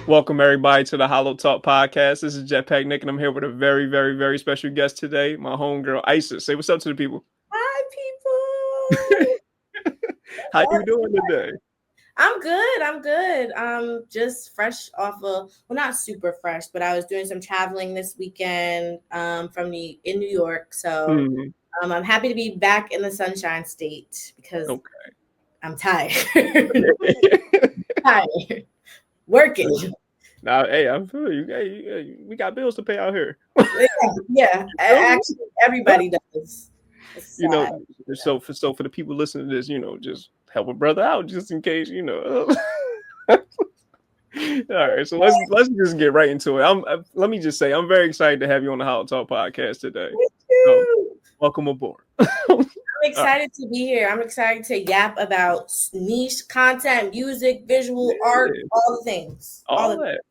Welcome everybody to the HolloTalk podcast. This is Jetpack Nick, and I'm here with a very, very, very special guest today, my homegirl Isis. Say what's up to the people. Hi, people. How you doing today? I'm good. I'm good. Just fresh off of, well, not super fresh, but I was doing some traveling this weekend in New York. So Mhm. I'm happy to be back in the Sunshine State because Okay. I'm tired. Tired. Working. Now, hey, I'm feel you. Hey, we got bills to pay out here. Yeah. Actually, everybody does. It's You know, sad. so for the people listening to this, just help a brother out, just in case. All right, so let's just get right into it. Let me just say, I'm very excited to have you on the HolloTalk podcast today. Thank So, you. welcome aboard. I'm excited to be here. I'm excited to yap about niche content, music, visual art, Yeah, all the things. all that.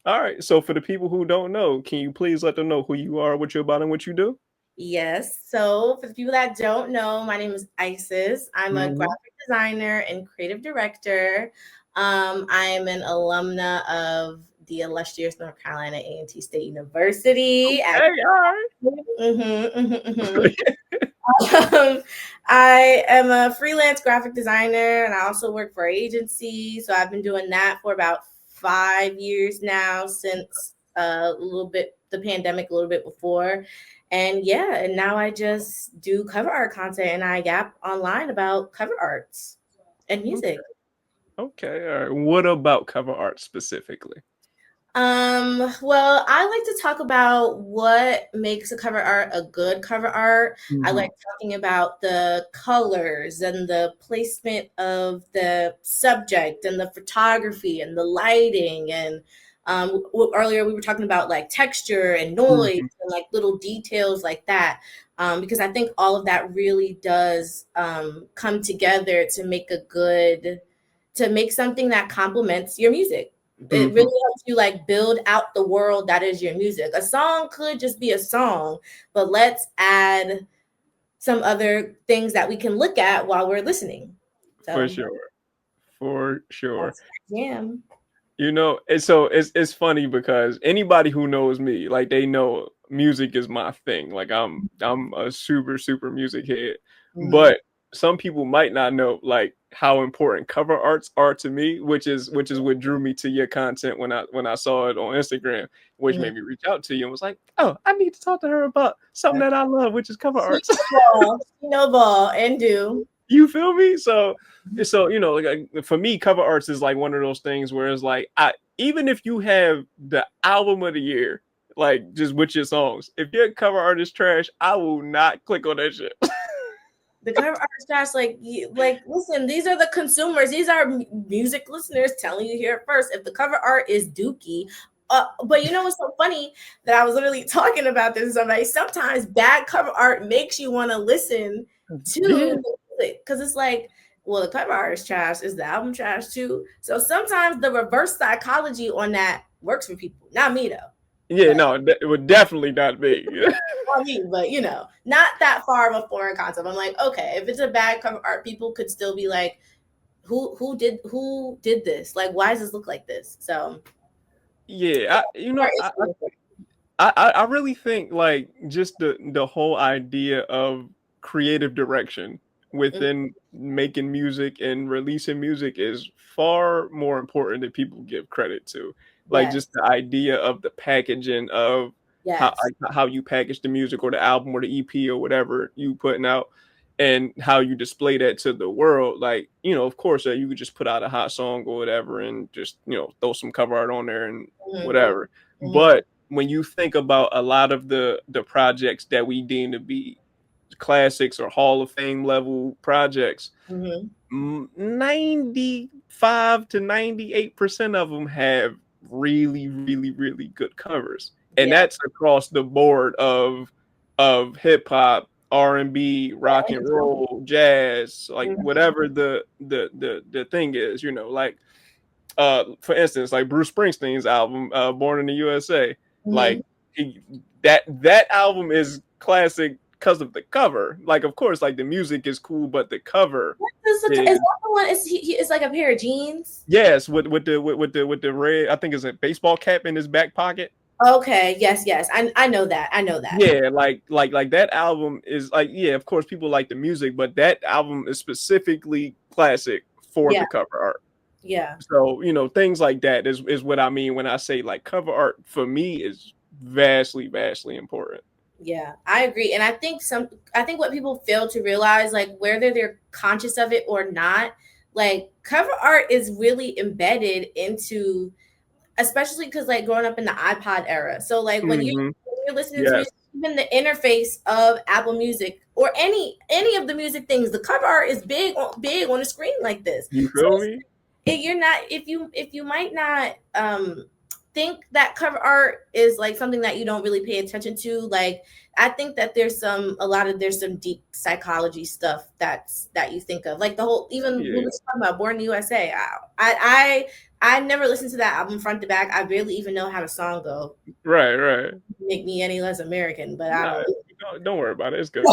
All right. So for the people who don't know, can you please let them know who you are, what you're about, and what you do? Yes. So for the people that don't know, my name is Isis. I'm a Mhm. graphic designer and creative director. I'm an alumna of the illustrious North Carolina A&T State University. Hey, all Mhm. right. I am a freelance graphic designer and I also work for an agency. So I've been doing that for about 5 years now since a little bit the pandemic, a little bit before. And yeah, and now I just do cover art content and I yap online about cover arts and Okay. music. Okay. All right. What about cover art specifically? Well, I like to talk about what makes a cover art a good cover art. I like Mhm. talking about the colors and the placement of the subject and the photography and the lighting and earlier we were talking about like texture and noise Mhm. and like little details like that. Because I think all of that really does come together to make something that complements your music. It Mhm. really helps you like build out the world that is your music. A song could just be a song, but let's add some other things that we can look at while we're listening. For So sure. For sure. that's my jam. It's funny because anybody who knows me, like they know music is my thing. Like I'm a super super music head. Mhm. But some people might not know like how important cover arts are to me, which is what drew me to your content when I saw it on Instagram, which Mhm. made me reach out to you and was like, "Oh, I need to talk to her about something that I love, which is cover She arts." she know ball and do. You feel me? So like for me, cover arts is like one of those things where it's like I even if you have the album of the year, like just with your songs, if your cover art is trash, I will not click on that shit. The cover art starts like listen, these are the consumers, these are music listeners telling you here first. If the cover art is dookie, but you know what's so funny that I was literally talking about this with somebody. Sometimes bad cover art makes you want to listen to Yeah, the music because it's like, well, the cover art is trash. Is the album trash too? So sometimes the reverse psychology on that works for people. Not me though, yeah, but no, it would definitely not be. on me, but not that far of a foreign concept. I'm like, okay, if it's a bad cover art, people could still be like, who did this? Like, why does this look like this? So Yeah, art is really important. I really think like just the whole idea of creative direction Mhm. within making music and releasing music is far more important than people give credit to. Like Yes, just the idea of the packaging of how yes. like, how you package the music or the album or the EP or whatever you putting out and how you display that to the world. Like, of course, you could just put out a hot song or whatever and just, throw some cover art on there and Hmm. whatever. Hmm. But when you think about a lot of the projects that we deem to be classics or Hall of Fame level projects, Hmm. 95 to 98% of them have really, really, really good covers. And Yeah. that's across the board of hip hop, R&B, rock and roll, jazz, like Mhm. whatever the thing is, like for instance, like Bruce Springsteen's album, Born in the USA, like Mhm. he, that album is classic because of the cover. Like, of course, like the music is cool, but the cover Is is that the one? Is like a pair of jeans? yes, with the red. I think it's a baseball cap in his back pocket. Okay, yes, yes. I know that. I know that. Yeah, like that album is like, yeah, of course people like the music, but that album is specifically classic for Yeah, the cover art. yeah. So, things like that is what I mean when I say like cover art for me is vastly important. Yeah, I agree. And I think what people fail to realize, like whether they're conscious of it or not, like cover art is really embedded into, especially because like growing up in the iPod era. So like Hmm. when you're listening to Yes. music, even the interface of Apple Music or any of the music things, the cover art is big on a screen like this. You So feel me? you're not, if you might not think that cover art is like something that you don't really pay attention to, like I think that there's some deep psychology stuff that you think of, like the whole, even when we Yeah. were talking about Born in the USA. I never listened to that album front to back. I barely even know how the song go. Right, right. Make me any less American, but I Nah, don't. don't worry about it. It's good.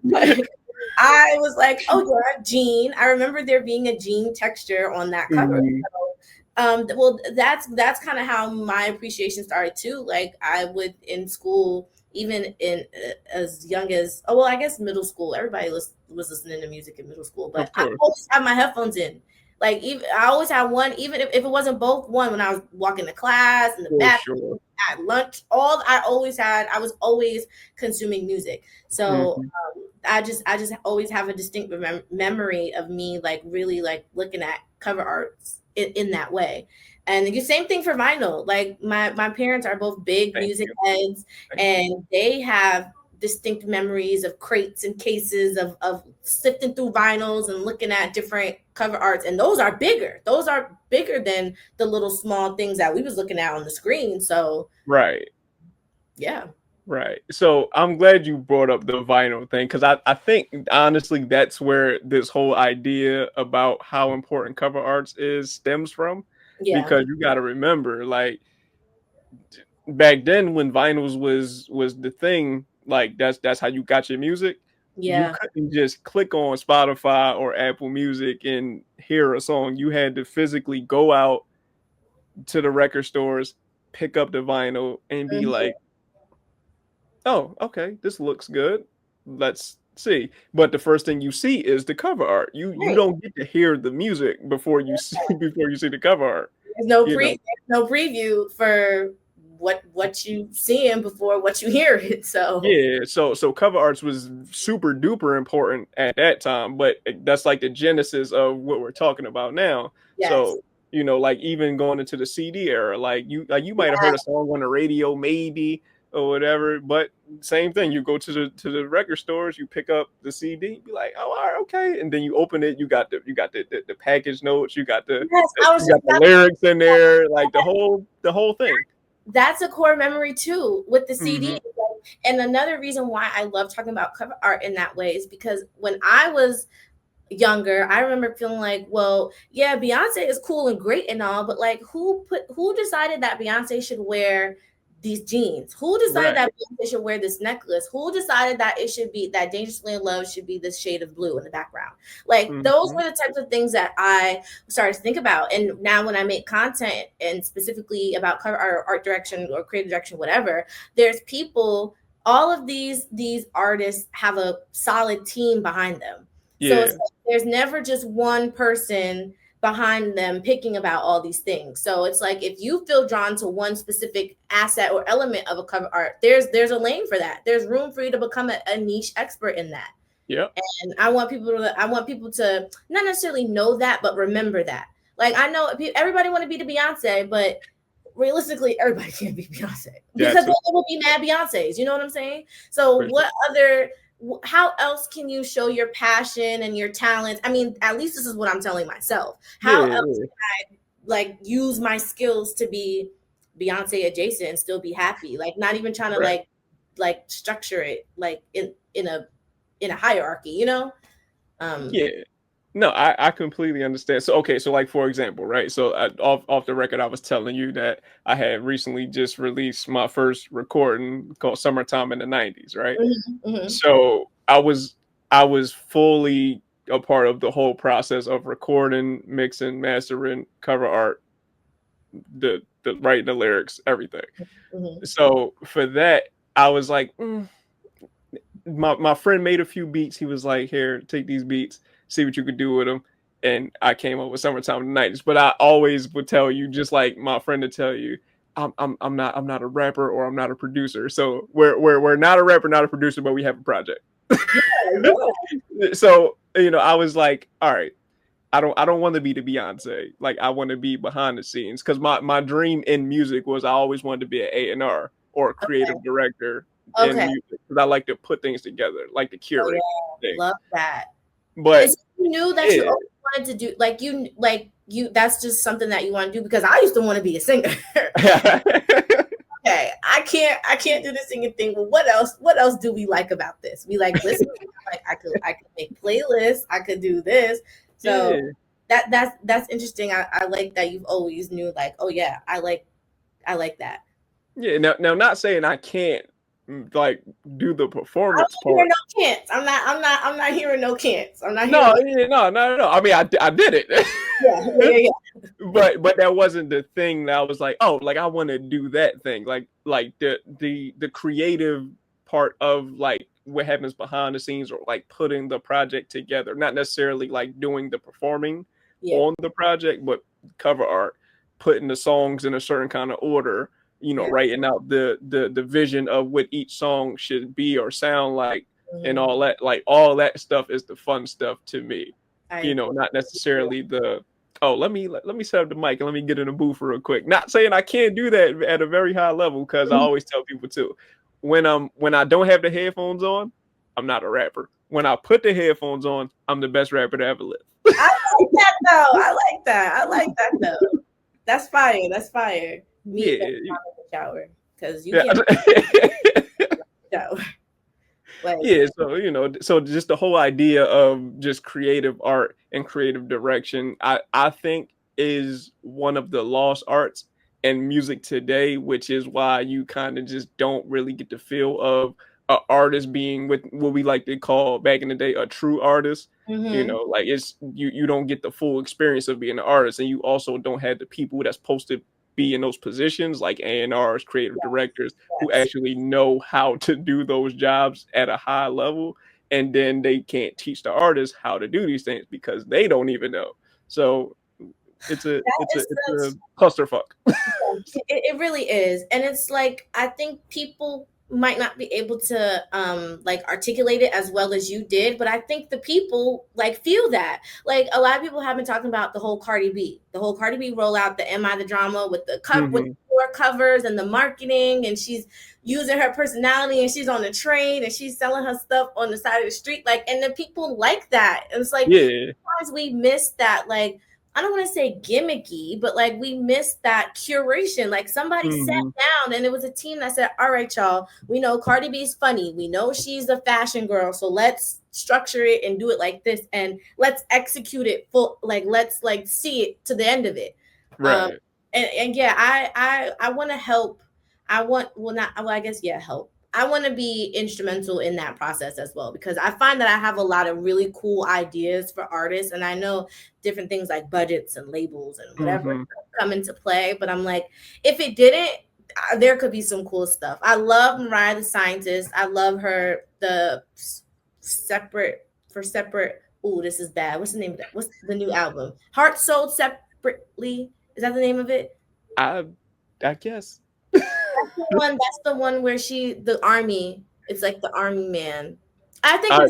Like, I was like, oh yeah, jean. I remember there being a jean texture on that cover. Mhm. Well, that's kind of how my appreciation started too. Like I would in school, even in as young as, oh well, I guess middle school. Everybody was listening to music in middle school, but Of I course. always had my headphones in. Like even I always had one, even if it wasn't both. One when I was walking to class, in the For bathroom, sure. at lunch. I was always consuming music. So Mhm. I just always have a distinct memory of me like really like looking at cover arts in that way. And the same thing for vinyl. Like my parents are both big Thank music you. heads, Thank you. and they have distinct memories of crates and cases of sifting through vinyls and looking at different cover arts. And those are bigger. Those are bigger than the little small things that we was looking at on the screen. So Right. yeah. Right. So I'm glad you brought up the vinyl thing because I think honestly that's where this whole idea about how important cover arts is stems from. Yeah. Because you got to remember, like back then when vinyls was the thing, like that's how you got your music. You Yeah. couldn't just click on Spotify or Apple Music and hear a song. You had to physically go out to the record stores, pick up the vinyl, and be Mhm. like, oh, okay, this looks good. Let's see. But the first thing you see is the cover art. You Right. don't get to hear the music before you see before you see the cover art. You know. There's no preview for what you seeing before what you hear it. So Yeah, so cover arts was super duper important at that time, but that's like the genesis of what we're talking about now. yes. So, like even going into the CD era, like you might have heard a song on the radio maybe or whatever, but same thing. You go to the record stores, you pick up the CD, be like, oh, all right, okay, and then you open it, you got the package notes, you got the Yes, I was you just got the lyrics in there, like the whole thing. that's a core memory too with the CD. Hmm. And another reason why I love talking about cover art in that way is because when I was younger, I remember feeling like, well, yeah, Beyonce is cool and great and all, but like who decided that Beyonce should wear these jeans? Who decided Right. that Beyonce should wear this necklace? Who decided that it should be that Dangerously in Love should be this shade of blue in the background? Like those Hmm. were the types of things that I started to think about. And now when I make content and specifically about cover art direction or creative direction, whatever, there's people, all of these artists have a solid team behind them. So it's Yeah. like there's never just one person behind them picking about all these things. So it's like if you feel drawn to one specific asset or element of a cover art, there's a lane for that. There's room for you to become a niche expert in that. Yep. And I want people to not necessarily know that, but remember that. Like I know everybody want to be the Beyonce, but realistically, everybody can't be Beyonce That because too. there will be mad Beyonces. You know what I'm saying? So For sure. what other? How else can you show your passion and your talents? I mean, at least this is what I'm telling myself. How Yeah, else yeah. like use my skills to be Beyonce adjacent and still be happy? Like not even trying to Right. like structure it like in a hierarchy, you know? Um Yeah. No, I completely understand. So okay, so like for example, right? So off the record, I was telling you that I had recently just released my first recording called "Summertime in the '90s," right? Mhm, mhm. So I was fully a part of the whole process of recording, mixing, mastering, cover art, the writing the lyrics, everything. Mhm. So for that, I was like, my friend made a few beats. He was like, "Here, take these beats, see what you could do with them." And I came up with "Summertime in the '90s." But I always would tell you, just like my friend to tell you, I'm not a rapper or I'm not a producer. So we're not a rapper, not a producer, but we have a project. Yeah, yeah. So I was like, all right, I don't want to be the Beyonce. Like I want to be behind the scenes because my dream in music was I always wanted to be an A&R or a creative director in Okay. music because I like to put things together, like to Oh curate yeah, things. love that. But Is you knew that you yeah. always wanted to do like you that's just something that you want to do because I used to want to be a singer. Okay, I can't do the singing thing. Well, what else do we like about this? We like listening. Like I could make playlists. I could do this. So Yeah. that's interesting. I like that you've always knew like, oh yeah, I like that. Yeah. Now, not saying I can't like do the I performance don't hear part. no can'ts. I'm not hearing no can'ts. I'm not hearing No, no. yeah, no, no, no. I mean, I did Yeah, yeah, it. yeah, But that wasn't the thing that I was like, oh, like I want to do that thing. Like the creative part of like what happens behind the scenes or like putting the project together, not necessarily like doing the performing yeah, on the project, but cover art, putting the songs in a certain kind of order, yeah. writing out the vision of what each song should be or sound like and Mhm. all that. Like all that stuff is the fun stuff to me. I Not necessarily the, oh, let me set up the mic and let me get in the booth real quick. Not saying I can't do that at a very high level because I Mhm. always tell people too. When I don't have the headphones on, I'm not a rapper. When I put the headphones on, I'm the best rapper to ever live. I like that though. I like that. I like that though. That's fire. That's fire. Me when Yeah, I'm in the shower because you yeah. can't shower. Like, Yeah, so so just the whole idea of just creative art and creative direction, I think is one of the lost arts in music today, which is why you kind of just don't really get the feel of an artist being with what we like to call back in the day a true artist. hmm Like it's you don't get the full experience of being an artist, and you also don't have the people that's supposed to be in those positions like A&Rs, creative directors who yes. actually know how to do those jobs at a high level, and then they can't teach the artists how to do these things because they don't even know. So it's a That it's a is it's a such clusterfuck. it really is. And it's like I think people might not be able to like articulate it as well as you did, but I think the people like feel that. Like a lot of people have been talking about the whole Cardi B. The whole Cardi B rollout, the Am I the Drama with the with Hmm. the floor covers and the marketing, and she's using her personality and she's on the train and she's selling her stuff on the side of the street. Like, and the people like that. And it's like Yeah. sometimes we miss that, like I don't want to say gimmicky, but like we missed that curation. Like somebody sat Hmm. down and it was a team that said, all right, y'all, we know Cardi B's funny. We know she's a fashion girl. So let's structure it and do it like this. And let's execute it full. Like, let's like see it to the end of it. Um, Right. and yeah, I want to help. I want, well, not, well, I guess, yeah, help. I want to be instrumental in that process as well because I find that I have a lot of really cool ideas for artists. And I know different things like budgets and labels and whatever Hmm. come into play. But I'm like, if it didn't, there could be some cool stuff. I love Mariah the Scientist. I love her separate for separate. Oh, this is bad. What's the name of that? What's the new album? Heart Sold Separately. Is that the name of it? I I guess. That's the one where the army. It's like the army man. I think uh,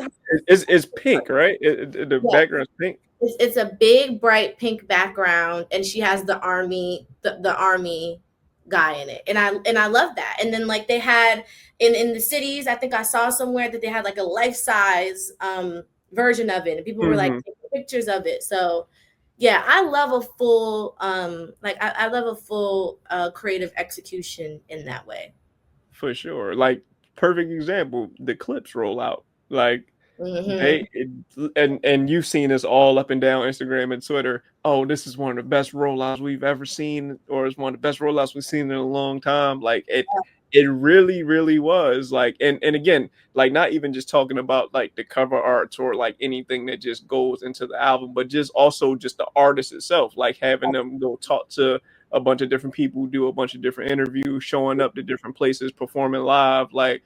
it's it's pink, right? The yeah. background's pink. It's a big bright pink background and she has the army guy in it, and I love that. And then like they had in the cities, I think I saw somewhere that they had like a life size version of it and people were like Hmm. taking pictures of it. So yeah, I love a full like I love a full creative execution in that way. For sure. Like perfect example, the clips roll out. Like Mm-hmm. They and you've seen this all up and down Instagram and Twitter. Oh, this is one of the best rollouts we've ever seen, or it's one of the best rollouts we've seen in a long time. Like it really, really was. Like, and again, like not even just talking about like the cover arts or like anything that just goes into the album, but just also just the artist itself, like having them go talk to a bunch of different people, do a bunch of different interviews, showing up to different places, performing live, like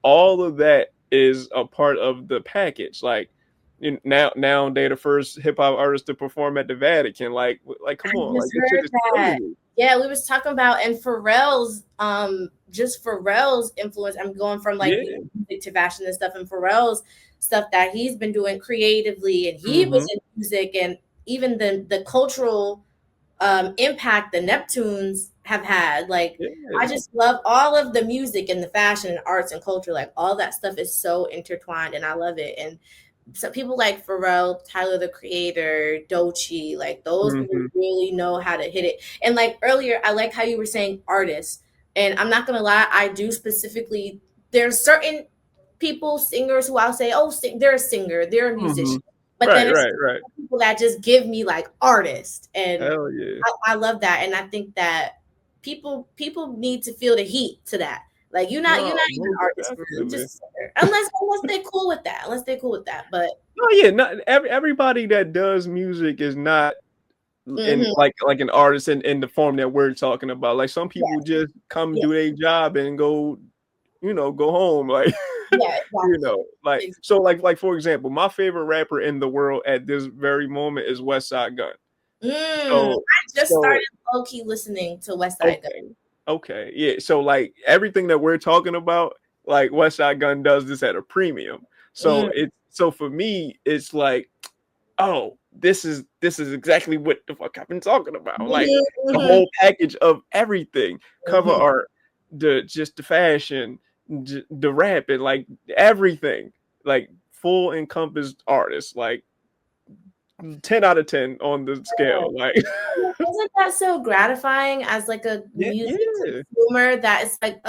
all of that is a part of the package. Like now they're the first hip hop artist to perform at the Vatican. Like come I on, like just this shit heard is that. crazy. Yeah, we was talking about and Pharrell's just Pharrell's influence. I'm going from like Yeah. music to fashion and stuff, and Pharrell's stuff that he's been doing creatively, and he was Mm-hmm. in music, and even the cultural impact the Neptunes have had. Like, I Yeah. just love all of the music and the fashion and arts and culture. Like, all that stuff is so intertwined, and I love it. And so people like Pharrell, Tyler the Creator, Doechii, like those people Mm-hmm. really know how to hit it. And like earlier, I like how you were saying artists. And I'm not gonna lie, I do specifically. There's certain people, singers, who I'll say, oh, they're a singer, they're a Mm-hmm. musician. But then Right, it's right, right. people that just give me like artists, and Hell yeah. I love that. And I think that people need to feel the heat to that. Like you're No, not even an most artist for real. You're definitely. just a singer. Unless they're cool with that. Unless they're cool with that. But No, yeah, not everybody that does music is not in mhm, like an artist in the form that we're talking about. Like some people yes, just come yes, do their job and go, go home. Like yeah, exactly. like Ex- so like for example, my favorite rapper in the world at this very moment is West Side Gun. So I just so started low key listening to West Side Gun. okay. Okay. Yeah. So like everything that we're talking about, like West Side Gun does this at a premium. So Mm, so for me, it's like, oh, this is exactly what the fuck I've been talking about. Like mhm, the mhm, whole package of everything, cover mhm. art, the fashion, the rap, and like everything, like full encompassed artist, like 10 out of 10 on the scale. Like Isn't that so gratifying as like a yeah, music yeah, consumer that it's like,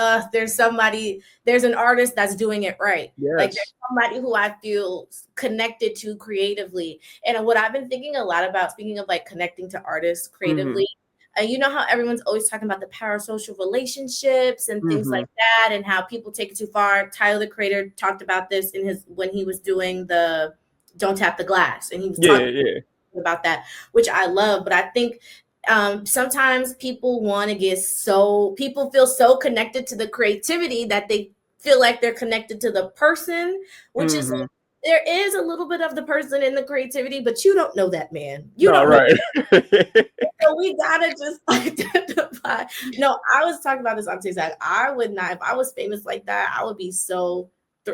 there's an artist that's doing it right. Like yes, there's somebody who I feel connected to creatively. And what I've been thinking a lot about, speaking of like connecting to artists mm-hmm, creatively, you know how everyone's always talking about the parasocial relationships and things mm-hmm, like that, and how people take it too far. Tyler the Creator talked about this in his when he was doing the Don't Tap the Glass, and he was yeah, talking yeah, about that, which I love. But I think sometimes people feel so connected to the creativity that they feel like they're connected to the person, which is mm-hmm. like, there is a little bit of the person in the creativity, but you don't know that man. You No, don't know. right. So we gotta just identify. No, I was talking about this on TikTok. I would not, if I was famous like that, I would be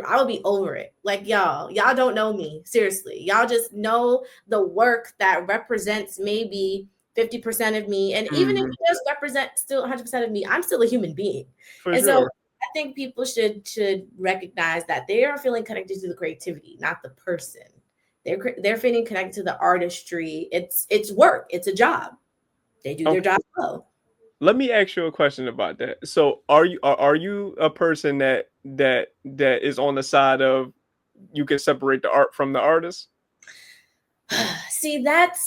I would be over it. Like y'all don't know me. Seriously. Y'all just know the work that represents maybe 50% of me. And even if hmm it does represent still 100% of me, I'm still a human being. For And so sure. I think people should recognize that they are feeling connected to the creativity, not the person. They're feeling connected to the artistry. It's work. It's a job. They do their Okay. job well. Let me ask you a question about that. So, are you a person that is on the side of you can separate the art from the artist? See, that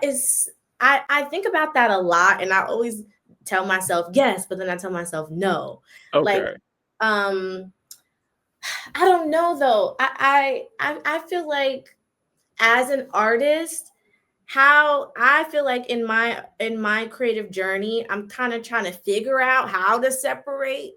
is I think about that a lot, and I always tell myself yes, but then I tell myself no. Like, Okay. um, I don't know though. I feel like as an artist, how I feel like in my creative journey, I'm kind of trying to figure out how to separate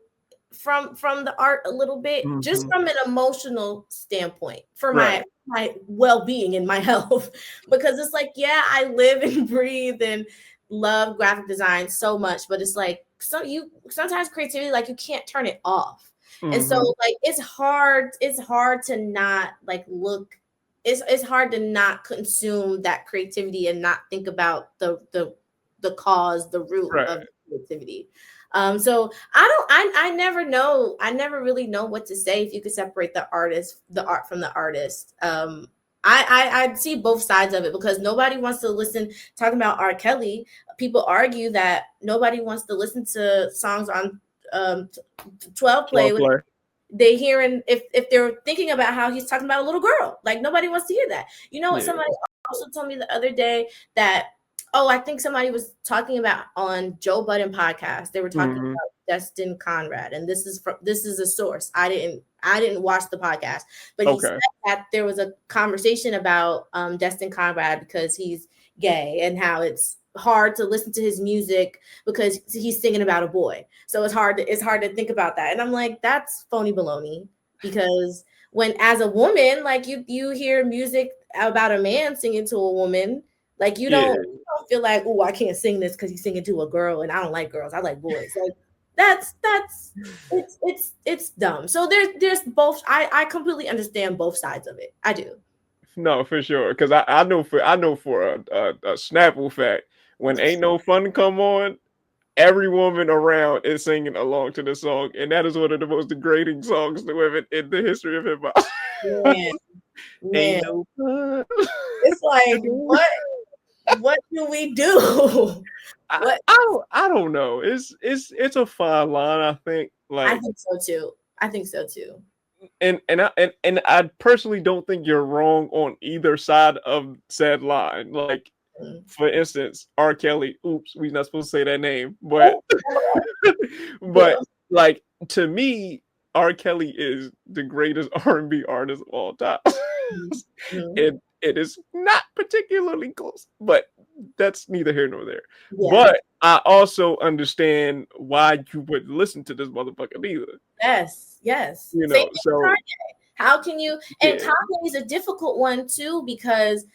from the art a little bit, just hmm from an emotional standpoint, for my Right. my well-being and my health. Because it's like, yeah, I live and breathe and love graphic design so much, but it's like, you sometimes creativity, like, you can't turn it off. And so hmm like it's hard to not like look it's hard to not consume that creativity and not think about the cause, the root Right. of creativity. So I never know. I never really know what to say if you could separate the art from the artist. I see both sides of it, because nobody wants to listen. Talking about R. Kelly, people argue that nobody wants to listen to songs on 12 play 12 with play. they hearing if they're thinking about how he's talking about a little girl. Like nobody wants to hear that. You know what? Yeah. Somebody also told me the other day that, oh, I think somebody was talking about on Joe Budden podcast. They were talking Hmm. about Destin Conrad, and this is a source. I didn't watch the podcast, but he said Okay. that there was a conversation about Destin Conrad because he's gay and how it's hard to listen to his music because he's singing about a boy. So it's hard to think about that. And I'm like, that's phony baloney. Because when as a woman, like you hear music about a man singing to a woman, like Yeah. you don't feel like, oh, I can't sing this because he's singing to a girl and I don't like girls. I like boys. Like that's it's dumb. So there's both. I completely understand both sides of it. I do. No, for sure. Because I know for a Snapple fact, when Ain't No Fun come on, every woman around is singing along to the song, and that is one of the most degrading songs to women in the history of hip hop. Man, man. Ain't no fun. It's like what do we do? What I don't know. It's a fine line, I think. I Like, think so too. I think so too. and I personally don't think you're wrong on either side of said line. Like, Mm. for instance, R. Kelly. Oops, we're not supposed to say that name, but Oh, but yeah. like to me, R. Kelly is the greatest R&B artist of all time. Mhm. It is not particularly close, but that's neither here nor there. Yeah. But I also understand why you would listen to this motherfucker either. Yes. Yes. You Same know, thing with so Kanye. How can you? And yeah, Kanye is a difficult one too because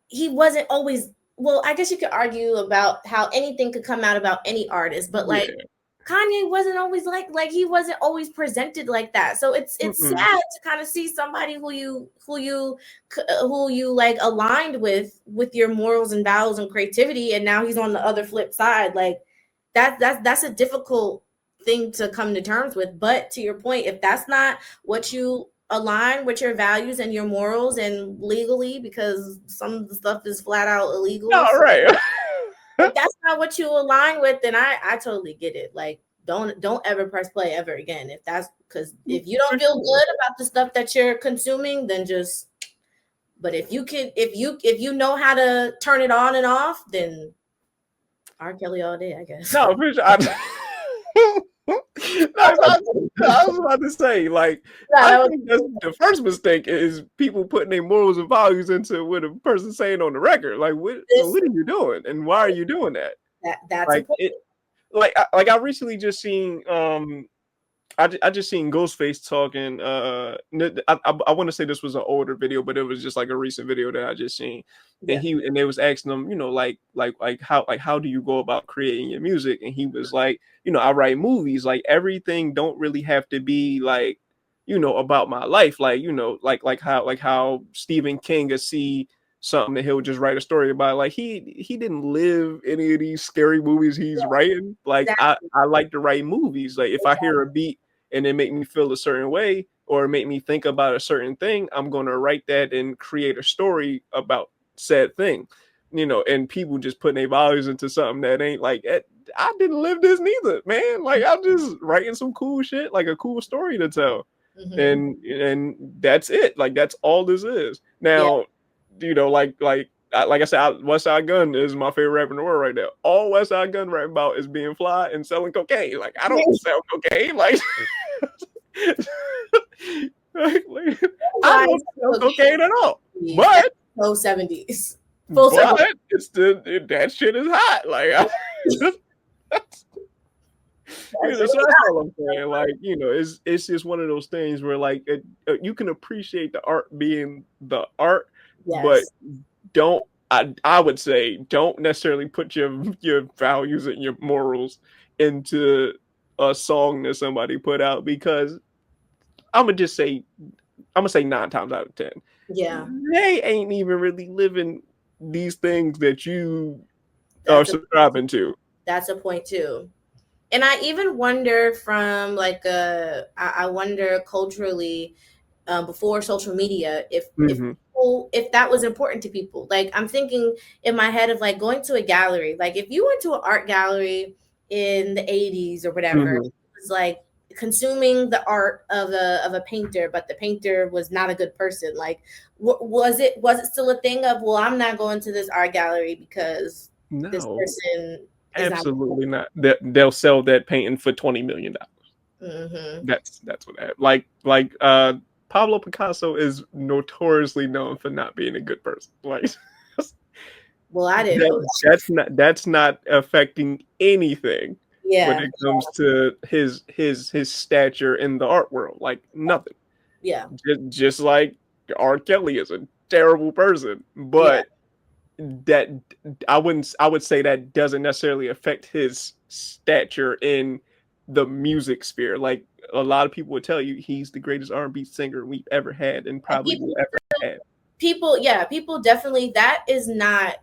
he wasn't always. Well, I guess you could argue about how anything could come out about any artist, but like yeah. Kanye wasn't always like he wasn't always presented like that. So it's Mm-mm. sad to kind of see somebody who you like aligned with your morals and values and creativity, and now he's on the other flip side. Like that's a difficult thing to come to terms with. But to your point, if that's not what you align with your values and your morals and legally, because some of the stuff is flat out illegal. All So right. if that's not what you align with, then I totally get it. Like don't ever press play ever again. If that's because if you For don't feel sure. good about the stuff that you're consuming, then just but if you know how to turn it on and off, then R. Kelly all day, I guess. No, for sure. No, I was about to say, like, No, I that think that's the first mistake is people putting their morals and values into what a person saying on the record. Like, this what are you doing, and why are you doing that? that's a Like point. it, I recently just seen I just seen Ghostface talking. I want to say this was an older video, but it was just like a recent video that I just seen, Yeah. and they was asking him, like how do you go about creating your music? And he was like, I write movies. Like everything don't really have to be like, about my life. Like like how Stephen King would see something and he'll just write a story about it. Like he didn't live any of these scary movies he's writing. Like Exactly. I like to write movies. Like if I hear a beat and it make me feel a certain way or make me think about a certain thing, I'm going to write that and create a story about said thing. And people just putting their values into something that ain't like I didn't live this neither, man. Like I'm just writing some cool shit, like a cool story to tell. Hmm. And that's it. Like that's all this is. Yeah. Now, like I said, West Side Gun is my favorite rapper in the world right now. All West Side Gun rap about is being fly and selling cocaine. Like I don't sell cocaine. Like, like, I Why don't sell is cocaine at all. that's But low 70s. Full circle. it's that shit is hot. Like That's so really that's all I'm saying. Like it's just one of those things where like you can appreciate the art being the art, but yes. don't I would say don't necessarily put your values and your morals into a song that somebody put out because I'm gonna just say I'm gonna say 9 times out of 10 Yeah. they ain't even really living these things that you are That's a subscribing to. that's a point too. And I even wonder from like I wonder culturally before social media Hmm. if that was important to people. Like I'm thinking in my head of like going to a gallery. Like if you went to an art gallery in the 80s or whatever, Hmm. it was like consuming the art of a painter, but the painter was not a good person. Like, was it still a thing of, well, I'm not going to this art gallery because this No, person is not. absolutely not. They'll sell that painting for $20 million. Mm-hmm. That's what happened. Pablo Picasso is notoriously known for not being a good person. Like Well, I didn't know that. that's not affecting anything when Yeah, it comes to his stature in the art world. Like nothing. yeah, Just like R. Kelly is a terrible person, yeah. but that I would say that doesn't necessarily affect his stature in the music sphere. Like a lot of people would tell you, he's the greatest R&B singer we've ever had and And probably will ever have. people definitely, that is not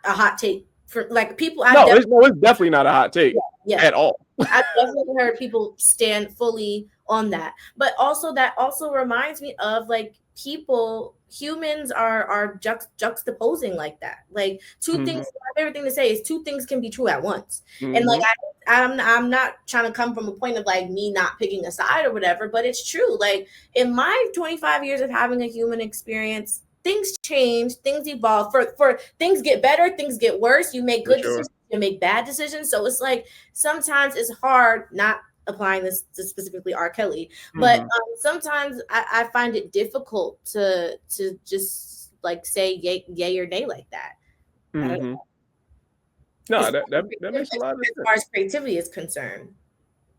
a hot take for, like, people. No, it's definitely not a hot take Yeah, at all. I've definitely heard people stand fully on that. But also, that also reminds me of, like, humans are juxtaposing like that. Like, two things. Hmm. My favorite thing to say is two things can be true at once. And like, Hmm. I'm not trying to come from a point of like me not picking a side or whatever, but it's true. Like, in my 25 years of having a human experience, things change, things evolve. For things get better, things get worse. You make For good sure. decisions, you make bad decisions. So it's like, sometimes it's hard, not applying this to specifically R. Kelly, but Hmm. sometimes I find it difficult to just like say yay or nay like that. I don't Hmm. know. No, As that makes a lot of far sense. as creativity is concerned.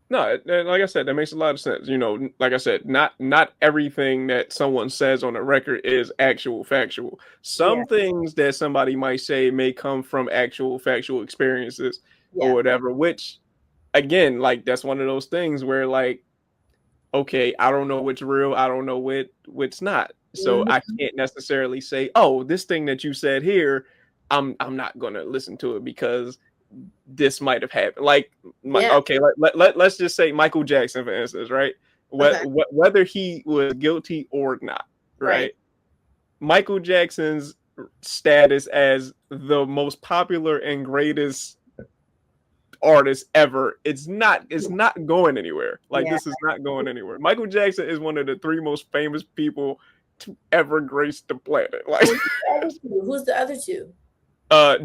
No, like I said, that makes a lot of sense. You know, like I said, not everything that someone says on a record is actual factual. Yeah, Some things that somebody might say may come from actual factual experiences or yeah, whatever, which again, like that's one of those things where like, okay, I don't know what's real, I don't know what's not. So I hmm, can't necessarily say, oh, this thing that you said here, I'm not gonna listen to it because this might have happened. Like, yeah. okay, let's just say Michael Jackson, for instance, right? Okay, Whether he was guilty or not, right. right? Michael Jackson's status as the most popular and greatest artist ever, it's not going anywhere. Like Yeah. this is not going anywhere. Michael Jackson is one of the three most famous people to ever grace the planet. Like Who's the other two? Who's the other two?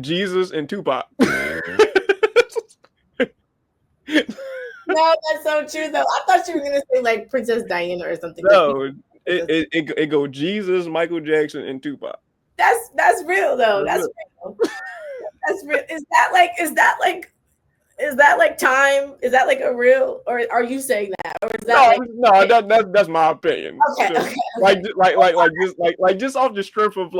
Jesus and Tupac. No, that's so true though. I thought you were gonna say like Princess Diana or something, because No, it go Jesus, Michael Jackson, and Tupac. that's real though. That's That's it. real. That's real. Is that like time? Is that like a real, or are you saying that? Or is that No, like, no, that's my opinion. okay, So, okay, okay. just off the strength of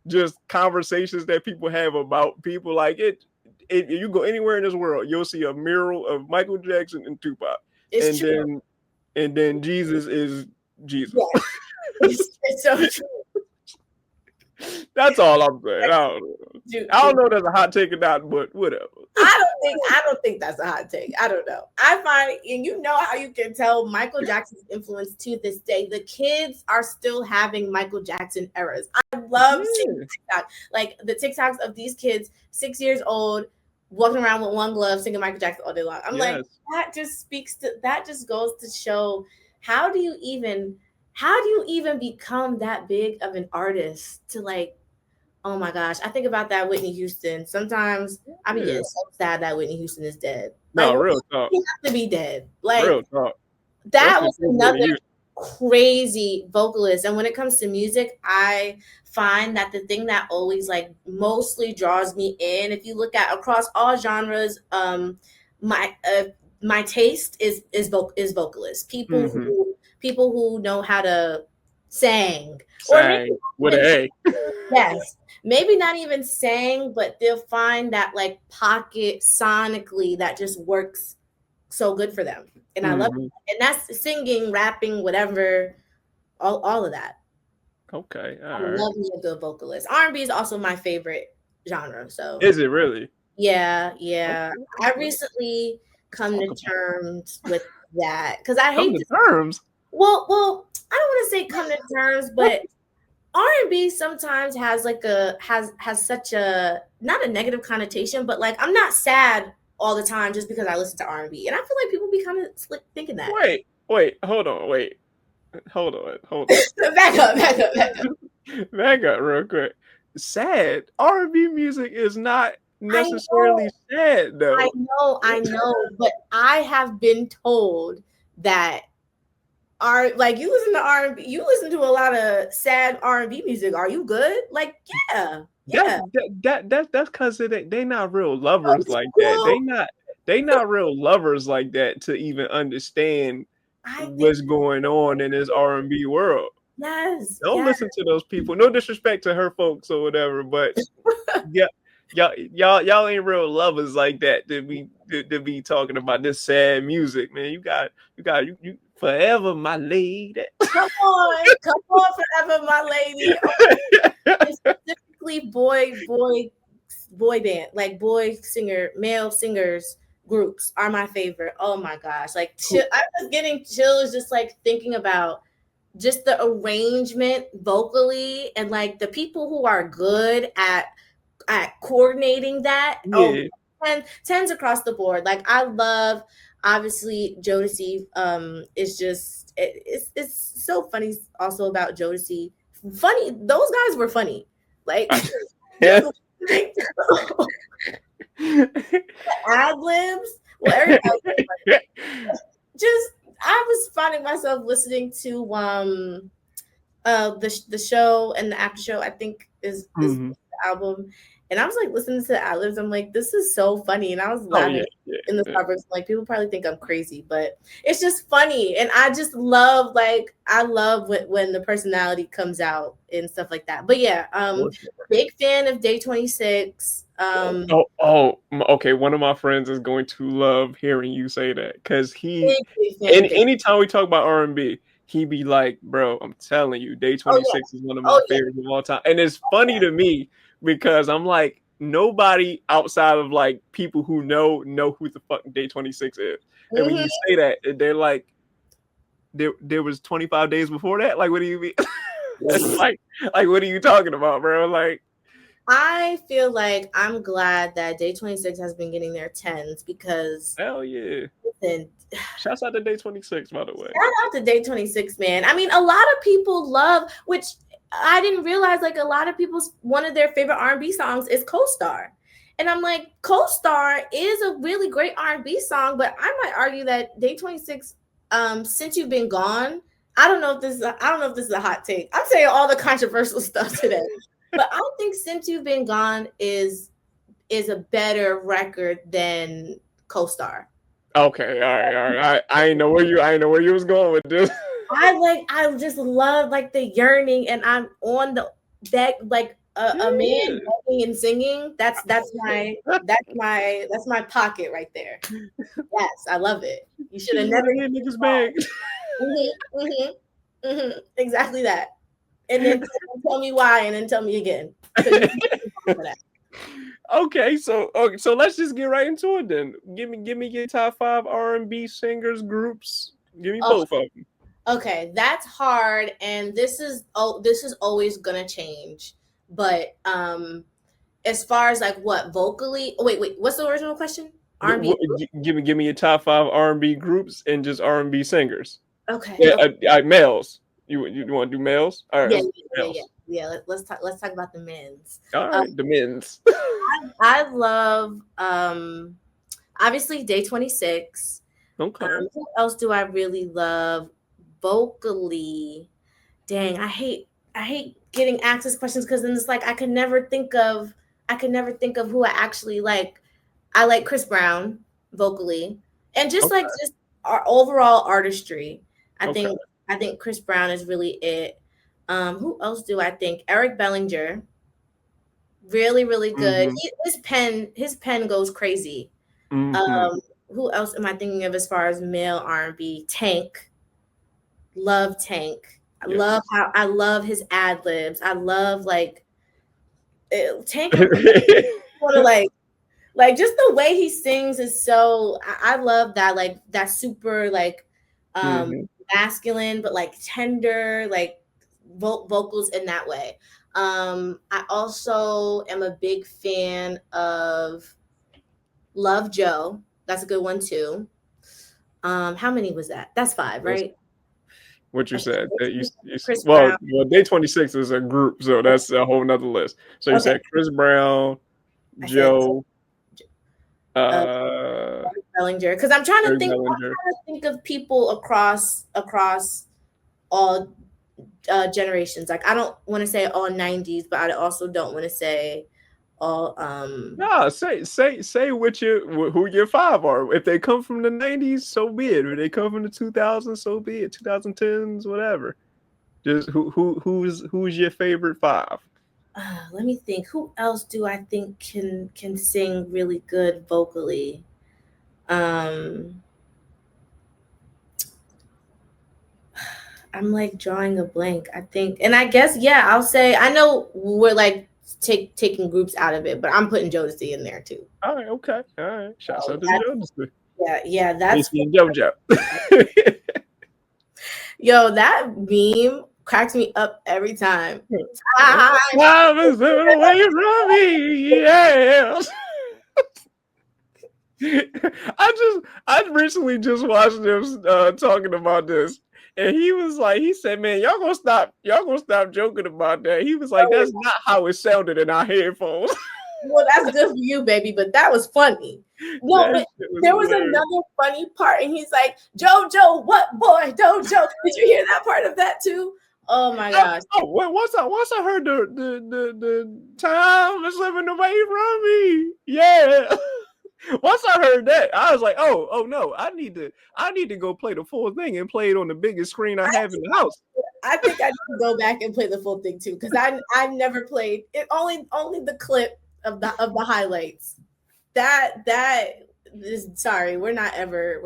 just conversations that people have about people like it. You go anywhere in this world, you'll see a mural of Michael Jackson and Tupac, It's and true. then Jesus is Jesus. Yes. It's so true. That's all I'm saying. Dude, I don't know if that's a hot take or not, but whatever. I don't think that's a hot take. I don't know. I find, and you know how you can tell Michael Jackson's influence to this day. The kids are still having Michael Jackson eras. I love seeing Yeah. TikTok, like the TikToks of these kids, 6 years old, walking around with one glove, singing Michael Jackson all day long. I'm like, Yes. that just goes to show, how do you even become that big of an artist to, like, oh my gosh, I think about that Whitney Houston. Sometimes I be Yeah. getting so sad that Whitney Houston is dead. Like, No, why real does talk. she have to be dead? Like, Real talk. that Rest in was peace, another Whitney Houston. crazy vocalist. And when it comes to music, I find that the thing that always like mostly draws me in, if you look at across all genres, my my taste is vocalists. Mm-hmm. People who know how to sing, or maybe Sang with even, an A. yes, maybe not even sing, but they'll find that like pocket sonically that just works so good for them. And I love Mm-hmm. it. And that's singing, rapping, whatever, all of that. Okay, I all right. love me a good vocalist. R&B is also my favorite genre. So Is it really? yeah, yeah. Okay, I okay. recently Let's come talk to about terms with that, because I come hate to to, terms. well, I don't want to say come to terms, but R&B sometimes has like has such a, not a negative connotation, but like, I'm not sad all the time just because I listen to R&B. And I feel like people be kind of thinking that. Wait, hold on, hold on. Back up. Back up real quick. Sad R&B music is not I necessarily know, sad though. I know, but I have been told that are like you listen to R&B, you listen to a lot of sad R&B music. Are you good? Like, yeah, That's yeah. that's because they not real lovers That's like that. cool. They not real lovers like that to even understand I think what's going on in this R&B world. yes, Don't yes. listen to those people. No disrespect to her folks or whatever, but yeah, y'all ain't real lovers like that to be talking about this sad music, man. You forever my lady. Come on, forever, my lady. And specifically, boy band, like boy singer, male singers groups are my favorite. Oh my gosh, like I was getting chills just like thinking about just the arrangement vocally and like the people who are good at coordinating that. Oh, Yeah. tens across the board. Like I love obviously Jodeci is just it's so funny also about Jodeci. Funny, those guys were funny. Like Yeah. just like, ad libs. Well, everybody just I was finding myself listening to the show and the after show I think is Mhm. the album, and I was like listening to the ad libs. I'm like, this is so funny, and I was Oh laughing yeah, yeah, in the yeah. Starbucks. Like people probably think I'm crazy, but it's just funny, and I just love like I love when the personality comes out and stuff like that. But yeah, For sure. big fan of Day 26. Okay. One of my friends is going to love hearing you say that because Big fan and of Day. anytime we talk about R&B, he be like, "Bro, I'm telling you, Day Oh yeah, 26 is one of my oh yeah, favorites of all time." And it's funny to me because I'm like, nobody outside of like people who know who the fuck Day 26 is. And when hmm you say that, they're like, there was 25 days before that. Like, what do you mean? like, what are you talking about, bro? Like, I feel like I'm glad that Day 26 has been getting their tens because hell yeah. listen, Shouts out to Day 26, by the way. shout out to Day 26, man. I mean, a lot of people love, which I didn't realize, like a lot of people's one of their favorite R&B songs is Co-Star. And I'm like, Co-Star is a really great R&B song, but I might argue that Day 26, Since You've Been Gone, I don't know if this is a hot take. I'm saying all the controversial stuff today. But I think Since You've Been Gone is a better record than Co-Star. Okay, all right. I ain't know where you was going with this. I just love like the yearning, and I'm on the deck like a man Yeah. begging and singing. That's my pocket right there. Yes, I love it. You should have Just never. run in niggas bag. Exactly that. And then tell me why, and then tell me again. Because you for that. Okay, so let's just get right into it then. Give me your top 5 R&B singers groups. Give me Okay, both of them. okay, that's hard, and this is always gonna change. But as far as like what vocally, oh, wait, what's the original question? R&B. Give me your top 5 R&B groups and just R&B singers. Okay, Yeah, okay. males. You want to do males? All right, Yeah, let's do yeah. males. Let's talk about the men's. All Um, right, the men's. I love obviously Day 26. Okay. Who else do I really love vocally? Dang, I hate getting asked these questions because then it's like I could never think of who I actually like. I like Chris Brown vocally, and Okay. just our overall artistry. I Okay. think I think Chris Brown is really it. Who else do I think? Eric Bellinger, really really good. Mhm. His pen goes crazy. Mhm. Um, who else am I thinking of as far as male R&B? Tank, love Tank. Yes. I love his ad libs. I love like Tank. Want to like just the way he sings is so I love that like that super like um Mhm. masculine but like tender like vocals in that way. I also am a big fan of Love Joe. That's a good one too. How many was that? That's 5, That's right? what you Okay, said. That Chris well, Brown. Day 26 is a group, so that's a whole nother list. So you Okay, said Chris Brown, I said Joe, uh, uh, Bellinger because I'm trying to Eric think. I'm Bellinger. trying to think of people across all generations. Like I don't want to say all 90s, but I also don't want to say all. Nah, say who your 5 are. If they come from the 90s, so be it. If they come from the 2000s, so be it. 2010s, whatever. Just who's your favorite 5? Let me think. Who else do I think can sing really good vocally? Um, I'm like drawing a blank. I think, and I guess I'll say I know we're like taking groups out of it, but I'm putting Jodeci in there too. All right, okay, all right. Shouts So out to Jonas. that's Casey and JoJo. yo. That meme cracks me up every time. Time. Time is slipping away from me. Yeah. I recently just watched them talking about this, and he said, "Man, y'all gonna stop joking about that." He was like, "That's not how it sounded in our headphones." Well, that's good for you, baby, but that was funny. No, That but shit was there was hilarious. another funny part, and he's like, "Jojo, what boy, Dojo?" Did you hear that part of that too? Oh my gosh! Once I heard the time is slipping away from me, yeah. Once I heard that, I was like, oh no, I need to go play the full thing and play it on the biggest screen I have in the house. I think I need to go back and play the full thing too because I've never played it. Only the clip of the highlights. That is sorry. We're not ever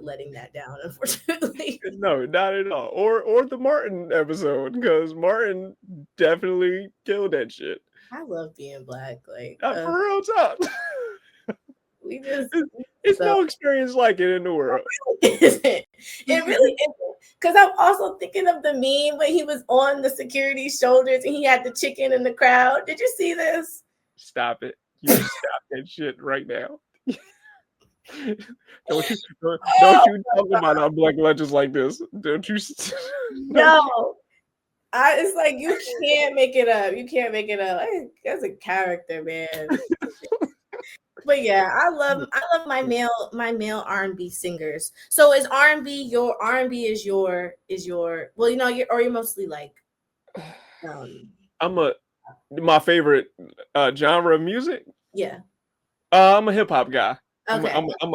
letting that down. Unfortunately, No, not at all. Or the Martin episode, because Martin definitely killed that shit. I love being black. Like For real talk. we just It's so no experience like it in the world. isn't. It really isn't. Because I'm also thinking of the meme when he was on the security's shoulders and he had the chicken in the crowd. Did you see this? Stop it. You stop that shit right now. Don't Oh you talk about our black legends like this. Don't you don't you no. It's like you can't make it up. You can't make it up. That's a character, man. But yeah, I love my male R&B singers. So is R&B your R&B is your well, you're mostly like um I'm a my favorite genre of music. yeah. I'm a hip hop guy. Okay.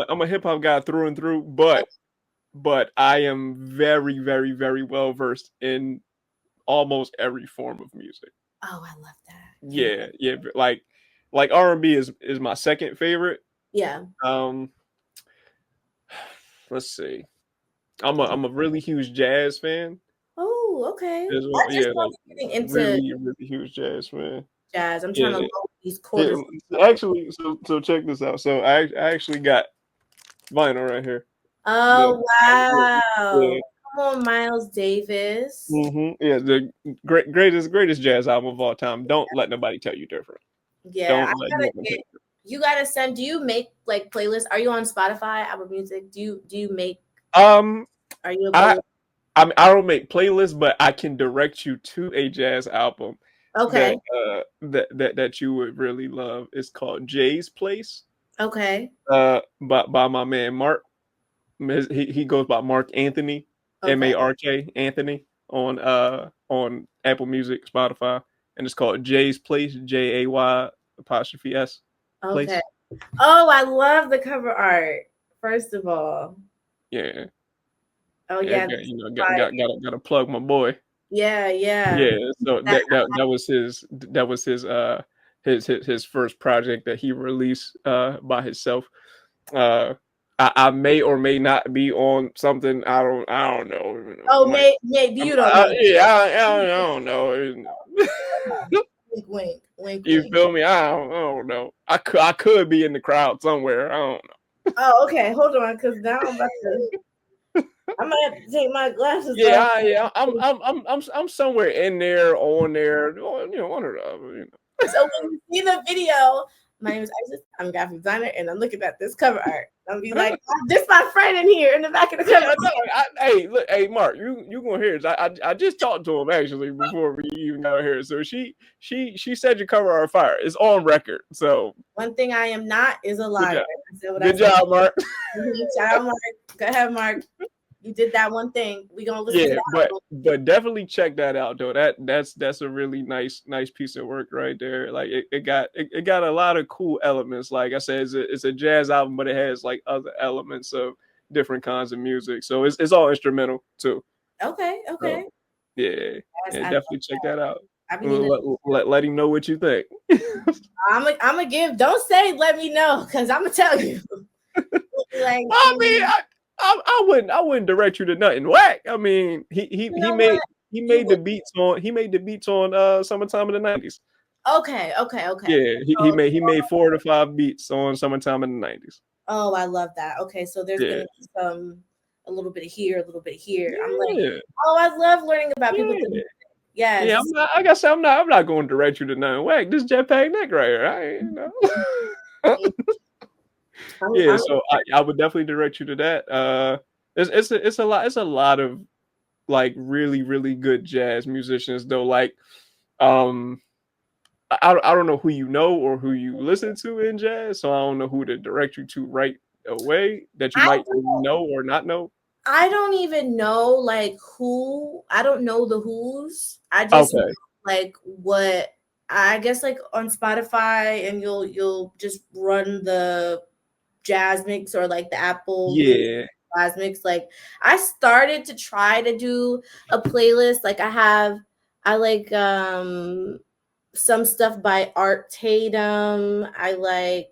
I'm a hip hop guy through and through, but I am very, very, very well versed in almost every form of music. Oh, I love that. Yeah, like R&B is my second favorite. Yeah. Um, let's see. I'm a really huge jazz fan Oh, okay. as I well. just Yeah, like started getting into really, really huge jazz fan. jazz. I'm trying to Yeah. load these Yeah, quarters. actually, so check this out. So I actually got vinyl right here. The Oh wow. yeah, Come on, Miles Davis. yeah, the greatest jazz album of all time. Don't let nobody tell you different. Yeah, Don't let no one tell you. you gotta send. Do you make like playlists? Are you on Spotify, Apple Music? Do you make? Um, Are you a I playlist? I don't make playlists, but I can direct you to a jazz album that Okay. that you would really love. It's called Jay's Place. Okay. By my man Mark. He goes by Mark Anthony, Okay. Mark Anthony on Apple Music, Spotify, and it's called Jay's Place, JAY apostrophe S Okay. Place. Oh, I love the cover art. First of all. Yeah, Oh yeah, yeah. gotta plug my boy. Yeah, yeah. Yeah, so That, that was his first project that he released by himself. Uh, I may or may not be on something. I don't know. oh, Like maybe you don't know. yeah, I don't know. Wink, wink, wink, You wink. feel me? I don't know. I could be in the crowd somewhere. I don't know. Oh, okay. Hold on, because now I might have to take my glasses off. Yeah. I'm somewhere in there, on there. You know, one or the other. You know. So when you see the video, My name is Isis. I'm a graphic designer, and I'm looking at this cover art. I'm be like, this my friend in here in the back of the cover. Hey, look, hey, Mark, you gonna hear this? I just talked to him actually before we even got here. So she said your cover art fire. It's on record. So one thing I am not is a liar. I said what good job, Mark. Shout out, Mark. Go ahead, Mark. You did that one thing. We gonna listen to that. But definitely check that out though. That's a really nice piece of work right there. Like it got a lot of cool elements. Like I said, it's a jazz album, but it has like other elements of different kinds of music. So it's all instrumental too. Okay. So, yeah, yes, definitely check that out. Let him know what you think. I'm gonna give. Don't say let me know, because I'm gonna tell you. Like, I mean, I wouldn't direct you to nothing whack. I mean, he made the beats on Summertime in the 90s. Okay. Yeah, he made 4 to 5 beats on Summertime in the 90s. Oh, I love that. Okay, so there's gonna be a little bit of here, a little bit of here. I'm like, oh, I love learning about people. Yes. Yeah, I guess I'm not going to direct you to nothing whack. This Jetpack Nick right here, Yeah, so I would definitely direct you to that. It's a lot of like really, really good jazz musicians though. Like, I don't know who you know or who you listen to in jazz, so I don't know who to direct you to right away that you might know or not know. I don't even know like who. I don't know the who's. I just know, like what I guess like on Spotify, and you'll just run the jazz mix or like the Apple jazz mix. Like I started to try to do a playlist. Like I like some stuff by Art Tatum. I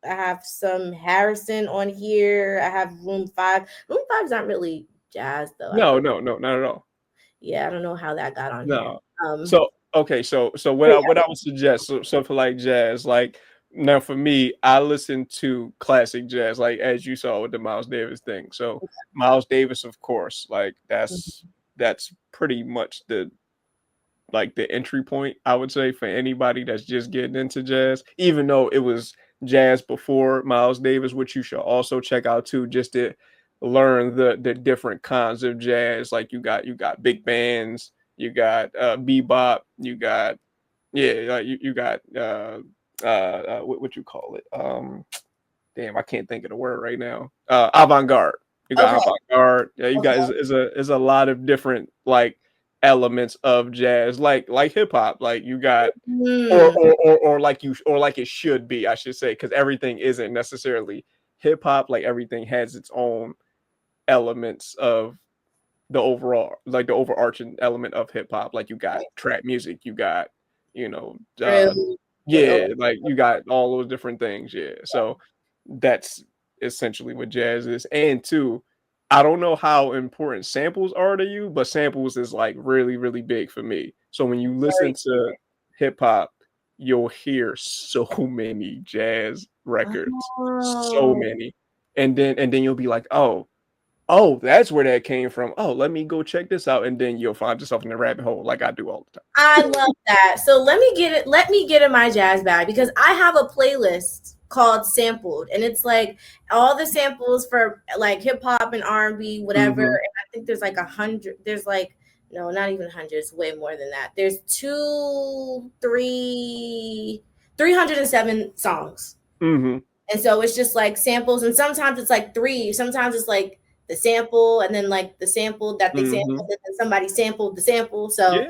have some Harrison on here. I have Room 5. Room 5's not really jazz though. No, not at all. Yeah, I don't know how that got on here. So what I would suggest, so for like jazz, like now for me, I listen to classic jazz, like as you saw with the Miles Davis thing. So Miles Davis, of course, like that's pretty much the entry point, I would say, for anybody that's just getting into jazz, even though it was jazz before Miles Davis, which you should also check out too, just to learn the different kinds of jazz. Like you got big bands, you got bebop, you got you got what you call it? Damn, I can't think of the word right now. Avant-garde. You got avant-garde. Yeah, you got is a lot of different like elements of jazz, like hip hop. Like you got or like it should be, I should say, because everything isn't necessarily hip hop. Like everything has its own elements of the overarching element of hip hop. Like you got trap music, you got like you got all those different things. So that's essentially what jazz is. And two, I don't know how important samples are to you, but samples is like really, really big for me. So when you listen to hip hop, you'll hear so many jazz records, so many, and then you'll be like, oh, that's where that came from. Oh, let me go check this out, and then you'll find yourself in the rabbit hole, like I do all the time. I love that. So let me get in my jazz bag, because I have a playlist called Sampled, and it's like all the samples for like hip hop and R&B, whatever. And I think there's like 100. There's like no, not even 100. It's way more than that. There's 307 songs, and so it's just like samples, and sometimes it's like 3. Sometimes it's like the sample, and then like the sample that they sampled, and then somebody sampled the sample. So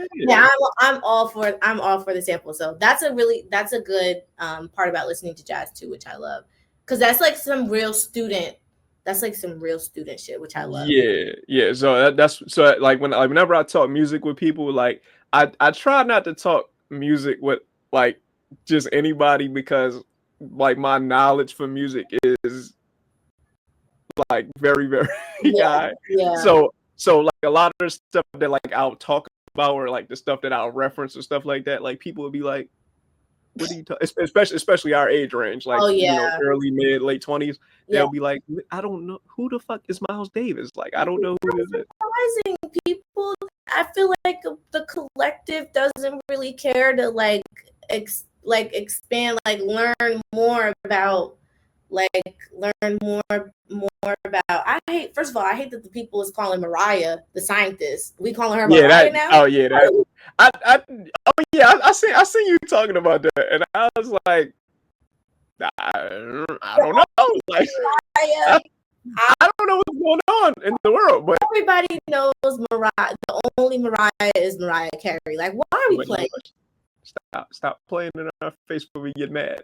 I'm all for the sample. So that's a good part about listening to jazz too, which I love, because that's like some real student shit, which I love. Yeah. So that's like whenever I talk music with people, like I try not to talk music with like just anybody, because like my knowledge for music is like very, very high. So like a lot of the stuff that like I'll talk about, or like the stuff that I'll reference or stuff like that, like people will be like, what are you talking, especially our age range, like early, mid, late 20s. They'll be like, I don't know who the fuck is Miles Davis. Like I don't know who is it. Surprising people. I feel like the collective doesn't really care to like like expand, like learn more about, like learn more about. I hate, first of all, I hate that the people is calling Mariah the scientist. We calling her Mariah now. Oh yeah, that. Oh yeah, I seen you talking about that, and I was like, I don't know, like. Mariah. I don't know what's going on in the world, but everybody knows Mariah. The only Mariah is Mariah Carey. Like, why are we playing? Stop playing in our face when we get mad.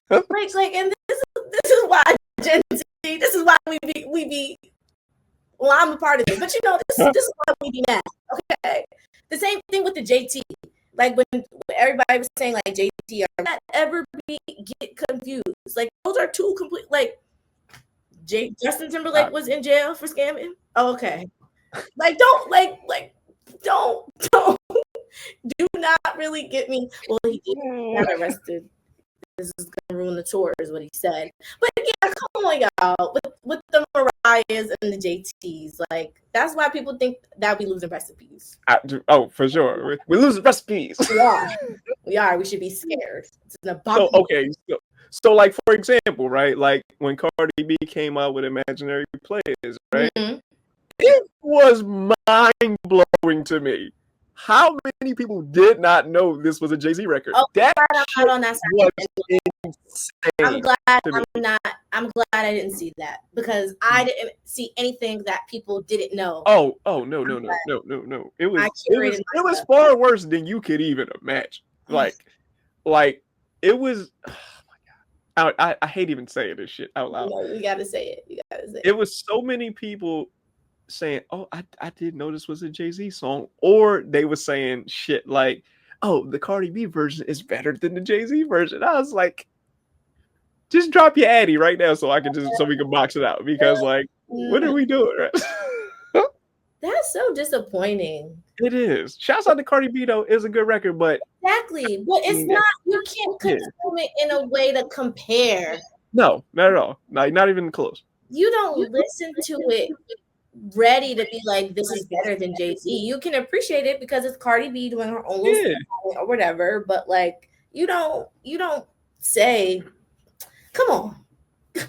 like, and this is why Gen Z. This is why we be. Well, I'm a part of this, but you know, this is why we be mad. Okay, the same thing with the JT. Like when everybody was saying like JT, or not ever get confused. Like those are two complete. Like Justin Timberlake was in jail for scamming. Oh, okay, like don't do not really get me. Well, he got arrested. This is gonna ruin the tour, is what he said. But yeah, come on, y'all. With the Mariahs and the JTs, like that's why people think that we losing recipes. For sure, we losing recipes. We are. We should be scared. So okay, so like for example, right? Like when Cardi B came out with Imaginary Players, right? Mm-hmm. It was mind blowing to me. How many people did not know this was a Jay-Z record? Oh, that was on that insane. I'm glad I didn't see that, because I didn't see anything that people didn't know. No. It was far worse than you could even imagine. Like it was. Oh my God. I hate even saying this shit out loud. No, you gotta say it. It was so many people saying, "Oh, I didn't know this was a Jay-Z song," or they were saying shit like, "Oh, the Cardi B version is better than the Jay-Z version." I was like, just drop your addy right now so we can box it out, because like, what are we doing? Right? That's so disappointing. It is. Shouts out to Cardi B though. It's a good record, but exactly. But it's not. You can't consume it in a way to compare. No, not at all. Not even close. You don't listen to it ready to be like, this is better than Jay-Z. You can appreciate it because it's Cardi B doing her own or whatever, but like you don't say, come on.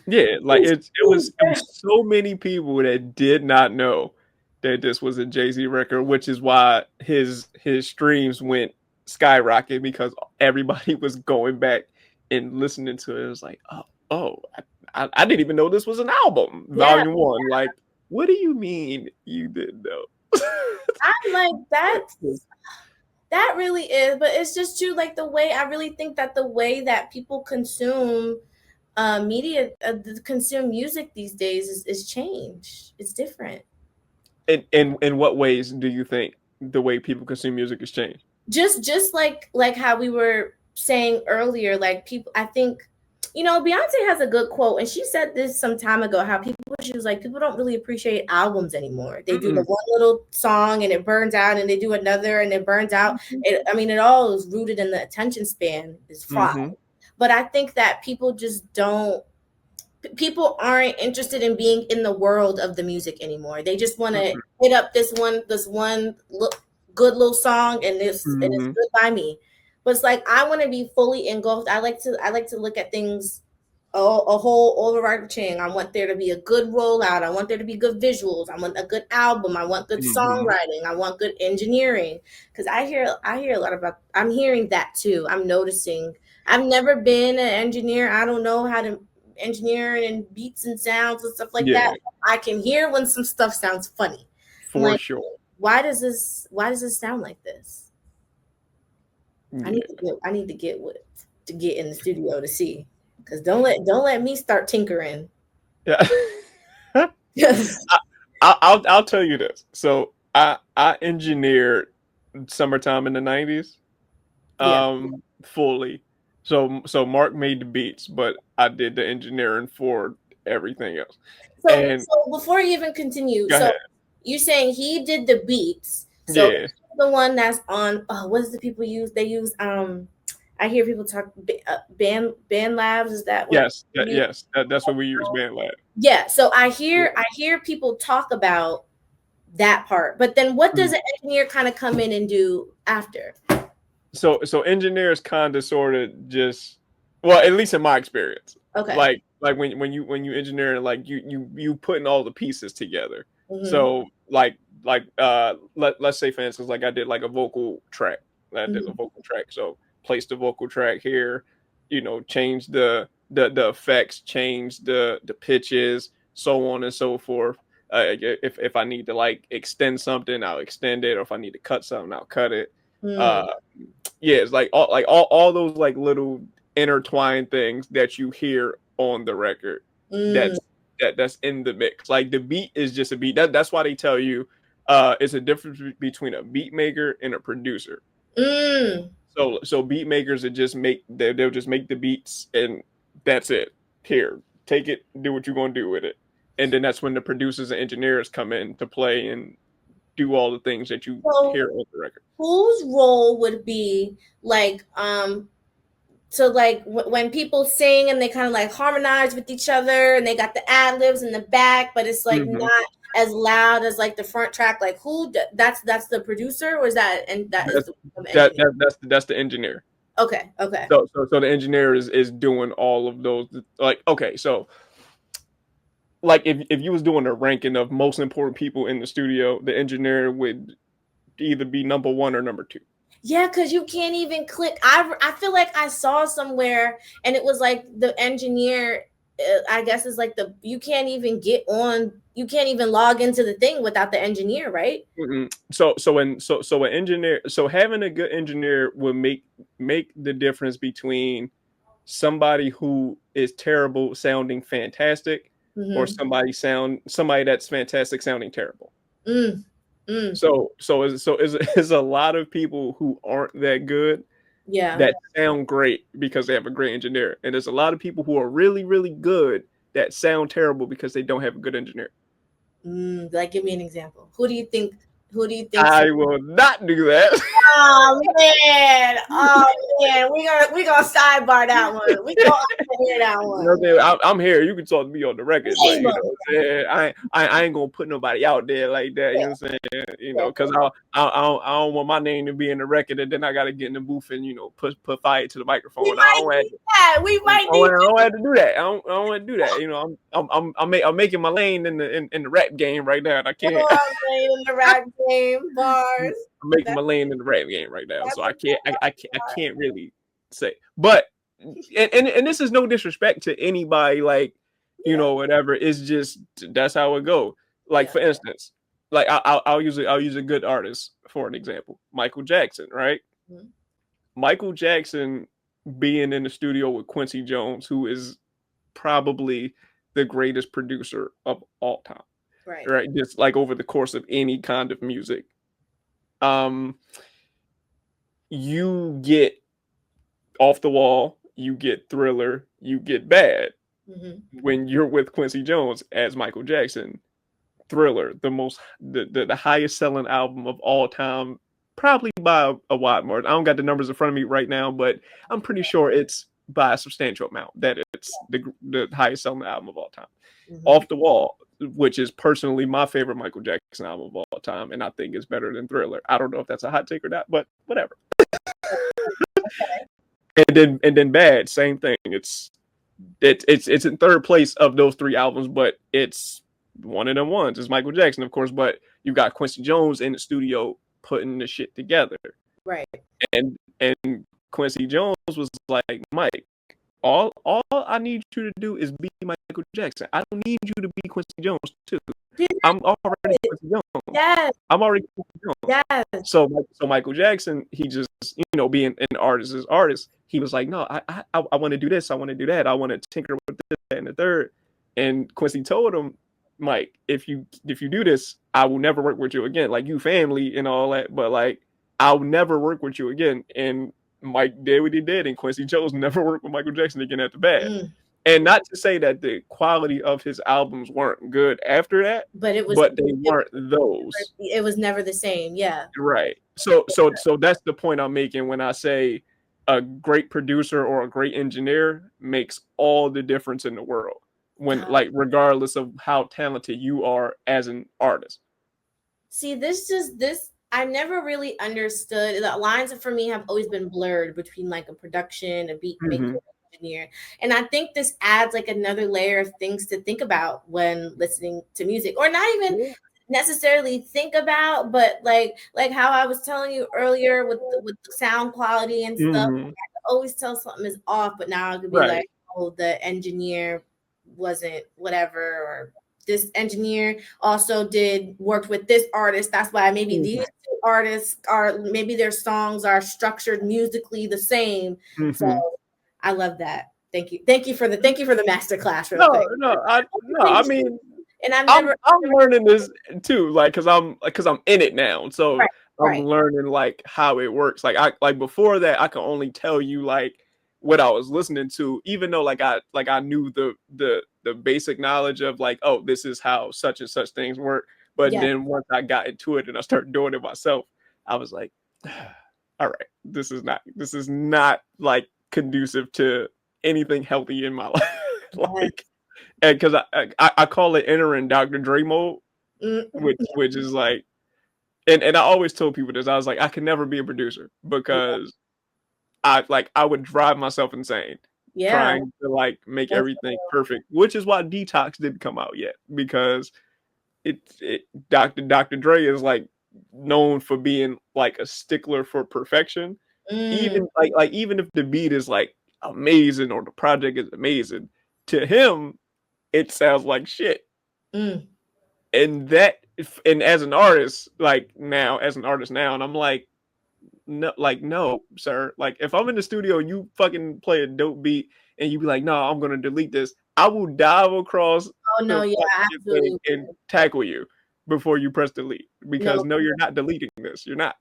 Yeah, like it was so many people that did not know that this was a Jay-Z record, which is why his streams went skyrocket, because everybody was going back and listening to it. It was like, I didn't even know this was an album, Volume 1. Like, what do you mean you didn't know? I'm like, that really is, but it's just true. Like I really think that the way that people consume media, consume music these days is changed. It's different. In what ways do you think the way people consume music has changed? Just like how we were saying earlier, like people, I think, you know, Beyonce has a good quote, and she said this some time ago, how she was like, people don't really appreciate albums anymore. They do the one little song and it burns out, and they do another and it burns out. It all is rooted in the attention span is flawed. But I think that people aren't interested in being in the world of the music anymore. They just want to hit up this one good little song, and it's good by me. But it's like, I want to be fully engulfed. I like to look at things a whole overarching. I want there to be a good rollout. I want there to be good visuals. I want a good album. I want good songwriting. I want good engineering. Because I hear a lot about. I'm hearing that too. I'm noticing. I've never been an engineer. I don't know how to engineer and beats and sounds and stuff like that. I can hear when some stuff sounds funny. For sure. Why does this sound like this? I need to get in the studio to see, because don't let me start tinkering. Yeah. I'll tell you this. So I engineered Summertime in the 90s fully. So Mark made the beats, but I did the engineering for everything else. So before you even continue, you're saying he did the beats. So the one that's on, what does the people use? They use I hear people talk band labs. Is that what? Yes, that's what we use, band lab. Yeah. So I hear people talk about that part, but then what does an engineer kind of come in and do after? So engineers kind of sort of just, well, at least in my experience, Okay. like when you engineer, like you putting all the pieces together. Mm-hmm. So let's say for instance, like I did like a vocal track. I did a Mm-hmm. vocal track. So place the vocal track here, change the effects, change the pitches, so on and so forth. If I need to like extend something, I'll extend it, or if I need to cut something, I'll cut it. Mm, Uh, yeah, it's like all those like little intertwined things that you hear on the record. mm, That's in the mix. Like the beat is just a beat. That's why they tell you it's a difference between a beat maker and a producer. mm. So beat makers that just they'll just make the beats and that's it. Here, take it, do what you're gonna do with it. And then that's when the producers and engineers come in to play and do all the things that you So hear on the record. whose role would be like so like when people sing and they kind of like harmonize with each other and they got the ad libs in the back, but it's like Mhm. not as loud as like the front track. Like that's the producer, or is that, and that is That's the engineer? that's the engineer. Okay, okay. So the engineer is doing all of those. Like okay, so like if you was doing a ranking of most important people in the studio, the engineer would either be number one or number two. Yeah, because you can't even click. I feel like I saw somewhere, and it was like the engineer. I guess is like you can't even get on. You can't even log into the thing without the engineer, right? Mm-mm. So an engineer, so having a good engineer will make the difference between somebody who is terrible sounding fantastic, or Mm-hmm. somebody that's fantastic sounding terrible. Mm, mm, So is a lot of people who aren't that good yeah. that sound great because they have a great engineer, and there's a lot of people who are really really good that sound terrible because they don't have a good engineer. Like, give me an example. Who do you think? Who do you think? I will not do that. Oh man, we gonna sidebar that one. We gonna hear that You know one. what I'm saying? I'm here. You can talk to me on the record, but Name you know 'em. what I'm saying? I ain't gonna put nobody out there like that. You know what I'm saying? Because I don't want my name to be in the record, and then I gotta get in the booth and put fire to the We microphone. I might don't want need that. We might need I don't have to do that. I don't want to do that. I'm making my lane in the rap game right now, and I that. can't. I'm playing in the rap game bars. I'm making That, my lane in the rap game right now, so that's a I good can't. I bar. can't really say. But and this is no disrespect to anybody, like Yeah, whatever. It's just that's how it go. Like yeah. for instance, like I'll use a good artist for an example. Michael Jackson, right? Mhm. Michael Jackson being in the studio with Quincy Jones, who is probably the greatest producer of all time, Right. right? Just like over the course of any kind of music. Um, you get Off the Wall, you get Thriller, you get Bad Mm-hmm. when you're with Quincy Jones as Michael Jackson. Thriller, the highest selling album of all time, probably by a wide margin. I don't got the numbers in front of me right now, but I'm pretty sure it's by a substantial amount that it's the highest selling album of all time. Mm-hmm. Off the Wall, which is personally my favorite Michael Jackson album of all time, and I think it's better than Thriller. I don't know if that's a hot take or not, but whatever. And then Bad, same thing. It's in third place of those three albums, but it's one of them ones. It's Michael Jackson, of course, but you got Quincy Jones in the studio putting the shit together, Right. and Quincy Jones was like, Mike, all I need you to do is be Michael Jackson. I don't need you to be Quincy Jones too. I'm already Quincy Jones. Yes. I'm already Quincy Jones. Yes. So Michael Jackson, he just being an artist as artist, he was like, no, I want to do this, I want to do that, I want to tinker with this that, and the third. And Quincy told him, Mike, if you do this, I will never work with you again. Like you family and all that, but like I'll never work with you again. And Mike did what he did, and Quincy chose never work with Michael Jackson again after Bad. Mm. And not to say that the quality of his albums weren't good after that, But but they weren't those. it was never the same. Yeah. Right. So that's the point I'm making when I say a great producer or a great engineer makes all the difference in the world. When God. like regardless of how talented you are as an artist. See, this I never really understood the lines for me have always been blurred between like a production, a beat maker, Mm-hmm. engineer. And I think this adds like another layer of things to think about when listening to music, or not even Yeah. necessarily think about, but like how I was telling you earlier with the sound quality and stuff. Mm-hmm. I could always tell something is off, but now I could be Right. like, oh, the engineer wasn't whatever, or this engineer also did worked with this artist. That's why maybe these two artists are, maybe their songs are structured musically the same. So Mm-hmm. I love that. Thank you for the master class real No, quick. no, I mean, And I've I'm never, I'm learning this too, like, cause I'm in it now, so right, I'm right. learning like how it works. Like before that, I could only tell you like what I was listening to, even though I knew the basic knowledge of like, oh, this is how such and such things work. But Yeah. then once I got into it and I started doing it myself, I was like, all right, this is not like conducive to anything healthy in my life. Yes. Like, and because I call it entering Dr. Dre mode, Mm, which is like, and I always told people this. I was like, I can never be a producer yeah. because I would drive myself insane Yeah. trying to like make That's everything perfect, which is why Detox didn't come out yet, because it Dr. Dre is like known for being like a stickler for perfection. mm, Even even if the beat is like amazing or the project is amazing, to him it sounds like shit. mm. And that, and as an artist, now, and I'm like, no, like, no, sir. Like, if I'm in the studio and you fucking play a dope beat and you be like, no, I'm gonna delete this, I will dive across Oh the no, yeah, fucking thing absolutely. and tackle you before you press delete, because No, no, you're not deleting this. You're not.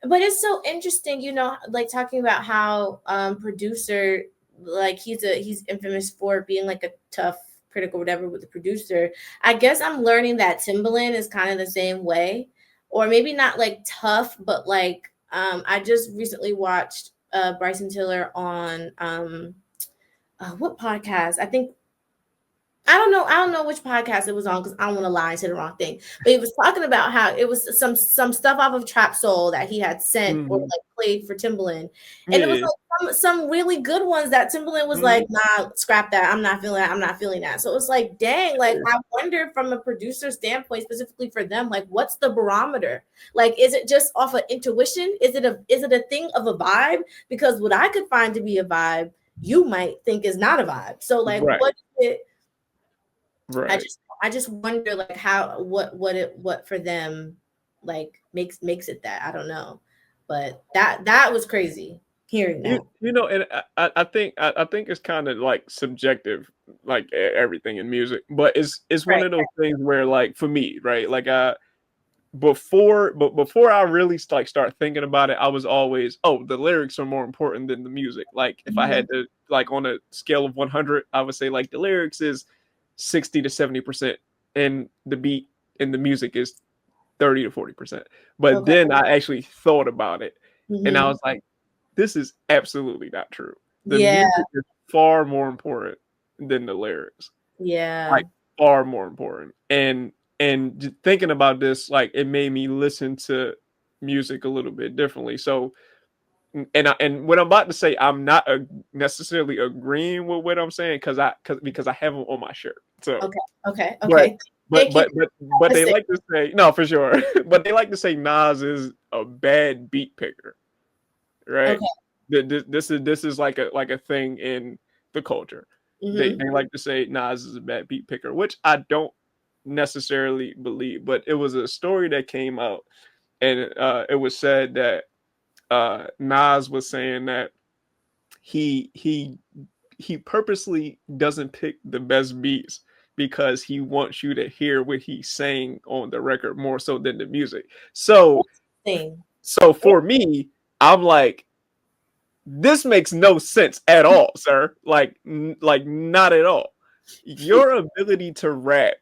but it's so interesting, like talking about how producer, like he's infamous for being like a tough critic or whatever with the producer. I guess I'm learning that Timbaland is kind of the same way, or maybe not like tough, but like I just recently watched Bryson Tiller on what podcast? I think I don't know which podcast it was on because I don't want to lie and say the wrong thing. But he was talking about how it was some stuff off of Trap Soul that he had sent or Mhm. like played for Timbaland, and it was Yeah. like some really good ones that Timbaland was like, Mhm. nah, scrap that. I'm not feeling that. I'm not feeling that. So it was like, dang, like I wonder from a producer standpoint, specifically for them, like what's the barometer? Like, is it just off of intuition? Is it a thing of a vibe? Because what I could find to be a vibe, you might think is not a vibe. So like, Right. what is it? I Right. just I just wonder like how what for them like makes it that. I don't know. But that was crazy hearing that. And I think it's kind of like subjective, like everything in music, but it's one Right. of those things where, like, for me, right, like, before I really like start thinking about it, I was always, oh, the lyrics are more important than the music. Like, if I Mhm. had to, like, on a scale of 100, I would say like the lyrics is 60 to 70%, and the beat and the music is 30 to 40%. But Okay. then I actually thought about it, and I Mhm. was like, this is absolutely not true. The Yeah. music is far more important than the lyrics, Yeah. like, far more important. And thinking about this, like, it made me listen to music a little bit differently. So, and what I'm about to say, I'm not necessarily agreeing with what I'm saying, because I have them on my shirt. So, Okay. Okay. but Okay. Thank you but for they saying. like to say, no, for sure, but they like to say Nas is a bad beat picker, right? Okay. This is like a thing in the culture. They Mhm. like to say Nas is a bad beat picker, which I don't necessarily believe. But it was a story that came out, and it was said that Nas was saying that he he he purposely doesn't pick the best beats because he wants you to hear what he's saying on the record more so than the music. So Thing. for me, I'm like, this makes no sense at all, sir. Like, like, not at all. Your ability to rap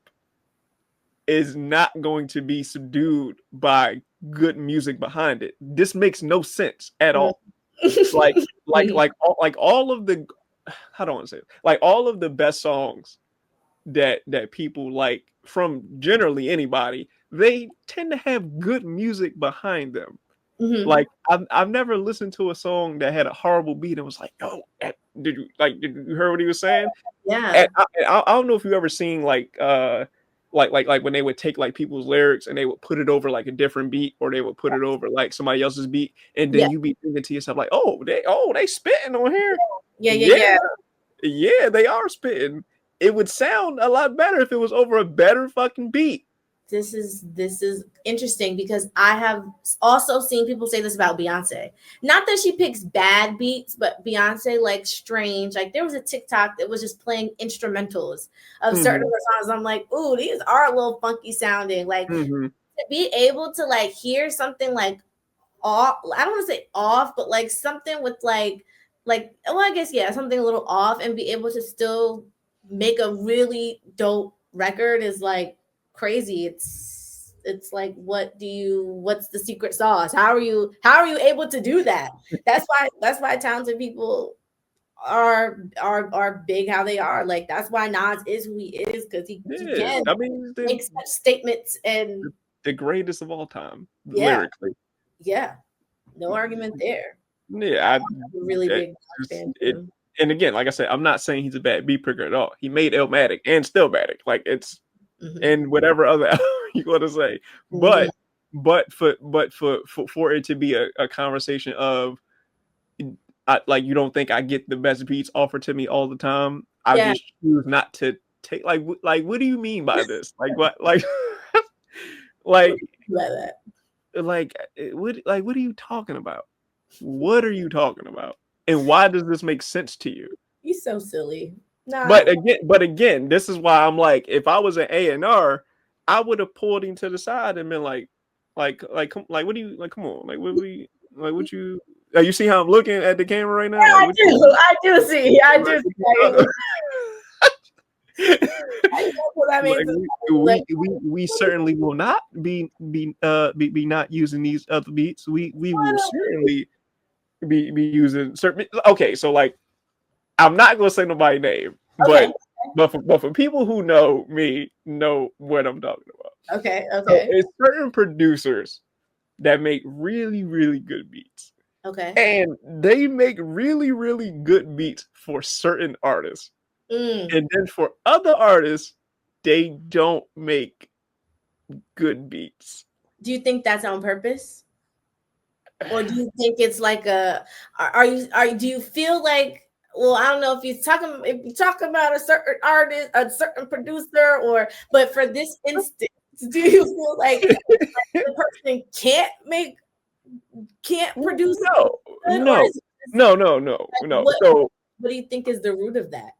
is not going to be subdued by good music behind it. This makes no sense at Mm. all. Like, all of the, how do I want to say it? Like, all of the best songs that people like from generally anybody, they tend to have good music behind them. Mm-hmm. Like I've never listened to a song that had a horrible beat and was like, "Yo, did you hear what he was saying?" And Yeah. I don't know if you ever seen like when they would take like people's lyrics and they would put it over like a different beat, or they would put it over like somebody else's beat, and Yeah. then you be thinking to yourself like, they spitting on here. Yeah. Yeah. Yeah, Yeah. yeah, they are spitting. It would sound a lot better if it was over a better fucking beat. This is interesting because I have also seen people say this about Beyonce. Not that she picks bad beats, but Beyonce like strange. Like there was a TikTok that was just playing instrumentals of certain Mhm, songs. I'm like, ooh, these are a little funky sounding. Like mhm. to be able to like hear something like off, I don't want to say off, but like something with like well, I guess yeah, something a little off and be able to still make a really dope record is like crazy. It's like what's the secret sauce? How are you able to do that? That's why talented people are big how they are. Like that's why Nas is who he is because he Yeah, can I mean, make such statements and the greatest of all time yeah, lyrically. yeah, no argument there. Yeah, A really it big Nas just fan it too. and again, like I said, I'm not saying he's a bad beat picker at all. He made Illmatic and Stillmatic. Like it's Mhm, and whatever other album you want to say. mhm. But for it to be a conversation of like you don't think I get the best beats offered to me all the time. I Yeah, just choose not to take like what do you mean by this? Like what what like do you mean by that? what are you talking about? What are you talking about? And why does this make sense to you? He's so silly. Nah, But again, this is why I'm like, if I was an A&R, I would have pulled him to the side and been like, what do you like? Come on, like, what we, like, what you? You see how I'm looking at the camera right now? Like, I what you? do. I do see. I Like, do what see. you I know what that means. like Like, we certainly will not be not using these other beats. We will certainly be using certain. Okay, so like I'm not gonna say nobody's name, okay, but for people who know me, know what I'm talking about. okay, So okay, it's certain producers that make really, really good beats. okay. And they make really, really good beats for certain artists. Mm. And then for other artists, they don't make good beats. Do you think that's on purpose, or do you think it's like a? Do you feel like? Well, I don't know if you talk about a certain artist, a certain producer, or but for this instance, do you feel like the person can't produce No, good, or no, is it just no, no, no, like no. So what do you think is the root of that?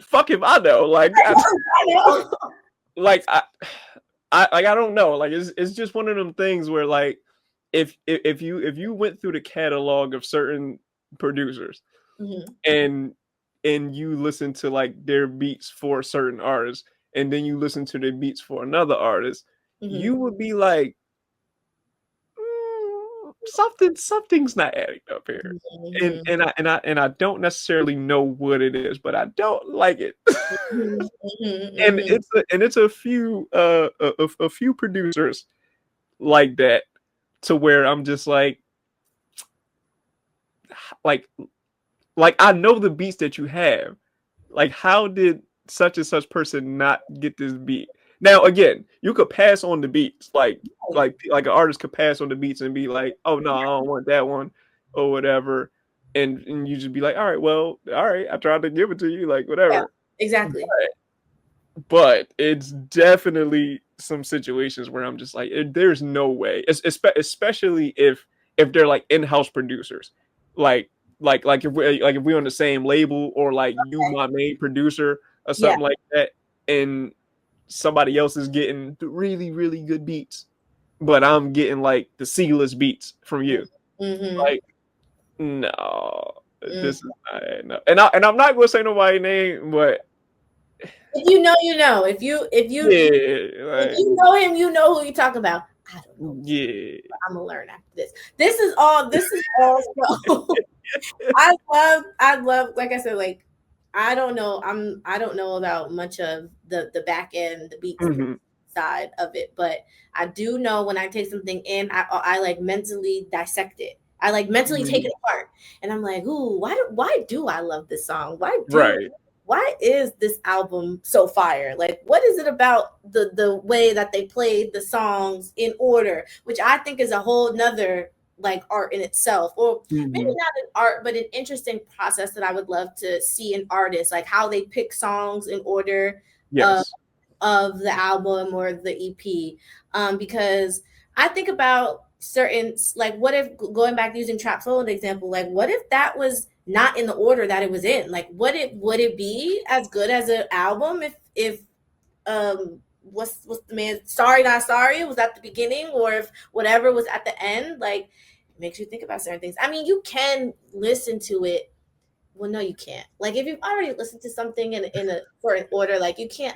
fuck if I know. I know. Like I don't know. Like it's just one of them things where like if you went through the catalog of certain producers Mhm, and you listen to like their beats for certain artists and then you listen to their beats for another artist, mhm, you would be like something's not adding up here. And mhm, and I and I and I don't necessarily know what it is, but I don't like it. mhm, mhm, And mhm. it's a few a few producers like that to where I'm just like like I know the beats that you have. Like how did such and such person not get this beat? Now again, you could pass on the beats. Like an artist could pass on the beats and be like, "Oh no, I don't want that one," or whatever. And you just be like, "All right, well, all right, I tried to give it to you, like Yeah, whatever." exactly. But it's definitely some situations where I'm just like, there's no way, especially if they're like in-house producers, like like if we're on the same label or like you my main producer or Yeah. something like that, and somebody else is getting the really really good beats, but I'm getting like the C-list beats from you. Mhm, Like, no, mm. this is not adding up. And I'm not gonna say nobody's name, but If you know, you know. yeah, If like you know him, you know who you're talking about. I don't know, yeah. but I'm gonna learn after this. This is all so I love, like I said, like I don't know. I don't know about much of the back end, the beats Hmm. side of it, but I do know when I take something in, I like mentally dissect it. I like mentally take Hmm. it apart, and I'm like, ooh, why do I love this song? Right. Why is this album so fire? Like, what is it about the way that they played the songs in order, which I think is a whole nother like art in itself, or maybe Hmm. not an art, but an interesting process that I would love to see in artists, like how they pick songs in order of Yes. of the album or the EP. Because I think about certain, like, what if, going back to using Trap Soul as an example, like, what if that was not in the order that it was in? Like, would it be as good as an album if what's the man, Sorry Not Sorry was at the beginning, or if whatever was at the end? Like, it makes you think about certain things. I mean, you can listen to it. Well, no, you can't. Like, if you've already listened to something in a certain order, like, you can't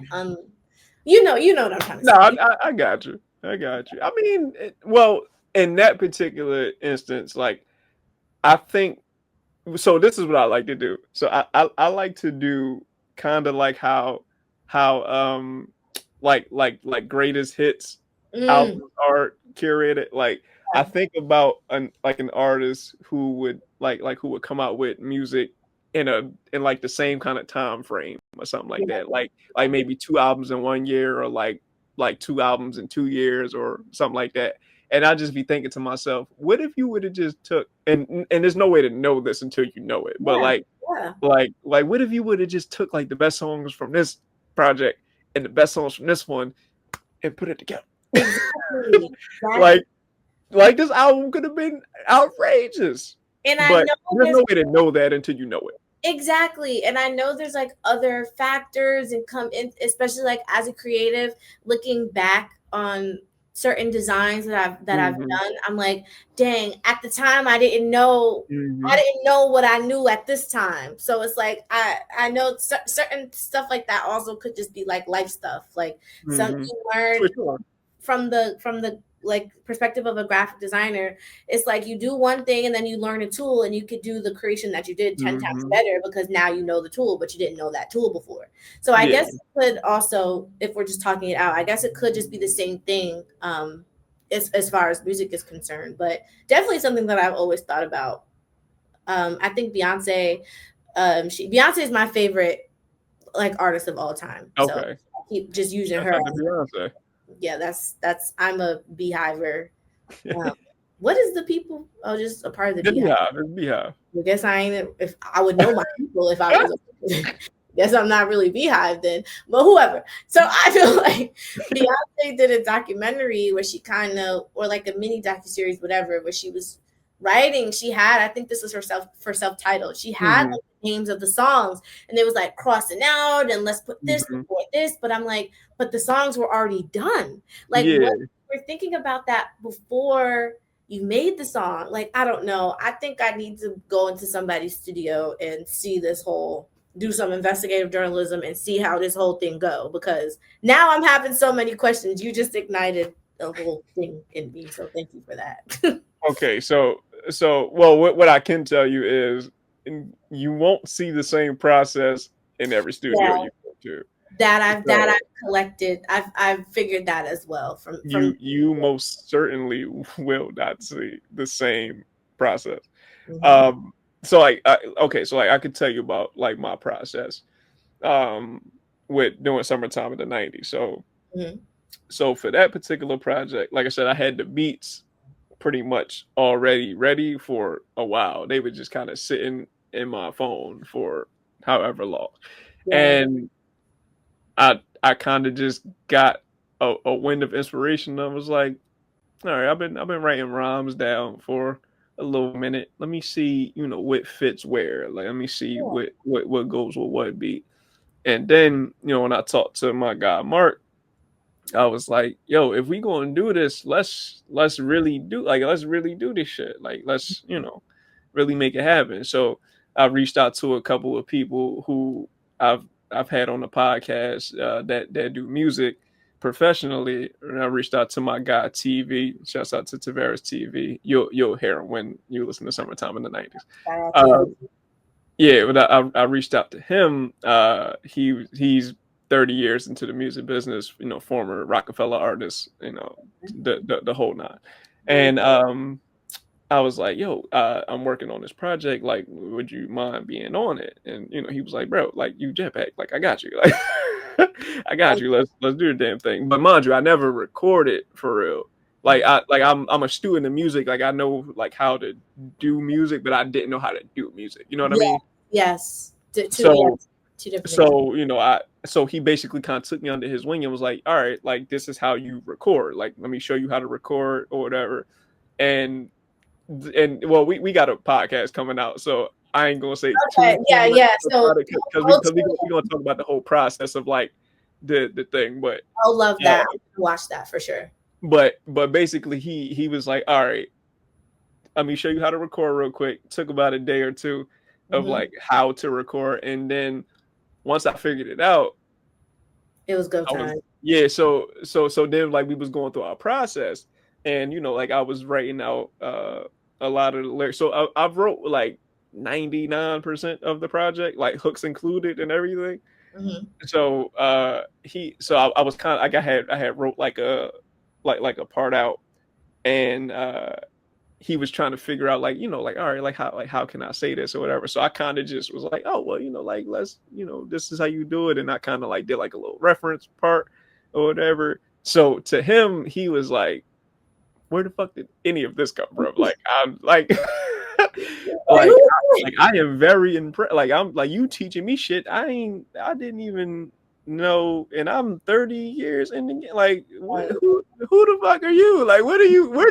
you know what I'm trying to No, say. I got you. I got you. I mean, well, in that particular instance, like I think so. This is what I like to do. So I like to do kind of like how like greatest hits Mm, albums are curated. Like I think about an artist who would who would come out with music in like the same kind of time frame or something like yeah, that. Like maybe two albums in 1 year, or like two albums in 2 years or something like that. And I just be thinking to myself, what if you would have just took, and there's no way to know this until you know it, but yeah, yeah. like what if you would have just took like the best songs from this project and the best songs from this one and put it together? Exactly. Exactly. like this album could have been outrageous, And I but know there's there's no way to know that until you know it. exactly. And I know there's like other factors and come in, especially like as a creative, looking back on certain designs that I've Hmm. done. I'm like, dang, at the time I Hmm. didn't know what I knew at this time. So it's like I know certain stuff like that also could just be like life stuff. Like some Hmm. you For learn sure. from the like perspective of a graphic designer. It's like you do one thing and then you learn a tool and you could do the creation that you did 10 times Hmm. better because now you know the tool, but you didn't know that tool before. So I Yeah. guess it could also, if we're just talking it out, I guess it could just be the same thing, as far as music is concerned. But definitely something that I've always thought about. I think Beyonce, Beyonce is my favorite like artist of all time. So Okay. I keep just using Shout her out to as, Beyonce. yeah, that's I'm a beehiver. um, what is the people? Oh, just a part of the The beehive. Beehive. The Beehive. I guess I ain't. If I would know my people if I was, guess I'm not really beehive then. But whoever. So I feel like Beyonce did a documentary where she kind of, or like a mini docu series, whatever, where she was writing. She had, I think this was herself for self titled. She had Hmm. like the names of the songs, and it was like crossing out and let's put this Hmm. before this. But I'm like, but the songs were already done. Like, what Yeah. we're thinking about that before you made the song. Like, I don't know. I think I need to go into somebody's studio and see this whole, do some investigative journalism and see how this whole thing go, because now I'm having so many questions. You just ignited the whole thing in me. So thank you for that. Okay, so well, what I can tell you is you won't see the same process in every studio Yeah, you go to. that So I've collected. I've figured that as well from you most certainly will not see the same process. Mhm. Um, so okay, so like I could tell you about like my process um with doing summertime in the '90s. Mhm. So for that particular project, like I said, I had the beats pretty much already ready for a while. They were just kind of sitting in my phone for however long. Yeah. And I kind of just got a wind of inspiration. I was like, all right, I've been writing rhymes down for a little minute. Let me see, what fits where. Like let me see Yeah. what goes with what beat. And then, when I talked to my guy Mark, I was like, yo, if we gonna do this, let's really do this shit. Like let's, really make it happen. So I reached out to a couple of people who I've I've had on the podcast that do music professionally. And I reached out to my guy TV. Shouts out to Tavares TV. You'll hear him when you listen to Summertime in the '90s. Shout out Uh, to you. Yeah, but I reached out to him. He's 30 years into the music business. You know, former Rockefeller artist. You know, the whole nine. Very And I was like, yo, I'm working on this project. Like, would you mind being on it? And you know, he was like, bro, like you jetpack, like I got you, like I got cool. you. Let's do the damn thing. But mind you, I never recorded for real. Like I'm a student of music. Like I know like how to do music, but I didn't know how to do music. You know what I Yeah. mean? Yes. Two. So Yes. Two different things. so you know so he basically kind of took me under his wing and was like, all right, like this is how you record. Like let me show you how to record or whatever. And well, we got a podcast coming out, so I ain't gonna say Okay. too Yeah. much Yeah. So about it because I'll, we gonna talk about the whole process of like the thing, but I'll love uh, that. I'll watch that for sure. but basically he was like, all right, let me show you how to record real quick. Took about a day or two of Hmm. like how to record, and then once I figured it out, It was go I was time. yeah. So then like we was going through our process, and you know like I was writing out a lot of the lyrics. So I've wrote like 99% of the project, like hooks included and everything. Hmm. So I was kind of like I had wrote like a part out, and he was trying to figure out like you know like all right like how can I say this or whatever. So I kind of just was like, oh well, you know like let's you know this is how you do it, and I kind of like did like a little reference part or whatever. So to him he was like, where the fuck did any of this come from? Like I'm like like I am very impressed. Like I'm like you teaching me shit. I didn't even know, and I'm 30 years in the like who the fuck are you? Like where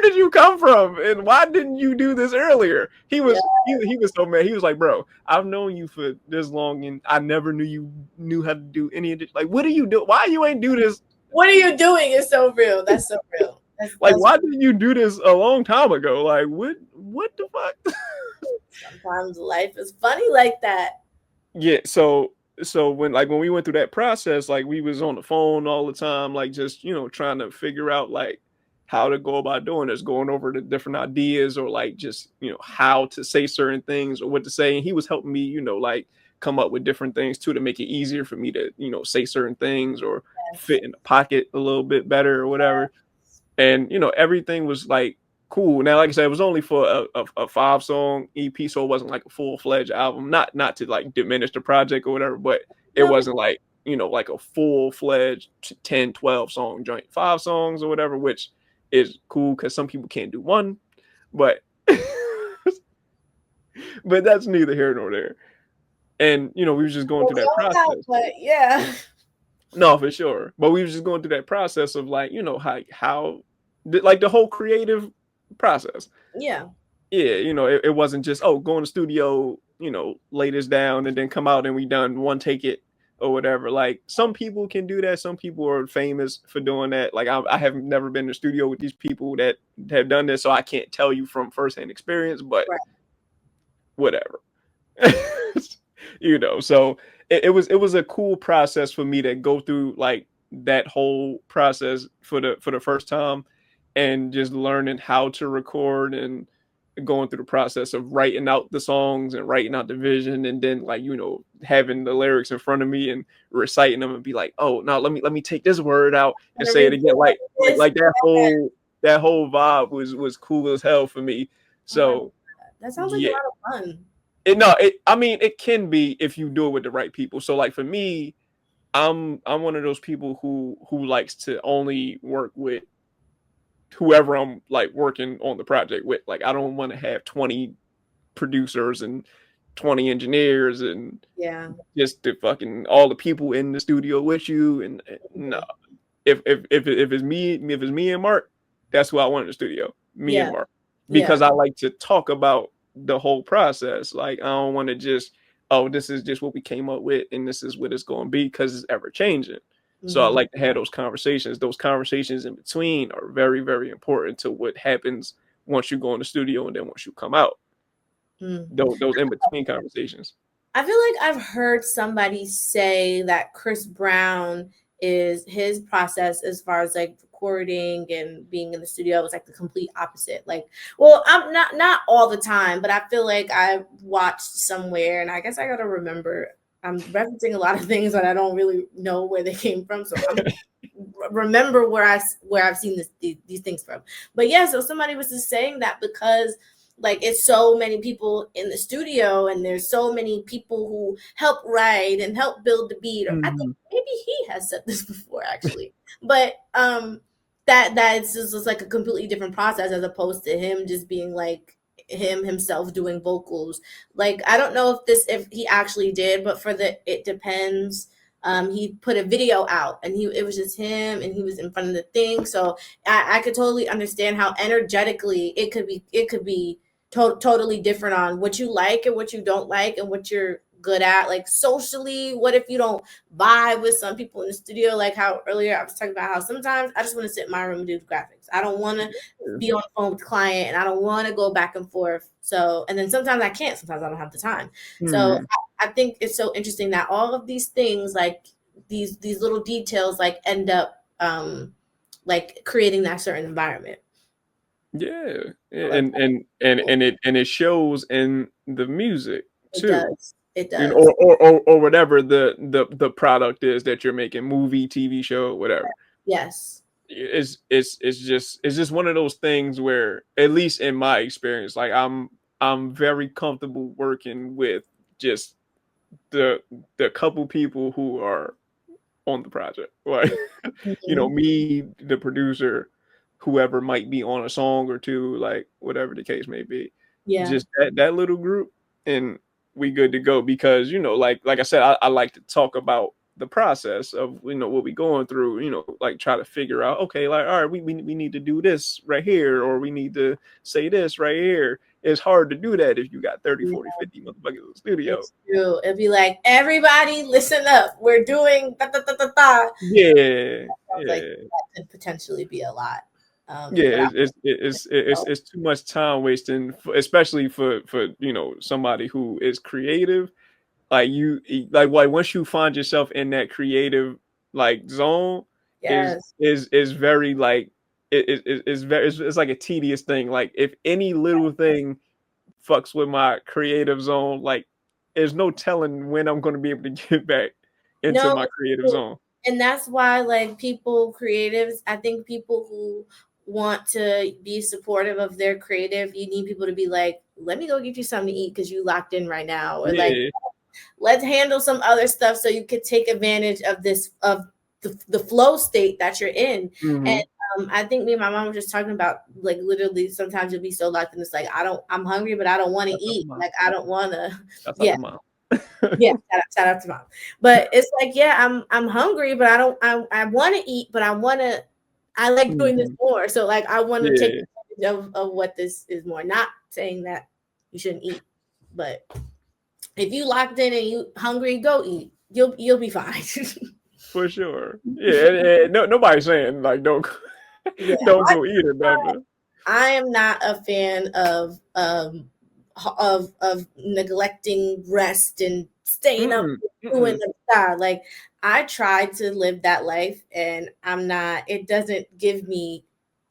did you come from? And why didn't you do this earlier? Yeah. He was so mad. He was like, bro, I've known you for this long and I never knew you knew how to do any of this. Like, what are you doing? Why you ain't do this? What are you doing? Is so real. That's so real. Like, That's why didn't you do this a long time ago? Like, what the fuck? sometimes life is funny like that. Yeah, so when we went through that process, like we was on the phone all the time, like just you know trying to figure out like how to go about doing this, going over the different ideas or like just you know how to say certain things or what to say. And he was helping me, you know, like come up with different things too to make it easier for me to you know say certain things or Yes. fit in the pocket a little bit better or whatever. And you know everything was like cool. Now, like I said, it was only for a 5 song EP, so it wasn't like a full-fledged album. Not to like diminish the project or whatever, but it No. wasn't like you know like a full-fledged 10 12 song joint, 5 songs or whatever, which is cool because some people can't do one, but but that's neither here nor there. And you know we was just going We'll through that find out, process. but yeah. No, for sure. But we was just going through that process of like, you know, how like the whole creative process. Yeah. Yeah, you know, it wasn't just oh, go in the studio, you know, lay this down and then come out and we done one take it or whatever. Like some people can do that. Some people are famous for doing that. Like I have never been in the studio with these people that have done this, so I can't tell you from firsthand experience. But Right. whatever. You know, so it was a cool process for me to go through like that whole process for the first time and just learning how to record and going through the process of writing out the songs and writing out the vision and then like you know having the lyrics in front of me and reciting them and be like oh now let me take this word out and Gonna say it redo again this. like that whole vibe was cool as hell for me. Oh my So God. That sounds like a yeah. lot of fun. I mean, it can be if you do it with the right people. So, like for me, I'm one of those people who likes to only work with whoever I'm like working on the project with. Like, I don't want to have 20 producers and 20 engineers and Yeah. just the fucking all the people in the studio with you. And no, Mhm. if it's me and Mark, that's who I want in the studio. Me and Yeah. Mark, Yeah. because I like to talk about the whole process. Like I don't want to just oh this is just what we came up with and this is what it's going to be because it's ever changing. So I Hmm. like to have those conversations. Those conversations in between are very very important to what happens once you go in the studio and then once you come out. Mm. Those in between conversations. I feel like I've heard somebody say that Chris Brown is his process as far as like recording and being in the studio was like the complete opposite. Like, well, I'm not all the time, but I feel like I watched somewhere, and I guess I gotta remember. I'm referencing a lot of things that I don't really know where they came from, so I'm remember where I've seen these things from. But yeah, so somebody was just saying that because like it's so many people in the studio and there's so many people who help write and help build the beat. Or I think Mhm. maybe he has said this before actually, but that it's just like a completely different process as opposed to him just being like him himself doing vocals. Like I don't know if he actually did, but for the It Depends, he put a video out and it was just him and he was in front of the thing. So I could totally understand how energetically it could be totally different on what you like and what you don't like and what you're good at. Like socially, what if you don't vibe with some people in the studio? Like how earlier I was talking about how sometimes I just want to sit in my room and do the graphics. I don't want to be on the phone with the client and I don't want to go back and forth. So, and then sometimes I can't, sometimes I don't have the time. So Mhm. I think it's so interesting that all of these things, like these little details, like end up like creating that certain environment. Yeah, I love and it shows in the music it too. does. It You know, does. or whatever the product is that you're making, movie, TV show, whatever. Yes. It's just one of those things where, at least in my experience, like I'm very comfortable working with just the the couple people who are on the project. Like, Mhm. me, the producer, whoever might be on a song or two, like whatever the case may be. Yeah. Just that little group, and we good to go, because like I said, I like to talk about the process of what we going through, like try to figure out, okay, like, all right, we need to do this right here, or we need to say this right here. It's hard to do that if you got 30, Yeah, 40, 50 motherfuckers in the studio. it's true. It'd be like, everybody listen up. We're doing da da da da da. Yeah, Sounds like yeah. that could potentially be a lot. Yeah, But I it's too much time wasting, especially for somebody who is creative. Like like once you find yourself in that creative like zone, yes. is very like it's very it's like a tedious thing. Like if any little thing fucks with my creative zone, like there's no telling when I'm going to be able to get back into No, my creative zone. and that's why like people creatives, I think people who want to be supportive of their creative, you need people to be like, let me go get you something to eat because you locked in right now, or like Yeah. let's handle some other stuff so you could take advantage of this of the flow state that you're in. And Hmm. I think me and my mom were just talking about like literally sometimes you'll be so locked in, it's like I'm hungry but I don't want to That's out the eat, mom. like I don't want to. That's out Yeah, the mom. yeah, shout out to mom. But it's like, yeah, I'm hungry but I want to eat, but I like doing this Mhm. more, so like I want to take Yeah. advantage of what this is more. Not saying that you shouldn't eat, but if you locked in and you hungry, go eat. You'll be fine. For sure. Yeah, and no, nobody's saying like don't Yeah, don't go eat or nothing. I am not a fan of neglecting rest and staying up Mm-mm, doing mm-mm. the stuff. Like I try to live that life, and I'm not. It doesn't give me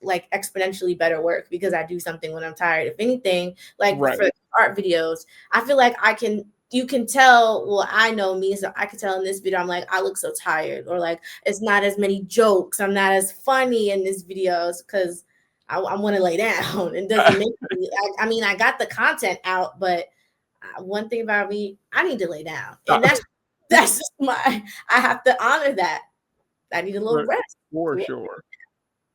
like exponentially better work because I do something when I'm tired. If anything, like Right. for art videos, I feel like I can. You can tell. Well, I know me, so I can tell in this video. I'm like, I look so tired, or like it's not as many jokes. I'm not as funny in this videos because I want to lay down. It doesn't make me. I mean, I got the content out, but one thing about me, I need to lay down, and that's just my. I have to honor that. I need a little for, rest. for sure.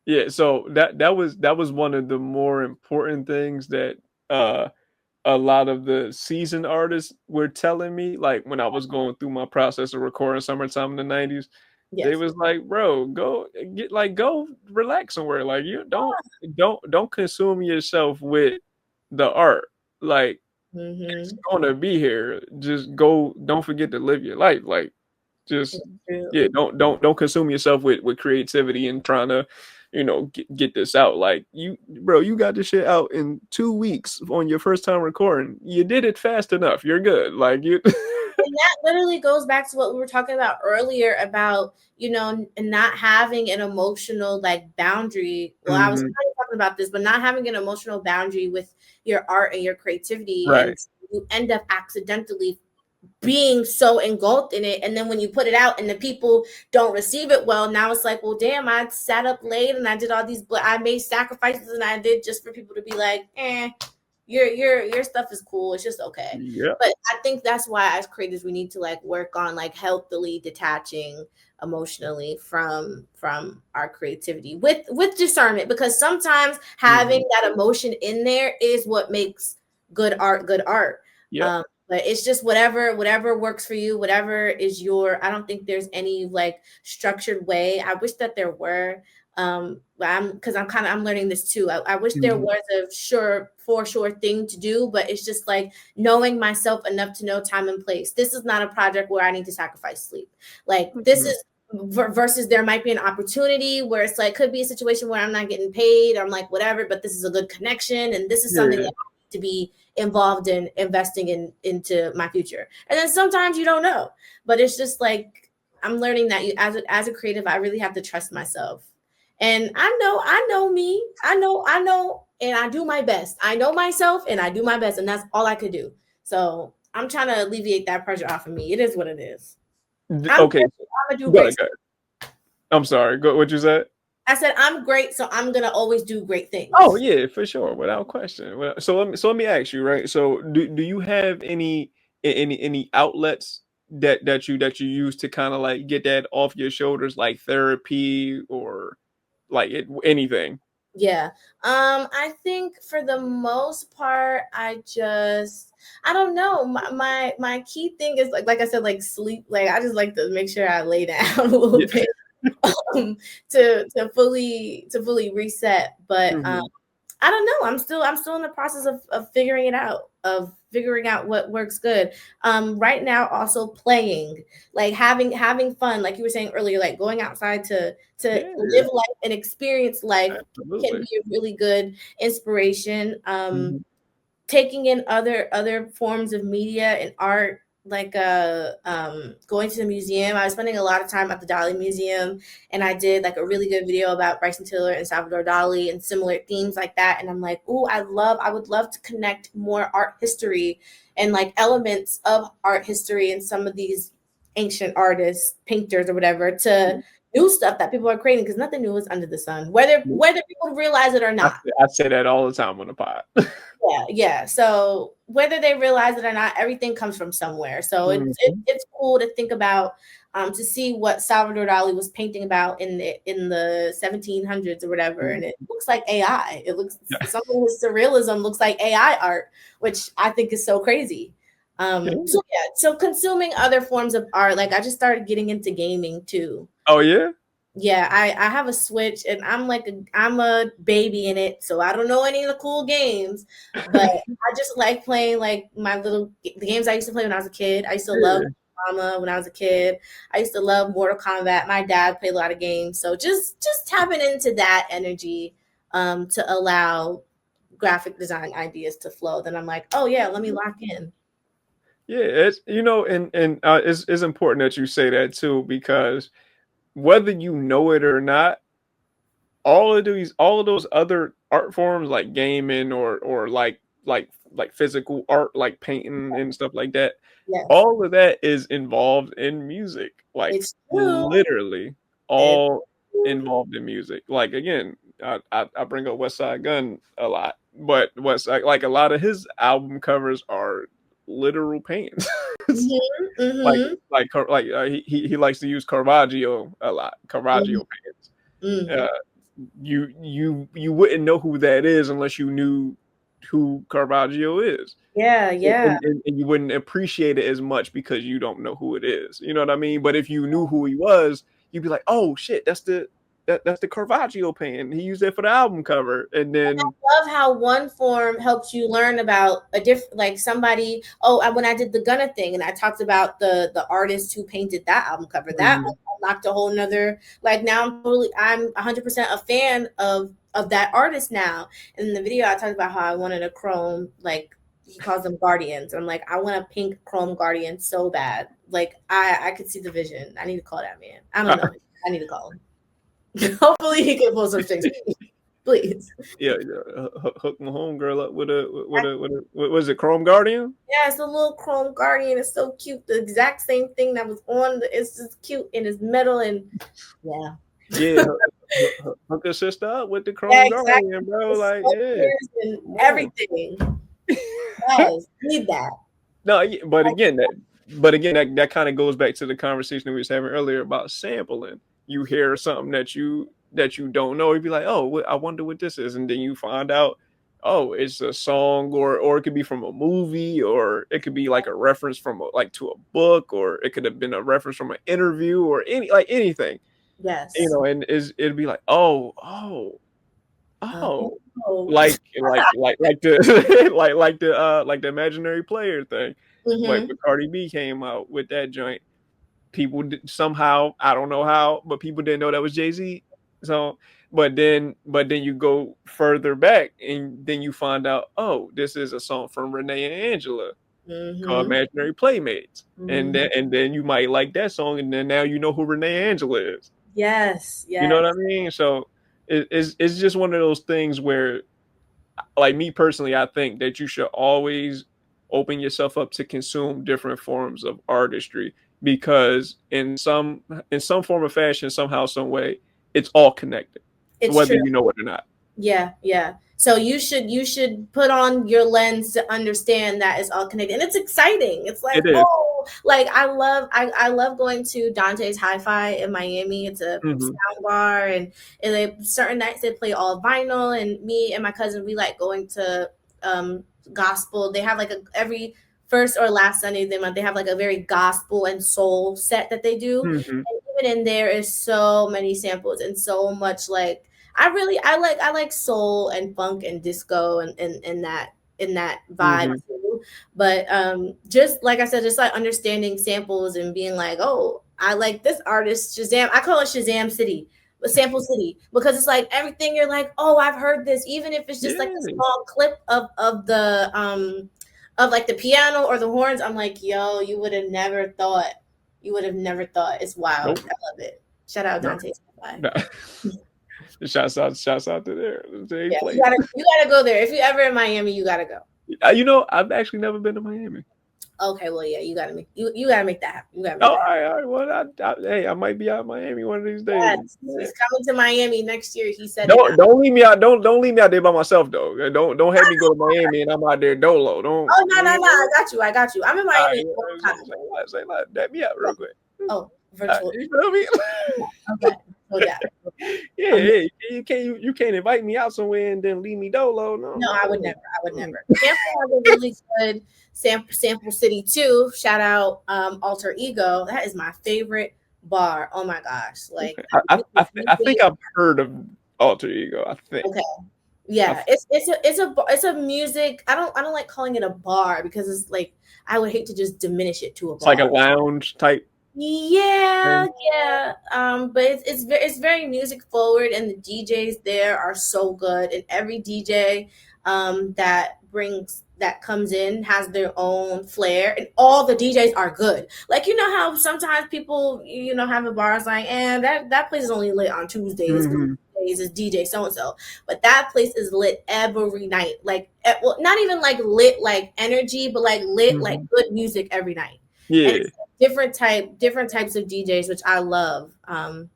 Yeah, so that was one of the more important things that uh a lot of the seasoned artists were telling me, like when I was going through my process of recording Summertime in the 90s. They Yes. was like, bro, go relax somewhere. Like you don't consume yourself with the art. Like it's Mm-hmm. gonna be here. Just go, don't forget to live your life. Like just It's true. yeah, don't consume yourself with creativity and trying to get this out. Like you got this shit out in 2 weeks on your first time recording. You did it fast enough. You're good. Like you And that literally goes back to what we were talking about earlier about, not having an emotional like boundary. Well, I was Hmm. kind of talking about this, but not having an emotional boundary with your art and your creativity. And Right. you end up accidentally being so engulfed in it. And then when you put it out and the people don't receive it well, now it's like, well, damn, I sat up late and I did all these, I made sacrifices and I did just for people to be like, your stuff is cool. It's just okay. Yeah. But I think that's why as creators we need to like work on like healthily detaching emotionally from our creativity with discernment, because sometimes Hmm. having that emotion in there is what makes good art. Yep. But it's just whatever works for you, whatever is your, I don't think there's any like structured way. I wish that there were. I'm learning this too. I wish there Hmm. was a sure thing to do, but it's just like knowing myself enough to know time and place. This is not a project where I need to sacrifice sleep. Like this Hmm. is versus there might be an opportunity where it's like could be a situation where I'm not getting paid. I'm like whatever, but this is a good connection, and this is something that Yeah. I need to be involved in investing into my future. And then sometimes you don't know, but it's just like I'm learning that you as a creative, I really have to trust myself. And I know me. I know, and I do my best. I know myself and I do my best, and that's all I could do. So I'm trying to alleviate that pressure off of me. It is what it is. I'm Okay. great, so I'm gonna do Go great. ahead, go ahead. I'm sorry. Go. What you said? I said I'm great, so I'm gonna always do great Oh things. yeah, for sure, without question. So let me ask you, right? So do you have any outlets that you use to kind of like get that off your shoulders, like therapy or like anything? Yeah. I think for the most part, I don't know. My key thing is like I said, like sleep. Like I just like to make sure I lay down a little Yeah. bit to fully reset. But Hmm. I don't know. I'm still in the process of figuring it out, of figuring out what works good. Right now, also playing, like having fun, like you were saying earlier, like going outside to Yeah, live life and experience life can absolutely. be a really good inspiration. Hmm. Taking in other forms of media and art, like going to the museum. I was spending a lot of time at the Dali Museum, and I did like a really good video about Bryson Tiller and Salvador Dali and similar themes like that. And I'm like, oh, I would love to connect more art history and like elements of art history and some of these ancient artists, painters or whatever, to new stuff that people are creating, because nothing new is under the sun, whether people realize it or I not. say, I say that all the time on the pod. Yeah. So whether they realize it or not, everything comes from somewhere. So Hmm. it's cool to think about, to see what Salvador Dali was painting about in the 1700s or whatever, and it looks like AI. It looks Yeah. something with surrealism looks like AI art, which I think is so crazy. Yeah. So yeah, so consuming other forms of art, like I just started getting into gaming too. Oh yeah. Yeah, I have a Switch and I'm a baby in it, so I don't know any of the cool games, but I just like playing like the games I used to play when I was a kid. I used to love Yeah. Drama when I was a kid. I used to love Mortal Kombat. My dad played a lot of games, so just tapping into that energy to allow graphic design ideas to flow. Then I'm like, oh yeah, let me lock in. Yeah, it's and it's important that you say that too, because whether you know it or not, all of those other art forms like gaming or like physical art like painting and stuff like that, Yes, all of that is involved in music, like it's true. literally It's all true. involved in music. Like again, I bring up West Side Gun a lot, but West Side, like a lot of his album covers are literal paintings. Hmm. like Hmm. he likes to use Caravaggio a lot, Hmm. Caravaggio paintings. Hmm. Uh, you wouldn't know who that is unless you knew who Caravaggio is. Yeah, And, yeah. and, and you wouldn't appreciate it as much because you don't know who it is. You know what I mean? But if you knew who he was, you'd be like, "Oh shit, that's the Caravaggio painting. He used it for the album cover." And then Love how one form helps you learn about a different, like somebody. Oh, when I did the Gunna thing and I talked about the artist who painted that album cover, that mhm, unlocked a whole nother. Like now I'm 100% a fan of that artist now. And in the video, I talked about how I wanted a chrome like he calls them guardians. I'm like, I want a pink chrome guardian so bad. Like I could see the vision. I need to call that man. I don't know. I need to call him. Hopefully he can pull some strings. Please. Yeah, hook my homegirl up with what was it, Chrome Guardian? Yeah, it's a little chrome guardian. It's so cute. The exact same thing that was on it's just cute and it's metal and yeah. Yeah, hook a sister up with the Yeah, Chrome exactly. Guardian, bro. The Like, yeah, sculptures and come on. everything. Yes, need that. No, but again, that kind of goes back to the conversation we was having earlier about sampling. You hear something that you don't know, you'd be like, oh, I wonder what this is, and then you find out, oh, it's a song, or it could be from a movie, or it could be like a reference from like to a book, or it could have been a reference from an interview, or anything, Yes. and it'd be like, oh, Oh. like the like the imaginary player thing. Like Mm-hmm. when Cardi B came out with that joint, people somehow, I don't know how, but people didn't know that was Jay-Z. So, but then you go further back and then you find out, oh, this is a song from Renee and Angela called Mm-hmm. Imaginary Playmates. Mm-hmm. And then you might like that song, and then now you know who Renee and Angela is. Yes, You know what I yes. mean? So it's just one of those things where, like me personally, I think that you should always open yourself up to consume different forms of artistry, because in some form of fashion, somehow, some way, it's all connected, It's whether true. you know it or not. Yeah, yeah. So you should put on your lens to understand that it's all connected. And it's exciting. It's like, It is. oh, like I love going to Dante's Hi-Fi in Miami. It's a Mm-hmm. sound bar and they certain nights they play all vinyl and me and my cousin we like going to gospel. They have like a every first or last Sunday of the month, they have like a very gospel and soul set that they do. Mm-hmm. And even in there is so many samples and so much like I like soul and funk and disco and that vibe Mm-hmm. too. But just like I said, just like understanding samples and being like, oh, I like this artist Shazam. I call it Shazam City, but Sample City, because it's like everything you're like, oh, I've heard this, even if it's just like a Yeah. small clip of like the piano or the horns. I'm like, yo, you would have never thought. You would have never thought. It's wild. Nope. I love it. Shout out No. Dante. Bye. No. Shouts out to there. They Yeah, play. you gotta go there. If you ever in Miami, you gotta go. I've actually never been to Miami. Okay, well, yeah, you gotta make that happen. You gotta Oh, make that happen. all right. Well, hey, I might be out in Miami one of these days. Yes, he's coming to Miami next year. He said it. Don't leave me out. Don't leave me out there by myself though. Don't have me go to Miami and I'm out there dolo. Oh no, no, no! I got you. I'm in All right, Miami all the time. say like, dab me out real quick. Oh, virtual. You feel me? Okay. So yeah. Yeah, hey, you can't invite me out somewhere and then leave me dolo. No, No, I would never. I would never. Tampa has a really good sample city too. Shout out Alter Ego. That is my favorite bar. Oh my gosh! Like Okay. I think I've heard of Alter Ego. I think. okay. I, Yeah, it's a music. I don't like calling it a bar because it's like I would hate to just diminish it to a it's like a bar. lounge type Yeah, thing. yeah. But it's very music forward, and the DJs there are so good, and every DJ that comes in has their own flair, and all the DJs are good. Like you know how sometimes people have a bar it's like, and that place is only lit on Tuesdays because Hmm. Tuesdays is DJ so and so, but that place is lit every night. Like well, not even like lit like energy, but like lit like Hmm. good music every night. And Yeah. it's different types of DJs, which I love.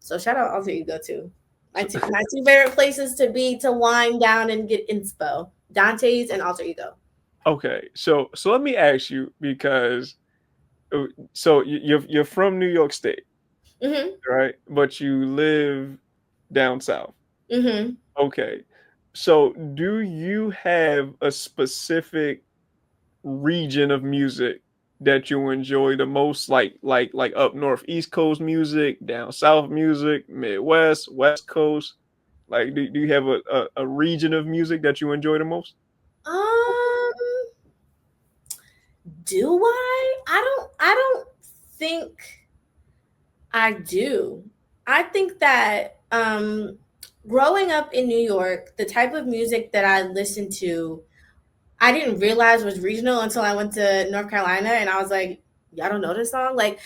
So shout out Alter Ego too. My two favorite places to be to wind down and get inspo. Dante's and Alter Ego. Okay. So let me ask you, because so you're from New York State, Mm-hmm. right? But you live down south. Mm-hmm. Okay. So do you have a specific region of music that you enjoy the most, like up north, East Coast music, down south music, Midwest, West Coast? Like, do you have a region of music that you enjoy the most? Um, do I don't think I do. I think that growing up in New York, the type of music that I listen to I didn't realize was regional until I went to North Carolina, and I was like, y'all don't know this song? Like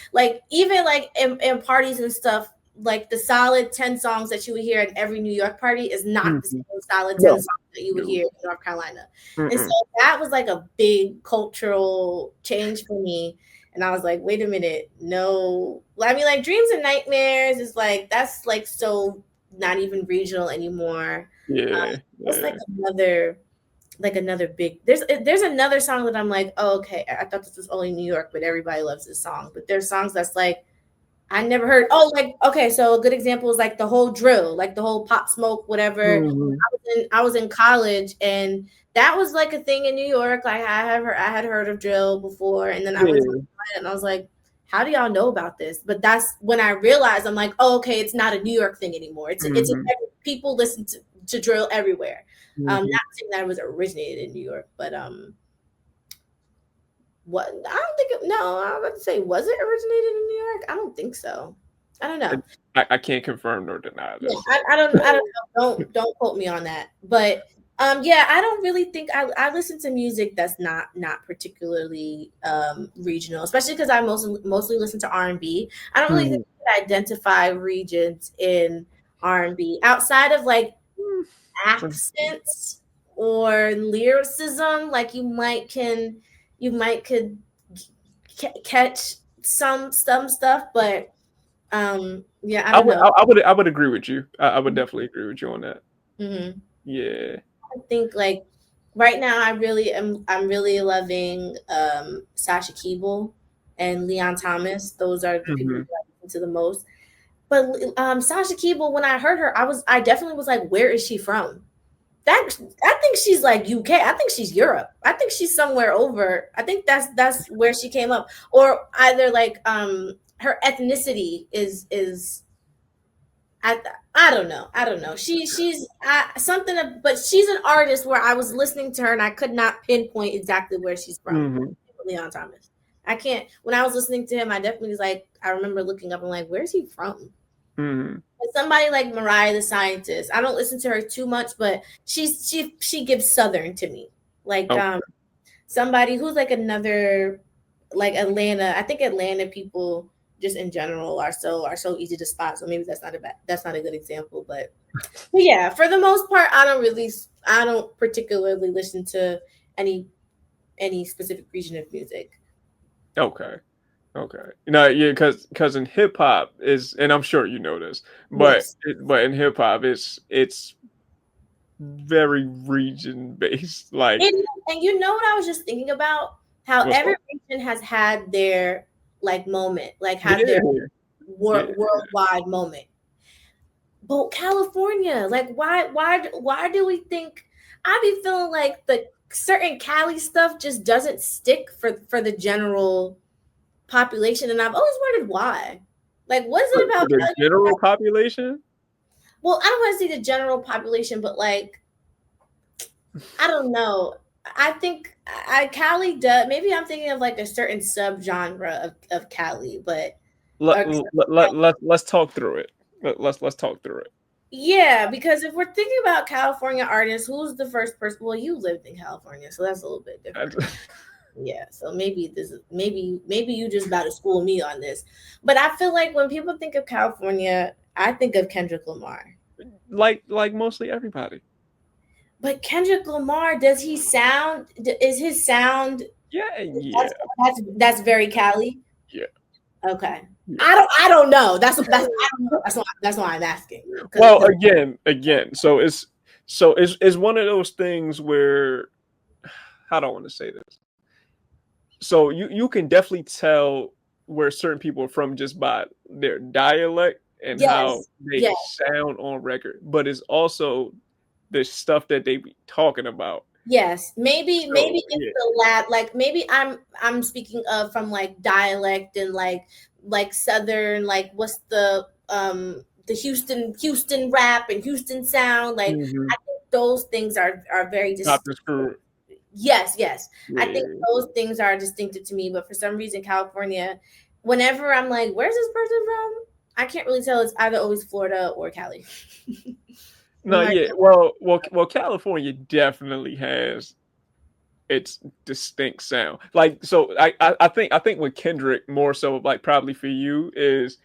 even like in parties and stuff, like the solid 10 songs that you would hear at every New York party is not the Mhm. same solid 10 No, songs that you would no. hear in North Carolina. And so Mm-mm. that was like a big cultural change for me. And I was like, wait a minute, no. I mean, like Dreams and Nightmares is like that's like so not even regional anymore. Yeah, It's yeah. like another big there's another song that I'm like, oh, okay, I thought this was only New York, but everybody loves this song. But there's songs that's like I never heard. Oh, like okay, so a good example is like the whole drill, like the whole Pop Smoke, whatever. Mhm. I was in college, and that was like a thing in New York. Like I had heard of drill before, and then I went to Yeah. and I was like, how do y'all know about this? But that's when I realized I'm like, oh, okay, it's not a New York thing anymore. Mhm. People listen to drill everywhere. Mhm. Not saying that it was originated in New York, but what I don't think no, I was about to say, was it originated in New York? I don't think so. I don't know. I can't confirm nor deny Yeah, this. I don't know. Don't quote me on that. But yeah, I don't really think I listen to music that's not particularly regional, especially because I mostly listen to R&B. I don't really think Mhm. you can identify regions in R&B outside of like accents or lyricism. Like you might could catch some stuff, but yeah, I don't know. I would agree with you. I would definitely agree with you on that. Mm-hmm. Yeah. I think like right now I'm really loving Sasha Keeble and Leon Thomas. Those are the people Mhm. who I listen to the most. But Sasha Keeble, when I heard her, I definitely was like, where is she from? That I think she's like UK. I think she's Europe. I think she's somewhere over. I think that's where she came up. Or either like her ethnicity is I I don't know. I don't know. She's something, but she's an artist where I was listening to her and I could not pinpoint exactly where she's from. Mhm. Leon Thomas. I can't. When I was listening to him, I definitely was like, I remember looking up and like, where's he from? Mhm. But somebody like Mariah the Scientist. I don't listen to her too much, but she gives Southern to me. Like Okay. somebody who's like another like Atlanta. I think Atlanta people just in general are so easy to spot. So maybe that's not a good example, but yeah, for the most part, I don't particularly listen to any any specific region of music. Okay. Okay. No, yeah, because in hip hop is, and I'm sure you know this, Yes. but in hip hop it's very region based. Like And you know what I was just thinking about? How what's every up? region has had their like moment, like had their Yeah. Yeah. worldwide moment. But California, like why do we think I be feeling like the certain Cali stuff just doesn't stick for the general population, and I've always wondered why. Like, what is it For about the Cali? general population, Well, I don't want to say the general population, but like I don't know. I think Cali does. Maybe I'm thinking of like a certain subgenre of Cali, but or, let's talk through it. Let's talk through it. yeah, because if we're thinking about California artists, who's the first person? Well, you lived in California, so that's a little bit different. Yeah, so maybe this is maybe you just about to school me on this, but I feel like when people think of California, I think of Kendrick Lamar. Like mostly everybody. But Kendrick Lamar, does he sound? Is his sound? Yeah, yeah, That's very Cali. yeah, Okay. yeah. I don't know. That's I don't know. That's why I'm asking. Well, Cause again, it's one of those things where how do I want to say this? So you can definitely tell where certain people are from just by their dialect and how yes, they yes, sound on record, but it's also the stuff that they be talking about. yes. So Maybe it's yeah. the lab. Like maybe I'm speaking of from like dialect and like southern. Like what's the Houston rap and Houston sound. Like Mm-hmm. I think those things are very Not distinct. the screw. Yes, yes. I think Yeah. those things are distinctive to me, but for some reason, California, whenever I'm like, where's this person from? I can't really tell. It's either always Florida or Cali. I'm No, like, yeah. Well, California definitely has its distinct sound. Like so I think with Kendrick more so like probably for you is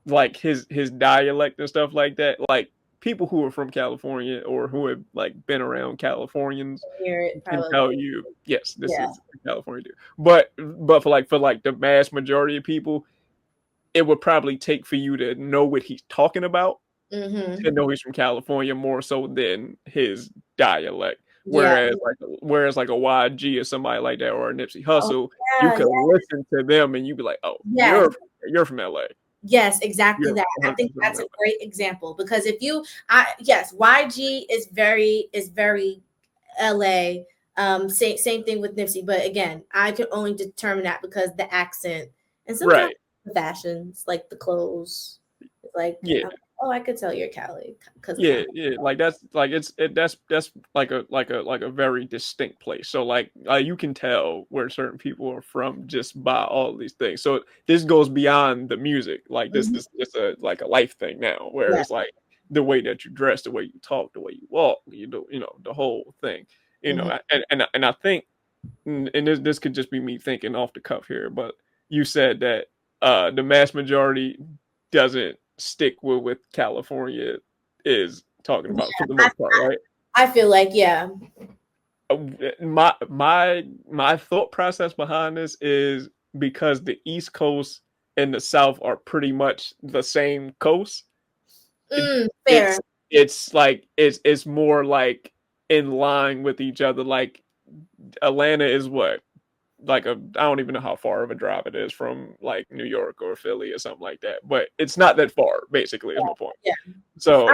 like his dialect and stuff like that. Like people who are from California or who have like been around Californians Hear it can tell probably. you, yes, this Yeah. is California dude. But for like the vast majority of people, it would probably take for you to know what he's talking about to Mm-hmm. know he's from California more so than his dialect. Yeah. Whereas like a YG or somebody like that or a Nipsey Oh, Hussle, you yeah. could listen to them and you'd be like, oh, Yes. you're from LA. Yes, exactly You're that. I think 100% from that's a LA. great example because if you, yes, YG is very LA. Same thing with Nipsey, but again, I can only determine that because the accent and sometimes Right. the fashions, like the clothes, like Yeah. oh, I could tell you're Cali because of Yeah, that. yeah, like that's like that's like a very distinct place. So like you can tell where certain people are from just by all these things. So this goes beyond the music. Like this Mhm. is just a like a life thing now, where Yeah. it's like the way that you dress, the way you talk, the way you walk, the whole thing. Mhm. And I think and this could just be me thinking off the cuff here, but you said that the mass majority doesn't stick with what California is talking about for the I, most part, right? I feel like yeah. Uh, my thought process behind this is because the East Coast and the South are pretty much the same coast. It, Fair. it's like it's more like in line with each other. Like Atlanta is what, like I don't even know how far of a drive it is from like New York or Philly or something like that, but it's not that far. Basically, is my point. Yeah. So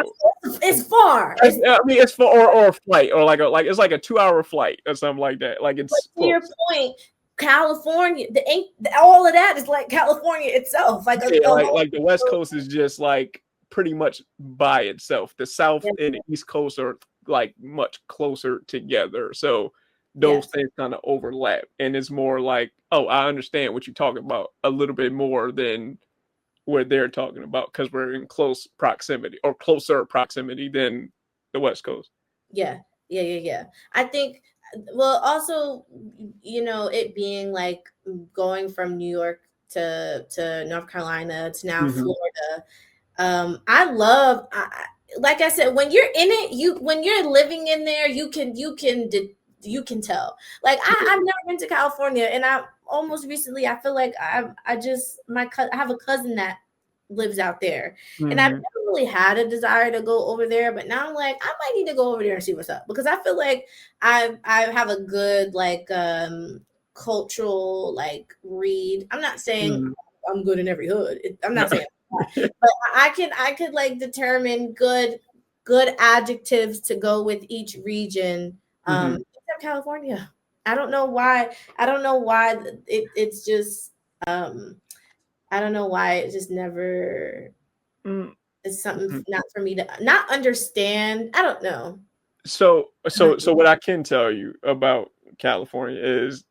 It's far. I mean, it's for or a flight or like it's like a 2 hour flight or something like that. Like But it's to your close. point, California, the ain't all of that is like California itself. Like Yeah, a like whole. like the West Coast is just like pretty much by itself. The South Yeah, and the East Coast are like much closer together. So those yes. things kind of overlap, and it's more like, oh, I understand what you're talking about a little bit more than what they're talking about because we're in close proximity or closer proximity than the West Coast. Yeah. Yeah. I think well also it being like going from New York to North Carolina to now Mm-hmm. Florida. I love like I said, when you're in it, when you're living in there, you can tell. Like I've never been to California, and I almost recently I feel like I just I have a cousin that lives out there, and I've Mm-hmm. never really had a desire to go over there, but now I'm like I might need to go over there and see what's up because I feel like I have a good like cultural like read. I'm not saying Mm-hmm. I'm good in every hood. I'm not saying that, but I could like determine good adjectives to go with each region. Mm-hmm. Except California. I don't know why. I don't know why it's just um I don't know why it just never is something Mm-hmm. not for me to not understand. I don't know. So what I can tell you about California is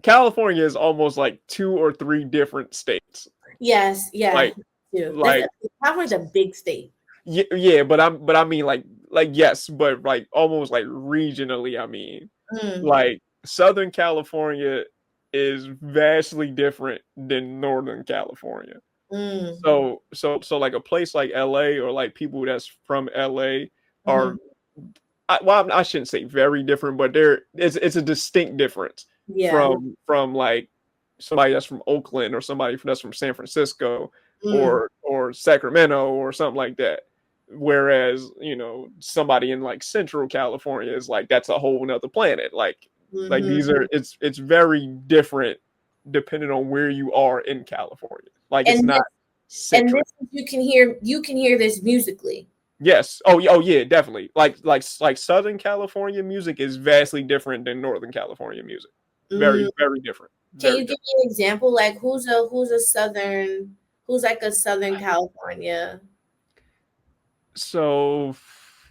California is almost like two or three different states. Yes, yeah, Like too. like California's a big state. yeah, but I mean like yes, but like almost like regionally, I mean. Mm, Like Southern California is vastly different than Northern California. mm, So like a place like LA or like people that's from LA mhm. are well, I shouldn't say very different, but it's a distinct difference Yeah. from like somebody that's from Oakland or somebody that's from San Francisco Mm, or Sacramento or something like that. Whereas, somebody in like Central California is like that's a whole nother planet. Like mhm. these are it's very different depending on where you are in California. Like it's And not and centric. this you can hear this musically. Yes. Oh yeah, definitely. Like Southern California music is vastly different than Northern California music. Very, Mm. very different. Can Very you give different. me an example? Like who's like a Southern California? So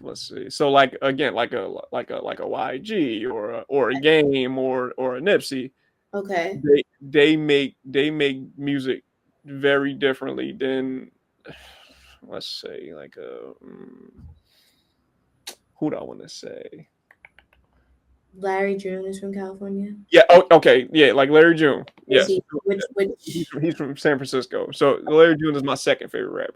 let's see. So like again, like a YG or a game or a Nipsey, Okay. they make music very differently than, let's say, like who do I want to say? Larry June is from California. Yeah. Oh, okay. Yeah, like Larry June. Is Yes. he? Which? He's from San Francisco. So Larry June is my second favorite rapper.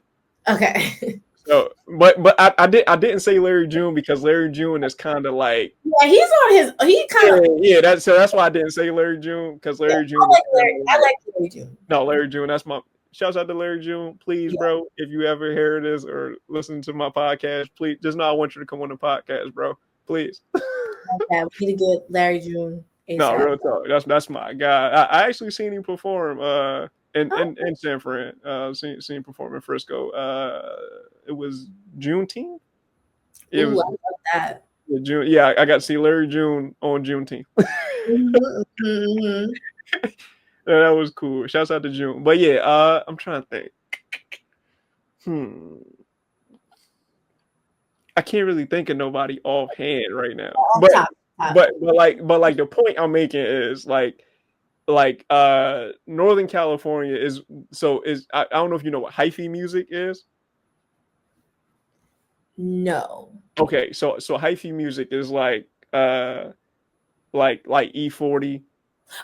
Okay. So, but I didn't say Larry June because Larry June is kind of like Yeah, he's on his. He kind yeah, of. yeah. That's why I didn't say Larry June because Yeah, Larry June is kind of I like like Larry June. no Larry June. That's my shouts out to Larry June. Please, Yeah. bro, if you ever hear this or listen to my podcast, please just know I want you to come on the podcast, bro. Please. Yeah, we need to get Larry June No, ASAP. real talk. That's my guy. I actually seen him perform in San Fran. Seen him perform in Frisco. It was Juneteenth. It Ooh, was I love that. June. Yeah, I got to see Larry June on Juneteenth. Mm-hmm, mm-hmm. That was cool. Shouts out to June. But yeah, I'm trying to think. Hmm. I can't really think of nobody offhand right now. Off top, top. But the point I'm making is like Northern California is I don't know if you know what hyphy music is. No. Okay, so hyphy music is like E40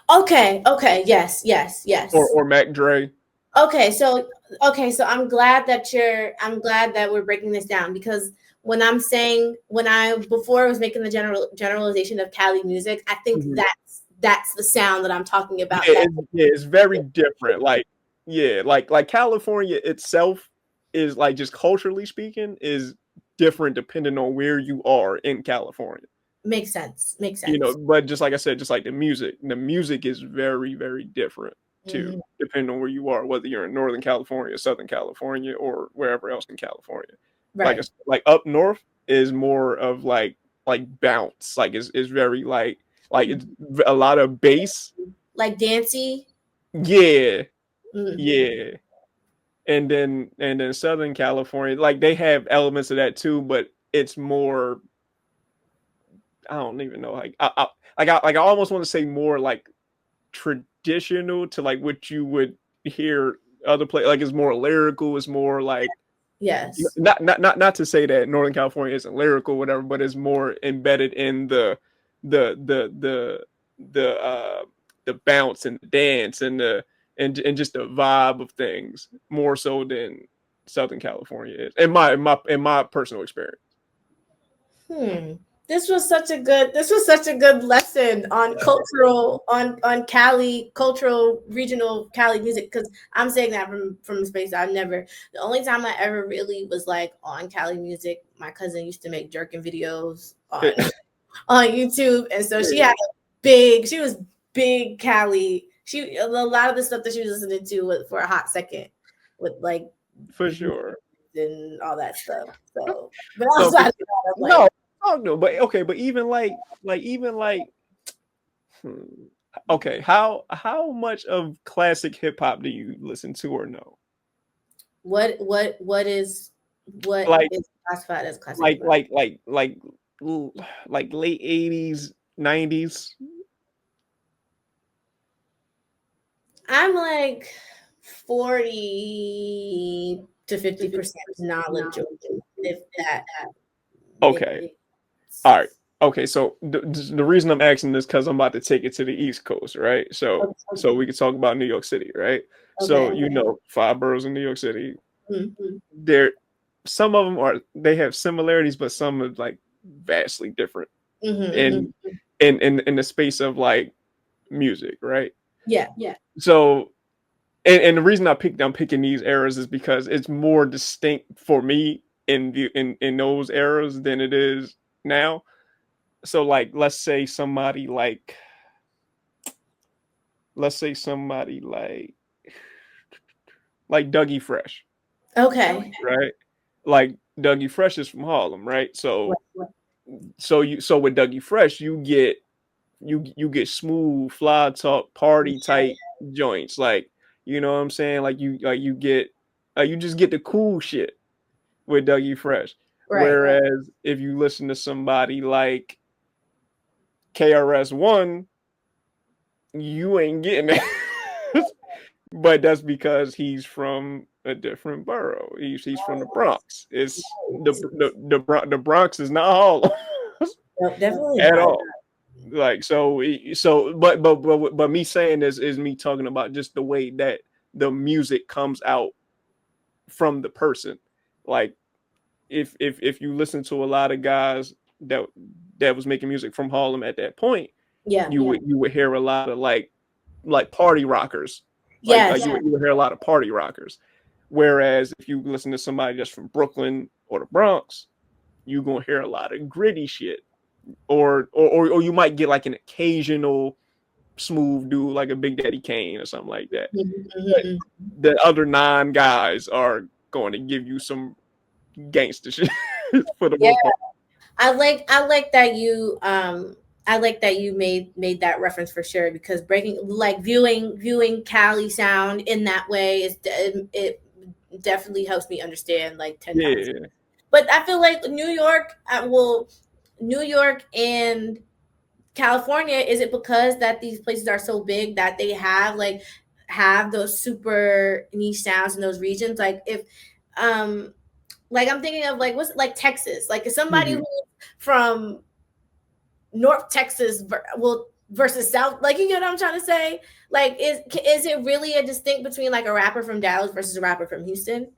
Okay. Okay. Yes. Yes. Yes. or Mac Dre. Okay. So I'm glad that we're breaking this down because when I before I was making the generalization of Cali music, I think Mhm. that's the sound that I'm talking about. Yeah, it's very different. Like yeah, like California itself is like just culturally speaking is different depending on where you are in California. Makes sense. Makes You know, sense. but just like I said, just like the music is very, very different too, Mhm. depending on where you are, whether you're in Northern California, Southern California, or wherever else in California. Right. Like up north is more of like bounce, like it's very like it's a lot of bass. Like Dancy. Yeah, Mm. yeah. And then Southern California, like they have elements of that too, but it's more I don't even know. Like I almost want to say more like traditional to like what you would hear other play. Like it's more lyrical. It's more like Yes. not to say that Northern California isn't lyrical, whatever, but it's more embedded in the the the the bounce and the dance and and just the vibe of things more so than Southern California is in my personal experience. Hmm. This was such a good lesson on cultural on Cali cultural regional Cali music because I'm saying that from a space I've never the only time I ever really was like on Cali music, my cousin used to make jerking videos on on YouTube, and so she was big Cali. She a lot of the stuff that she was listening to was for a hot second with like For sure. and all that stuff. So, but No, outside of that, I'm no, like, oh no, but okay, but even like hmm, okay, how much of classic hip hop do you listen to or no? what is Like classified as classic like hip hop? like like like like late 80s, 90s. I'm like 40 to 50% knowledge, if that makes Okay. All right. Okay, so the reason I'm asking this because I'm about to take it to the East Coast, right? So we can talk about New York City, right? So Okay. you know, five boroughs in New York City. Mm-hmm. There, some of them they have similarities, but some are like vastly different Mm-hmm. in in the space of like music, right? Yeah. So and the reason I'm picking these eras is because it's more distinct for me in those eras than it is now. So like let's say somebody like Dougie Fresh, Okay. right? Like Dougie Fresh is from Harlem, right? So with Dougie Fresh you get smooth fly talk party type joints, like you know what I'm saying, like you get you just get the cool shit with Dougie Fresh. Right. Whereas if you listen to somebody like KRS-One, you ain't getting it. But that's because he's from a different borough. He's from the Bronx. It's the Bronx is not Harlem No, definitely at not. all. Like but me saying this is me talking about just the way that the music comes out from the person. Like if you listen to a lot of guys that was making music from Harlem at that point, Yeah. you would hear a lot of like party rockers. Like Yes. you would hear a lot of party rockers. Whereas if you listen to somebody just from Brooklyn or the Bronx, you're gonna hear a lot of gritty shit. Or you might get like an occasional smooth dude like a Big Daddy Kane or something like that. But Mm-hmm. the other 9 guys are going to give you some gangster shit for the Yeah. most part. I like that you I like that you made that reference for sure, because breaking like viewing Cali sound in that way is it definitely helps me understand like 10 times. Yeah. But I feel like New York, New York and California, is it because that these places are so big that they have those super niche sounds in those regions? Like if like I'm thinking of like what's like Texas, like if somebody Mm-hmm. who's from North Texas versus South, like you get what I'm trying to say? Like is it really a distinct between like a rapper from Dallas versus a rapper from Houston?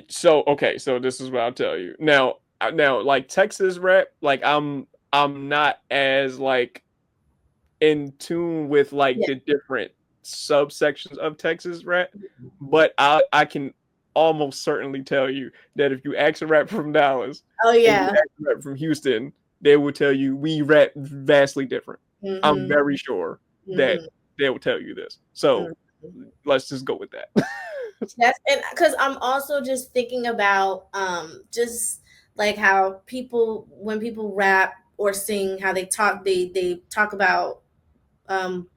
So okay, so this is what I'll tell you. Now like Texas rap, like I'm not as like in tune with like Yeah. the different subsections of Texas rap, but I can almost certainly tell you that if you ask a rapper from Dallas Oh and you yeah. ask a rapper from Houston, they will tell you we rap vastly different. I'm Mm-hmm. very sure that Mm-hmm. they will tell you this. So Mm-hmm. let's just go with that. That's, and because I'm also just thinking about just like how people, when people rap or sing, how they talk about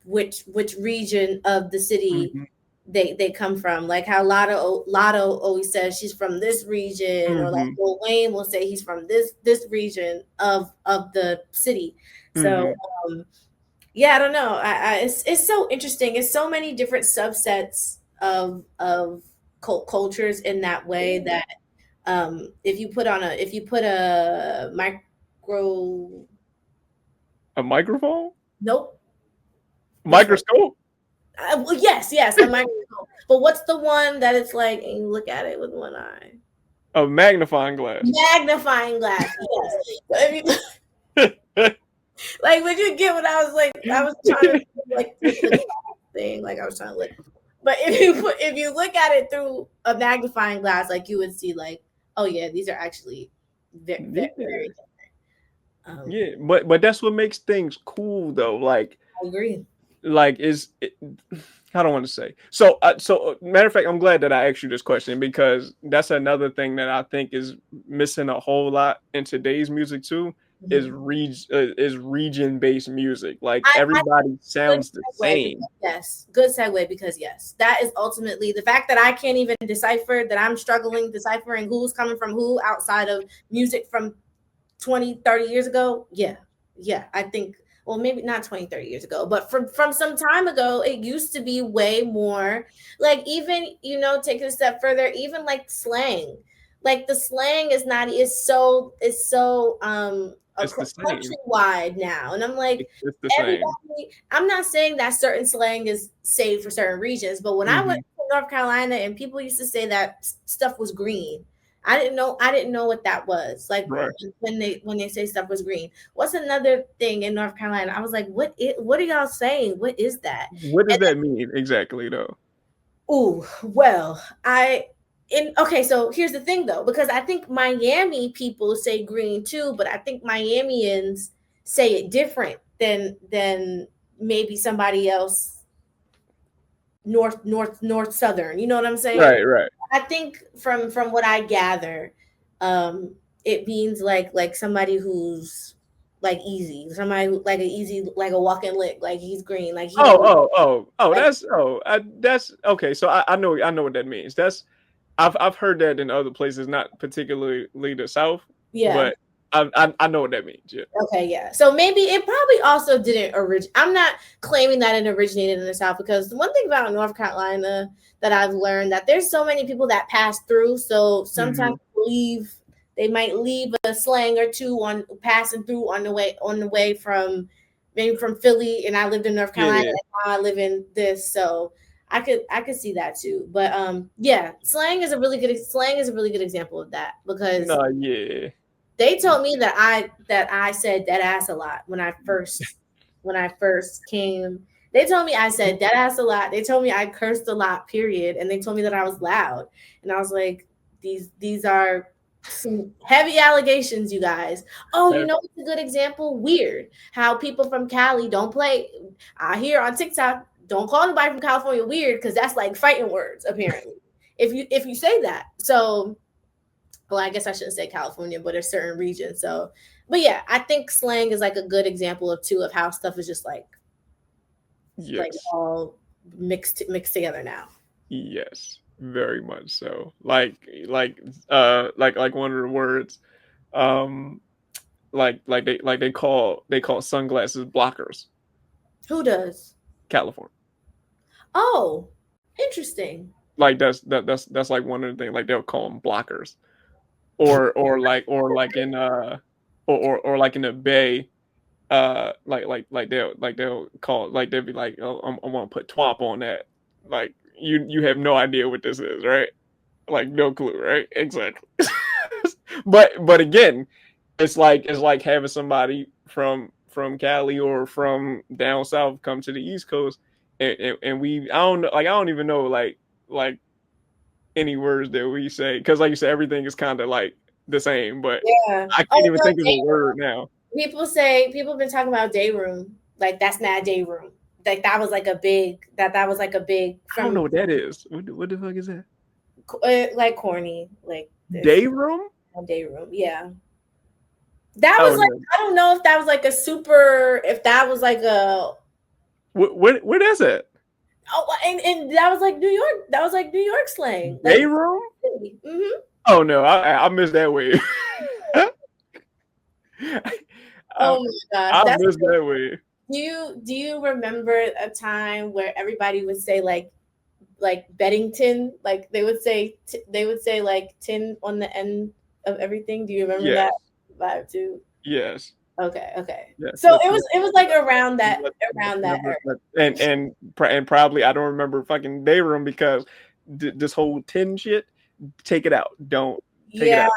which region of the city Mhm, they come from. Like how Lotto always says she's from this region, or like mhm, Lil Wayne will say he's from this region of the city. So mhm. yeah, I don't know. It's so interesting. It's so many different subsets of cultures in that way that if you put a micro, A microphone? nope, this word. Microscope? Well, yes, a microscope. But what's the one that it's like, and you look at it with one eye? A magnifying glass. Magnifying glass. Yes. So if you, like, would you get what I was like? I was trying to like the thing, like I was trying to look. But if you look at it through a magnifying glass, like you would see, like, oh yeah, these are actually very Yeah, um, yeah, but that's what makes things cool though. I agree. Like is it, I don't want to say. So matter of fact, I'm glad that I asked you this question because that's another thing that I think is missing a whole lot in today's music too. Mhm. Is region based music. Like I everybody good sounds the segue same. because yes, good segue because yes, that is ultimately the fact that I can't even decipher, that I'm struggling deciphering who's coming from who outside of music from 20, 30 years ago. Yeah, I think, well, maybe not 20, 30 years ago, but from some time ago, it used to be way more like, even, take it a step further, even like slang, like the slang is not is so It's the same. countrywide now, and I'm like, It's the same. everybody, I'm not saying that certain slang is saved for certain regions, but when I went Hmm. to North Carolina and people used to say that stuff was green, I didn't know what that was. Like Right. when they say stuff was green. What's another thing in North Carolina? I was like, what are y'all saying? What is that? What does And that mean exactly though? ooh, well, okay, so here's the thing though, because I think Miami people say green too, but I think Miamians say it different than maybe somebody else north southern. You know what I'm saying? Right, right. I think from what I gather, it means like somebody who's like easy, somebody who, like a easy, like a walking lick, like he's green, like he Oh, knows, like that's okay. So I know what that means. That's I've heard that in other places, not particularly the South, yeah. but I know what that means. Yeah. Okay, yeah. So maybe it probably also didn't originate. I'm not claiming that it originated in the South, because the one thing about North Carolina that I've learned, that there's so many people that pass through. So sometimes Hmm. they might leave a slang or two on passing through on the way from maybe from Philly and I lived in North Carolina Yeah. and now I live in this. So I could see that too. But yeah, slang is a really good example of that because No, yeah. they told me that I said dead ass a lot when I first came. They told me I said dead ass a lot. They told me I cursed a lot, period, and they told me that I was loud. And I was like, these are some heavy allegations, you guys. Oh, you That- know what's a good example? Weird. How people from Cali don't play. I hear on TikTok, don't call anybody from California weird because that's like fighting words, apparently. If you say that. So well, I guess I shouldn't say California, but a certain region. So, but yeah, I think slang is like a good example of too of how stuff is just like yes. all mixed together now. Yes. Very much so. Like one of the words, um, they call sunglasses blockers. Who does? California. Oh, interesting. Like that's like one of the things. Like they'll call them blockers, or like in or like in the Bay, like they'll call, like they'll be like, oh, I want to put twomp on that. Like you have no idea what this is, right? Like no clue, right? Exactly. But again, it's like having somebody from Cali or from down south come to the East Coast, and we I don't know, like I don't even know like any words that we say, because like you said, everything is kind of like the same, but Yeah. I can't Oh even no, think of a word now. people have been talking about day room. Like that's not day room. Like that was like a big I don't from know what that is. What the fuck is that? like corny like this Day room? day room. Yeah. That Oh was like no. I don't know if that was like a super if that was like a What is it? oh and that was like New York slang Day like room? mm-hmm. Oh no, I missed that way. I, Oh my gosh, I that's missed that way. do you remember a time where everybody would say like Beddington, like they would say like tin on the end of everything. Do you remember Yes, that vibe too? yes, Okay. yes. So it was like around that Never, era. and probably I don't remember fucking day room because this whole tin shit. Take it out. Don't take it Yeah, out.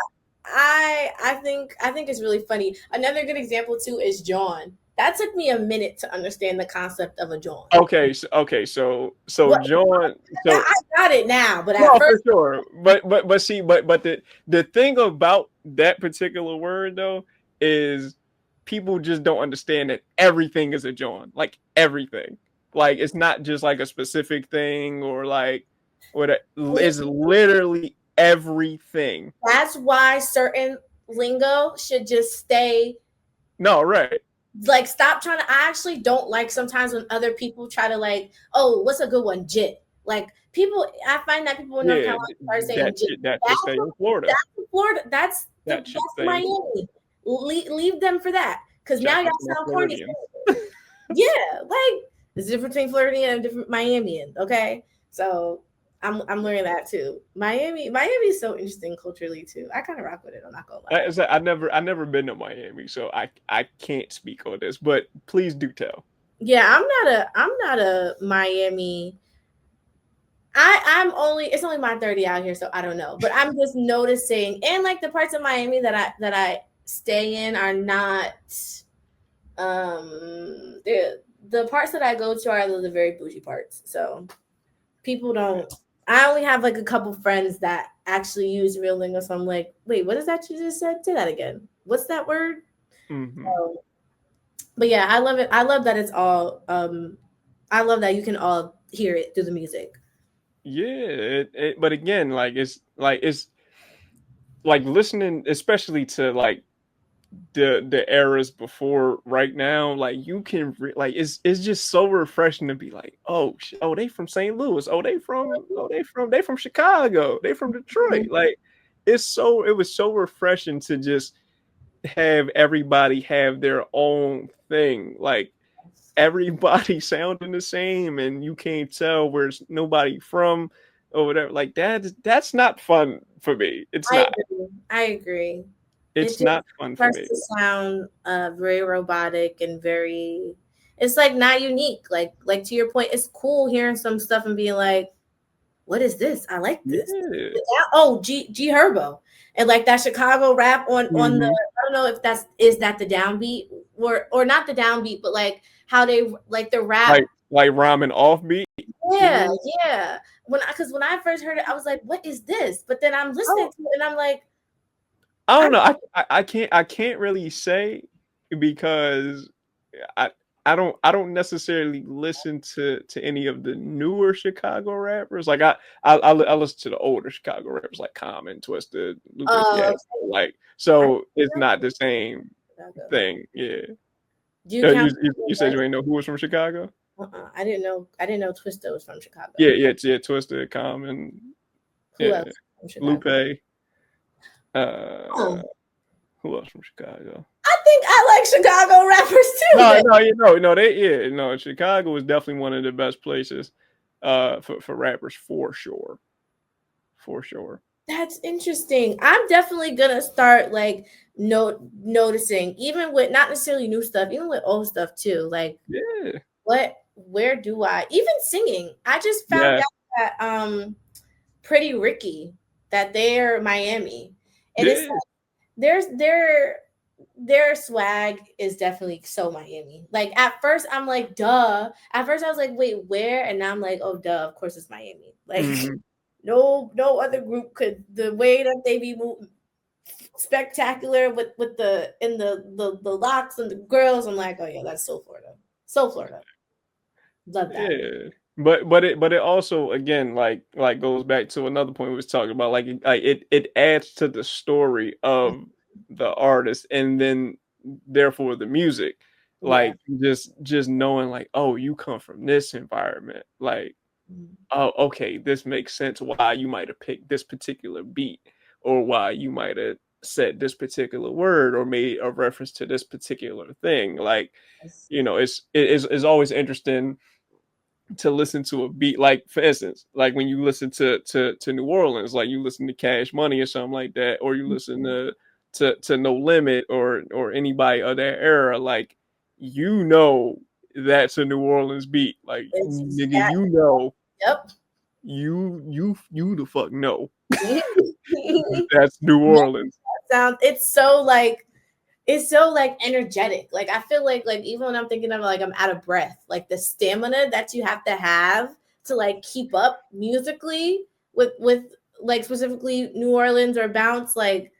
I think it's really funny. Another good example too is John. That took me a minute to understand the concept of a John. Okay, so What John, so I got it now, but at no, for first, sure. But see, but the thing about that particular word though is people just don't understand that everything is a John. Like everything. Like it's not just like a specific thing or like what it's literally everything. that's why certain lingo should just stay No, right. like stop trying to I actually don't like sometimes when other people try to like, oh, what's a good one? Jit. Like people I find that people in North Yeah, Carolina start saying that jit. shit that should stay in Florida. That's Florida. That should That's stay in Florida. Miami. Leave them for that. Cause now Shout y'all out to my sound corny. Floridians. Yeah, like there's a difference between Floridian and a different Miamian. Okay. So I'm learning that too. Miami is so interesting culturally too. I kind of rock with it, I'm not gonna lie. I never been to Miami, so I can't speak on this, but please do tell. Yeah, I'm not a Miami. It's only my 30 out here, so I don't know. But I'm just noticing and like the parts of Miami that I stay in are not the parts that I go to are the very bougie parts. So people don't I only have like a couple friends that actually use real lingo. So I'm like, wait, what is that you just said? Say that again. What's that word? Hmm. So, but yeah, I love it. I love that it's all I love that you can all hear it through the music. Yeah, but again, it's like listening, especially to like the eras before right now. Like you can like it's just so refreshing to be like, oh, they from St. Louis, they from Chicago, they from Detroit. Like it was so refreshing to just have everybody have their own thing. Like everybody sounding the same and you can't tell where's nobody from or whatever. Like that's not fun for me. It's I not. agree. I agree. It It's just not fun for starts me. to sound very robotic and very. It's like not unique. Like to your point, it's cool hearing some stuff and being like, what is this? I like this. Yeah. Oh, G Herbo. And like that Chicago rap on the, Mhm. I don't know if is that the downbeat or not the downbeat, but like how they like the rap. Like rhyming offbeat, you Yeah, mean? yeah. When I first heard it, I was like, what is this? But then I'm listening Oh, to it and I'm like, I I don't know. I can't really say because I I don't necessarily listen to any of the newer Chicago rappers. Like I listen to the older Chicago rappers like Common, Twisted, Lucas, yeah. uh Like I so it's not the same Chicago. thing. Yeah. Do you count You said you ain't know who was from Chicago? I didn't know Twista was from Chicago. Yeah, Twisted, Common, Who yeah, else from Chicago? Lupe. Uh, Oh, who else from Chicago? I think I like Chicago rappers too. No, Then no, no, Chicago was definitely one of the best places, for rappers for sure, for sure. that's interesting. I'm definitely gonna start like noticing, even with not necessarily new stuff, even with old stuff too. Like Yeah, where do I even singing? I just found yeah, out that Pretty Ricky that they're Miami, and it's yeah, like their swag is definitely so Miami. Like at first I'm like, duh. At first I was like, wait, where? And now I'm like, oh, duh. Of course it's Miami. Like hmm no other group could the way that they be moving spectacular with the in the locks and the girls. I'm like, oh yeah, that's so Florida. So Florida. Love that. yeah. But it also again like goes back to another point we was talking about. Like it adds to the story of the artist, and then therefore the music. Yeah. Like just knowing like, oh, you come from this environment, like, Mhm. oh, okay, this makes sense why you might have picked this particular beat, or why you might have said this particular word, or made a reference to this particular thing. Like, Yes. it's always interesting to listen to a beat. Like, for instance, like when you listen to New Orleans, like you listen to Cash Money or something like that, or you listen Mhm. to No Limit, or anybody of that era, like, you know that's a New Orleans beat. Like, It's nigga, that. you know, Yep. you the fuck know Yeah, that's New Orleans. sound it's so like energetic. Like I feel like even when I'm thinking of like I'm out of breath, like the stamina that you have to like keep up musically with like specifically New Orleans or bounce, like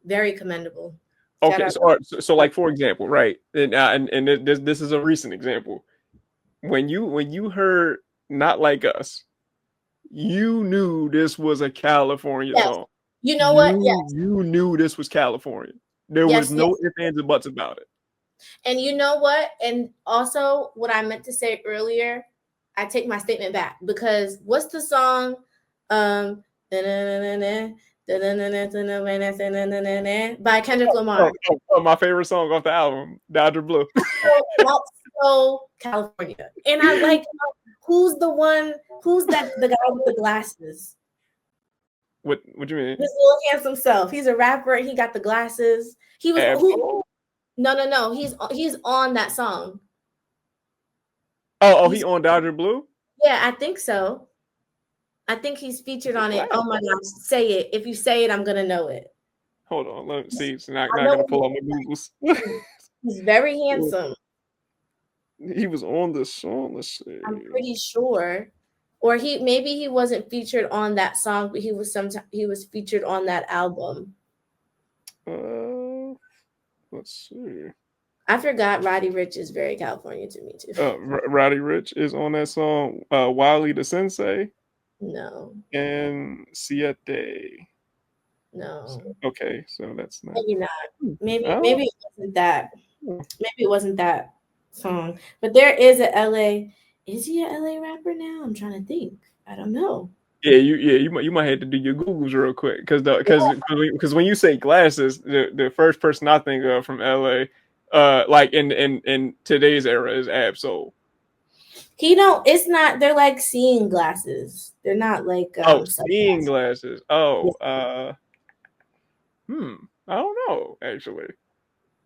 very commendable. Shout Okay, out. so like, for example, right, and this is a recent example. When you heard Not Like Us, you knew this was a California Yes. song. You know what? You knew this was California. There was Yes, no yes. ifs, ands, and buts about it. And you know what? And also, what I meant to say earlier, I take my statement back because what's the song? Um, by Kendrick Lamar. My favorite song off the album, Dodger Blue. That's so California. And I like who's the one, who's the guy with the glasses? What you mean? His little handsome self. He's a rapper. He got the glasses. He was who? Absol? No. He's on that song. Oh, he He's on Dodger Blue? Yeah, I think so. I think he's featured The on it. glass. Oh my gosh, say it. If you say it, I'm gonna know it. Hold on, let me see. So I now I know gotta pull up my Googles. he's very handsome. He was on the song. Let's see. I'm pretty sure. Or he wasn't featured on that song, but he was featured on that album. Uh, let's see. I forgot Roddy Rich is very California to me too. Roddy Rich is on that song. Wiley the Sensei No, and Siete. So, no. okay, so that's not. Maybe not. Oh, Maybe it wasn't that. Maybe it wasn't that song. But there is a LA. Is he a LA rapper now? I'm trying to think. I don't know. you might have to do your Googles real quick, because when you say glasses, the first person I think of from LA, like in today's era, is Absol. He don't. It's not. They're like seeing glasses. They're not like Oh, seeing sunglasses. glasses. Yeah, Oh, I don't know actually.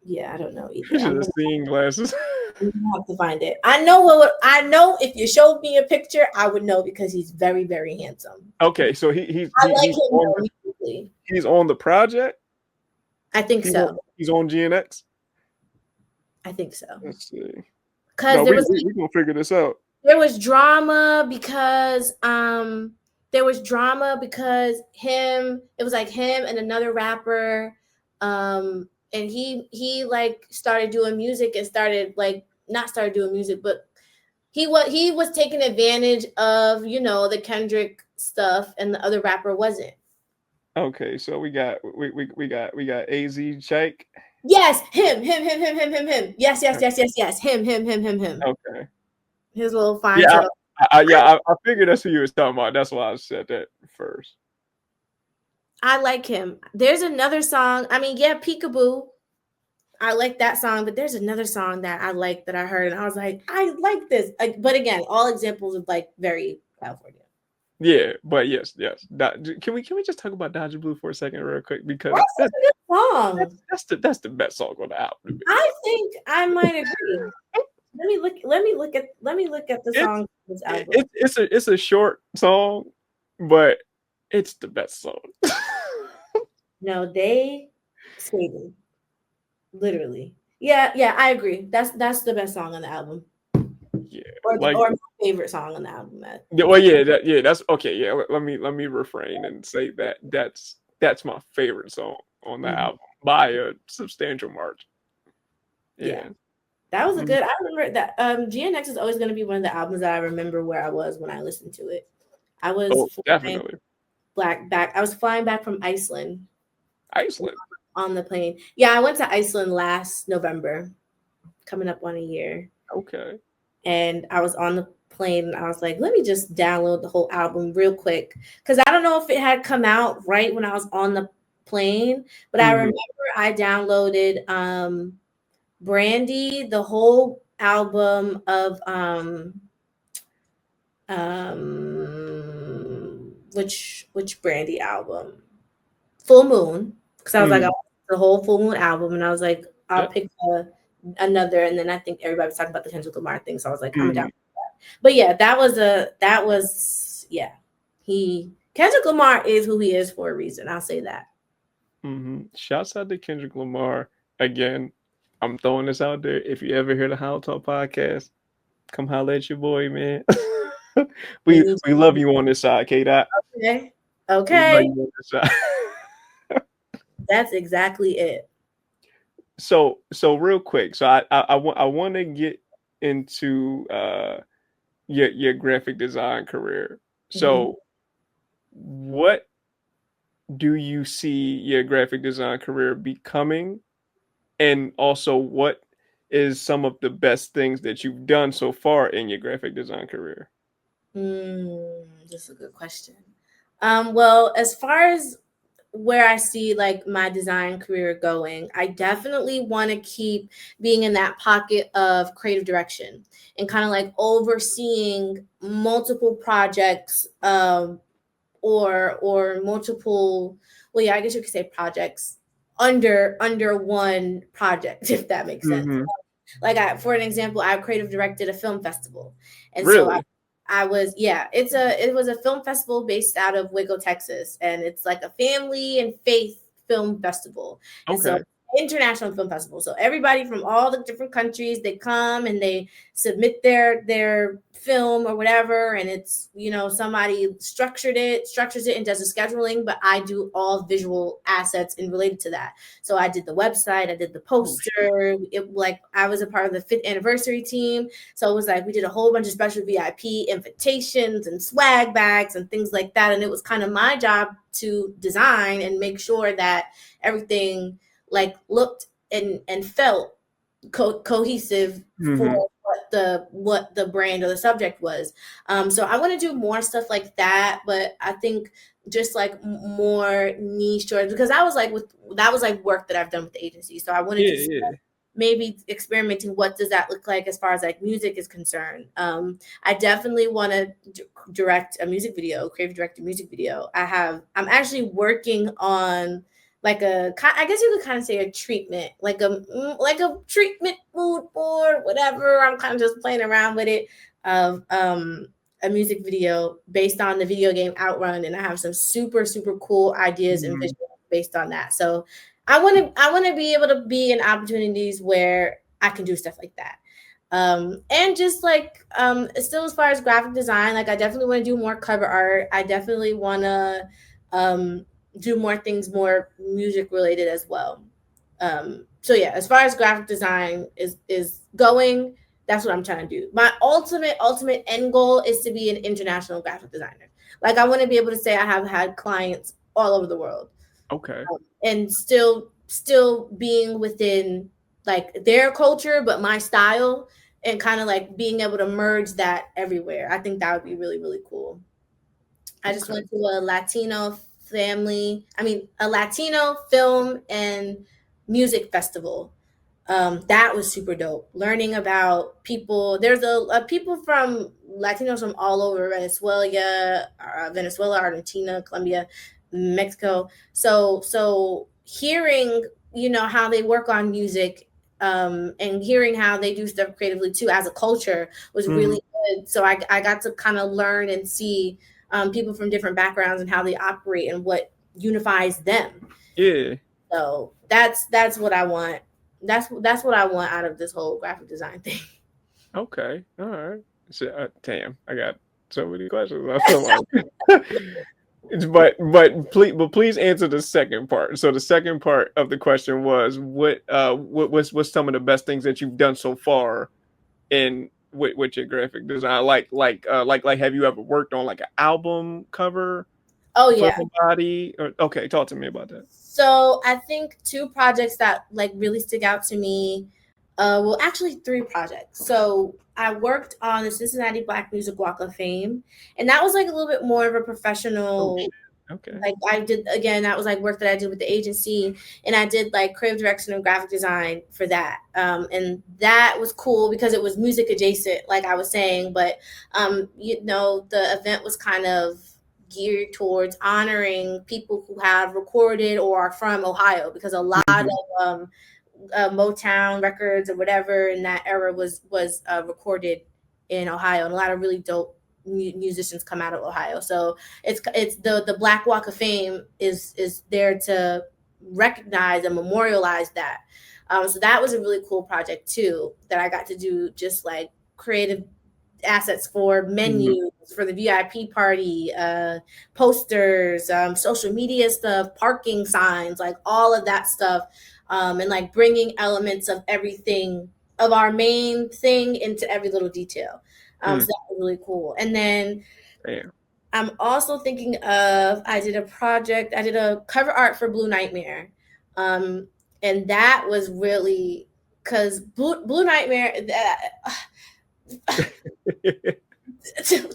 Yeah, I don't know You either. should have seen glasses. I'm gonna have to find it. I know what I know. If you showed me a picture, I would know because he's very, very handsome. Okay, so he's I like he's him on though, musically. he's on the project. I think so. He's on GNX. I think so. Let's see. Because No, we gonna figure this out. there was drama because him, it was like him and another rapper, and he like started doing music and started like not started doing music, but he was taking advantage of, the Kendrick stuff, and the other rapper wasn't. Okay, so we got AZ Chike. Yes, him. Yes. Him. Okay. His little fine Yeah, tail. I figured that's who you was talking about. That's why I said that first. I like him. There's another song. I mean, yeah, Peekaboo. I like that song, but there's another song that I like that I heard, and I was like, I like this. But again, all examples of like very California. Yeah, but yes. Can we just talk about Dodger Blue for a second, real quick? Because That's such a good song. that's the best song on the album. I think I might agree. Let me look at the It's song of this album. it's a short song, but it's the best song. No, they skated. Literally. Yeah, I agree. That's the best song on the album. Yeah, Or like my favorite song on the album. yeah, well, yeah, that's okay. Yeah, let me refrain and say that's my favorite song on the album by a substantial margin. Yeah. That was a good. I remember that GNX is always going to be one of the albums that I remember where I was when I listened to it. I was definitely I was flying back from Iceland Iceland on the plane. Yeah, I went to Iceland last November, coming up on a year. Okay. And I was on the plane and I was like, let me just download the whole album real quick. Because I don't know if it had come out right when I was on the plane, but I remember I downloaded Brandy, the whole album of which Brandy album? Full Moon. Because I was like, I want the whole Full Moon album, and I was like, I'll pick another, and then I think everybody was talking about the Kendrick Lamar thing, so I was like, I'm down with that. But yeah, Kendrick Lamar is who he is for a reason. I'll say that. Shouts out to Kendrick Lamar again. I'm throwing this out there. If you ever hear the HolloTalk podcast, come holler at your boy, man. we love you on this side, K-Dot. Okay. That's exactly it. So real quick. So I want to get into your graphic design career. So what do you see your graphic design career becoming? And also, what is some of the best things that you've done so far in your graphic design career? That's a good question. Well, as far as where I see like my design career going, I definitely want to keep being in that pocket of creative direction and kind of like overseeing multiple projects, or multiple, well, yeah, I guess you could say projects under one project, if that makes sense. Like for an example, I creative directed a film festival, and so I was, it was a film festival based out of Waco, Texas, and it's like a family and faith film festival. And so international film festival. So everybody from all the different countries, they come and they submit their film or whatever, and it's, somebody structures it and does the scheduling, but I do all visual assets and related to that. So I did the website, I did the poster. I was a part of the 5th anniversary team, so it was like we did a whole bunch of special VIP invitations and swag bags and things like that, and it was kind of my job to design and make sure that everything like looked and felt cohesive for what the brand or the subject was. So I want to do more stuff like that, but I think just like more niche, because that was like work that I've done with the agency. So I wanted to maybe experimenting, what does that look like as far as like music is concerned. I definitely want to direct a music video, creative direct a music video. I'm actually working on I guess you could kind of say a treatment, like a treatment mood board, whatever. I'm kind of just playing around with it of a music video based on the video game Outrun, and I have some super cool ideas and Mhm. visuals based on that. So I want to be able to be in opportunities where I can do stuff like that. And just like still as far as graphic design, like I definitely want to do more cover art. I definitely want to um do more things more music related as well. So yeah, as far as graphic design is going, that's what I'm trying to do. My ultimate end goal is to be an international graphic designer. Like I want to be able to say I have had clients all over the world, Okay. and still being within like their culture but my style, and kind of like being able to merge that everywhere. I think that would be really cool. I just Okay. went to a Latino film and music festival. That was super dope. Learning about people. There's a people from Latinos from all over Venezuela, Argentina, Colombia, Mexico. So hearing, how they work on music, and hearing how they do stuff creatively too as a culture was Mhm. really good. So I got to kind of learn and see people from different backgrounds and how they operate and what unifies them. Yeah. So that's what I want. That's what I want out of this whole graphic design thing. Okay. All right. So, damn, I got so many questions. I feel like, but please answer the second part. So the second part of the question was what's some of the best things that you've done so far in with your graphic design? Like have you ever worked on like an album cover Oh for yeah. somebody? Or, okay, talk to me about that. So I think two projects that like really stick out to me. Well, actually three projects. So I worked on the Cincinnati Black Music Walk of Fame, and that was like a little bit more of a Oh professional. shit. Okay. Like I did again, that was like work that I did with the agency, and I did like creative direction and graphic design for that. And that was cool because it was music adjacent, like I was saying, but the event was kind of geared towards honoring people who have recorded or are from Ohio, because a lot of Mhm. Motown records or whatever in that era was recorded in Ohio, and a lot of really dope musicians come out of Ohio. So it's the Black Walk of Fame is there to recognize and memorialize that. So that was a really cool project too that I got to do, just like creative assets for Mhm. menus for the VIP party, posters, social media stuff, parking signs, like all of that stuff, and like bringing elements of everything of our main thing into every little detail. So Mm. that was really cool. And then Damn. I'm also thinking of I did a cover art for Blue Nightmare, and that was really because Blue Nightmare.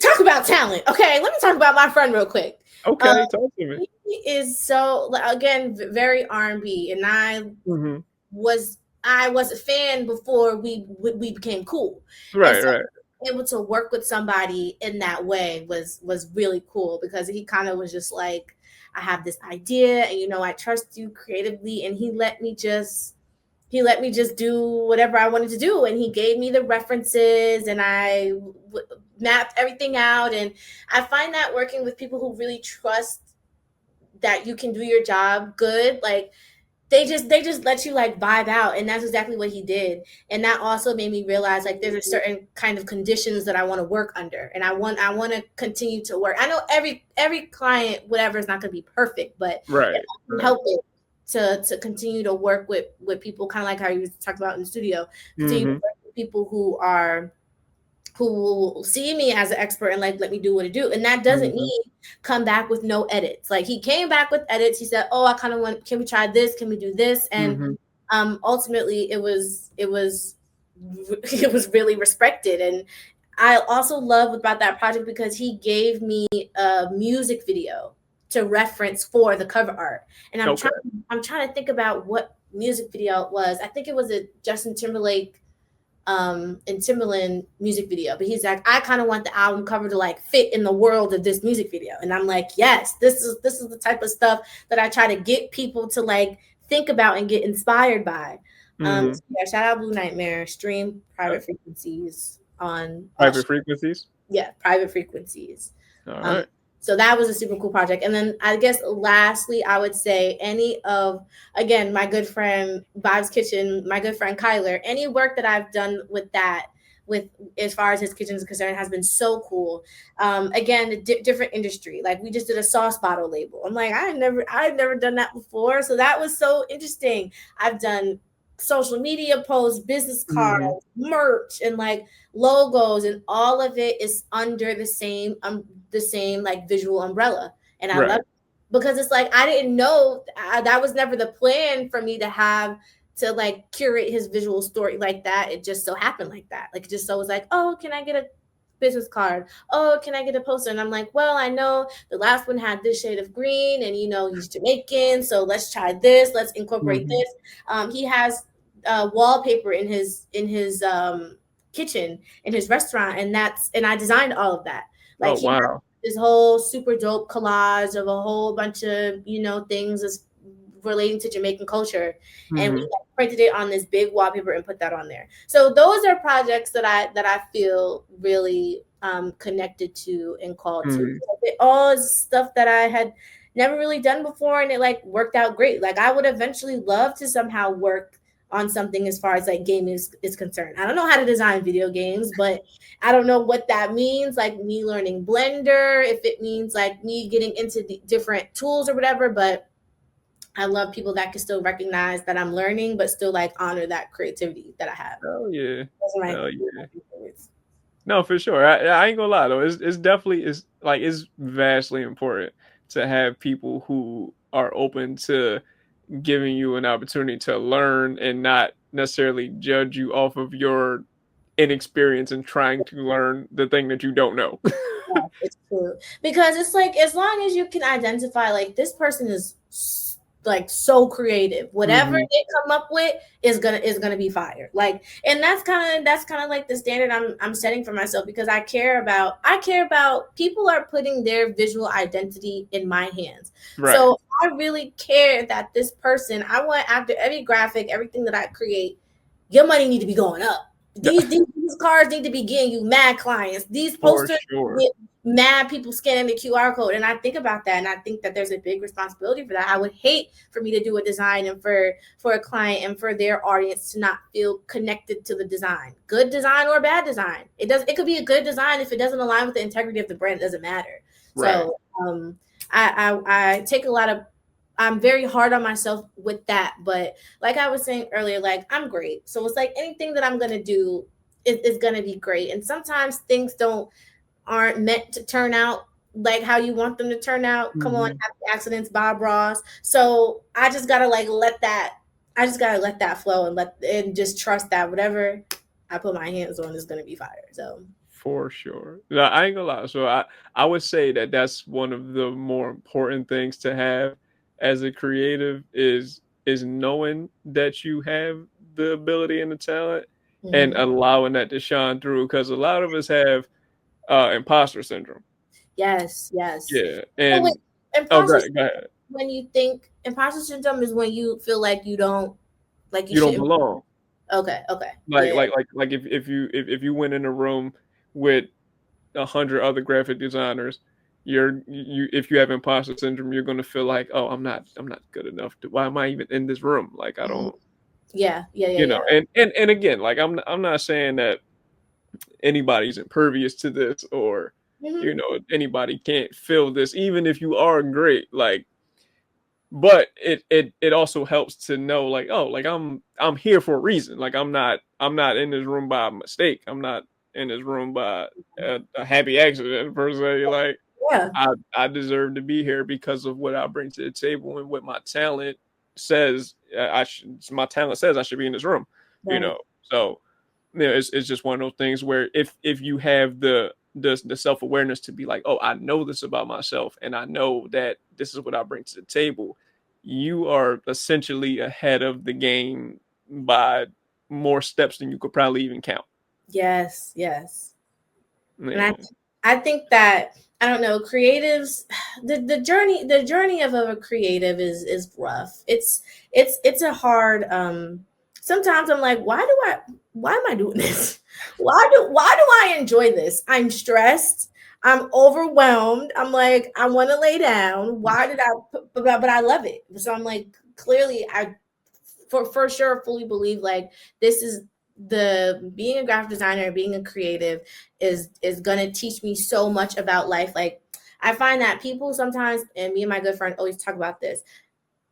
Talk about talent. Okay, let me talk about my friend real quick. Um, Okay, talk to me. he is so again very R&B, and Mhm. was I was a fan before we became cool, and Right, so right. able to work with somebody in that way was really cool, because he kind of was just like, I have this idea, and I trust you creatively, and he let me just do whatever I wanted to do, and he gave me the references, and mapped everything out. And I find that working with people who really trust that you can do your job good, like they just let you like vibe out, and that's exactly what he did. And that also made me realize like there's a certain kind of conditions that I want to work under, and I want to continue to work. I know every client whatever is not going to be perfect, but if Right, I can right. help it to continue to work with people, kind of like how you talked about in the studio, continue to Mhm. work with people who will see me as an expert and like let me do what I do. And that doesn't Mhm. mean come back with no edits. Like he came back with edits. He said, "Oh, I kind of want. Can we try this? Can we do this?" And Mhm. ultimately, it was it was really respected. And I also love about that project because he gave me a music video to reference for the cover art. And I'm Okay. trying I'm trying to think about what music video it was. I think it was a Justin Timberlake and Timbaland music video, but he's like, I kind of want the album cover to like fit in the world of this music video. And I'm like, yes, this is the type of stuff that I try to get people to like think about and get inspired by. Mm-hmm. So yeah, shout out Blue Nightmare, stream Private Frequencies on all, Private frequencies. yeah, Private Frequencies. All Um, right. so that was a super cool project. And then I guess lastly, I would say any of, again, my good friend Bob's Kitchen, my good friend Kyler, any work that I've done with that, with as far as his kitchen is concerned, has been so cool. Again, different industry. Like we just did a sauce bottle label. I'm like, I've never done that before. So that was so interesting. I've done social media posts, business cards, Mm-hmm. merch, and like logos, and all of it is under the same like visual umbrella. And I love Right. it because it's like I didn't know that was never the plan for me to have to like curate his visual story like that. It just so happened like that. Like it just so was like, oh, can I get a business card? Oh, can I get a poster? And I'm like, well, I know the last one had this shade of green, and you know he's Jamaican, so let's try this. Let's incorporate Mm-hmm. this. He has wallpaper in his kitchen in his restaurant, and I designed all of that. Oh Like he has wow. this whole super dope collage of a whole bunch of things as relating to Jamaican culture, and we Mm-hmm. like, printed it on this big wallpaper and put that on there. So those are projects that I feel really connected to and called to. Mm-hmm. It all is stuff that I had never really done before, and it like worked out great. Like I would eventually love to somehow work on something as far as like gaming is concerned. I don't know how to design video games, but I don't know what that means. Like me learning Blender, if it means like me getting into the different tools or whatever. But I love people that can still recognize that I'm learning, but still like honor that creativity that I have. Oh yeah. Those are Oh yeah. my favorites. No, for sure. I ain't gonna lie though. It's definitely is like it's vastly important to have people who are open to giving you an opportunity to learn and not necessarily judge you off of your inexperience in trying to learn the thing that you don't know. Yeah, it's true. Because it's like as long as you can identify like this person is like so creative, whatever Hmm. they come up with is gonna be fire. Like, and that's kind of like the standard I'm setting for myself because I care about people are putting their visual identity in my hands. Right. So I really care that this person, I want after every graphic, everything that I create, your money need to be going up. These cards need to be getting you mad clients. These For posters sure. get mad people scanning the QR code. And I think about that, and I think that there's a big responsibility for that. I would hate for me to do a design and for a client and for their audience to not feel connected to the design. Good design or bad design. It could be a good design if it doesn't align with the integrity of the brand, it doesn't matter. Right. So I take a lot of I'm very hard on myself with that. But like I was saying earlier, like I'm great. So it's like anything that I'm gonna do is gonna be great. And sometimes things aren't meant to turn out like how you want them to turn out. Come on, Hmm. happy accidents, Bob Ross. So I just gotta like let that flow and just trust that whatever I put my hands on is gonna be fire. So For sure. No, I ain't gonna lie. So I would say that that's one of the more important things to have as a creative is knowing that you have the ability and the talent and mhm. allowing that to shine through because a lot of us have imposter syndrome. Yes, yes. Yeah. So wait, And oh imposter go ahead. when you think imposter syndrome is when you feel like you don't like you You don't shouldn't. belong. Okay, okay, Like yeah, like like like if you went in a room with 100 other graphic designers, you if you have imposter syndrome, you're gonna feel like, oh, I'm not good enough. Why am I even in this room? Like I mhm, don't, yeah, yeah, yeah, you know. yeah. And again, like I'm not saying that anybody's impervious to this or Hmm. anybody can't feel this, even if you are great. Like, but it also helps to know like, oh, like I'm here for a reason. Like I'm not in this room by mistake. I'm not in this room by a happy accident per se. Like Yeah, I deserve to be here because of what I bring to the table and what my talent says. My talent says I should be in this room. You right. know, so it's just one of those things where if you have the self awareness to be like, oh, I know this about myself, and I know that this is what I bring to the table. You are essentially ahead of the game by more steps than you could probably even count. Yes, yes. And Yeah. I think that I don't know, creatives the journey of a creative is rough. It's a hard sometimes I'm like, why am I doing this? Why do I enjoy this? I'm stressed. I'm overwhelmed. I'm like, I want to lay down. Why did but I love it. So I'm like, clearly I for sure fully believe like this is the being a graphic designer, being a creative is gonna teach me so much about life. Like I find that people sometimes, and me and my good friend always talk about this,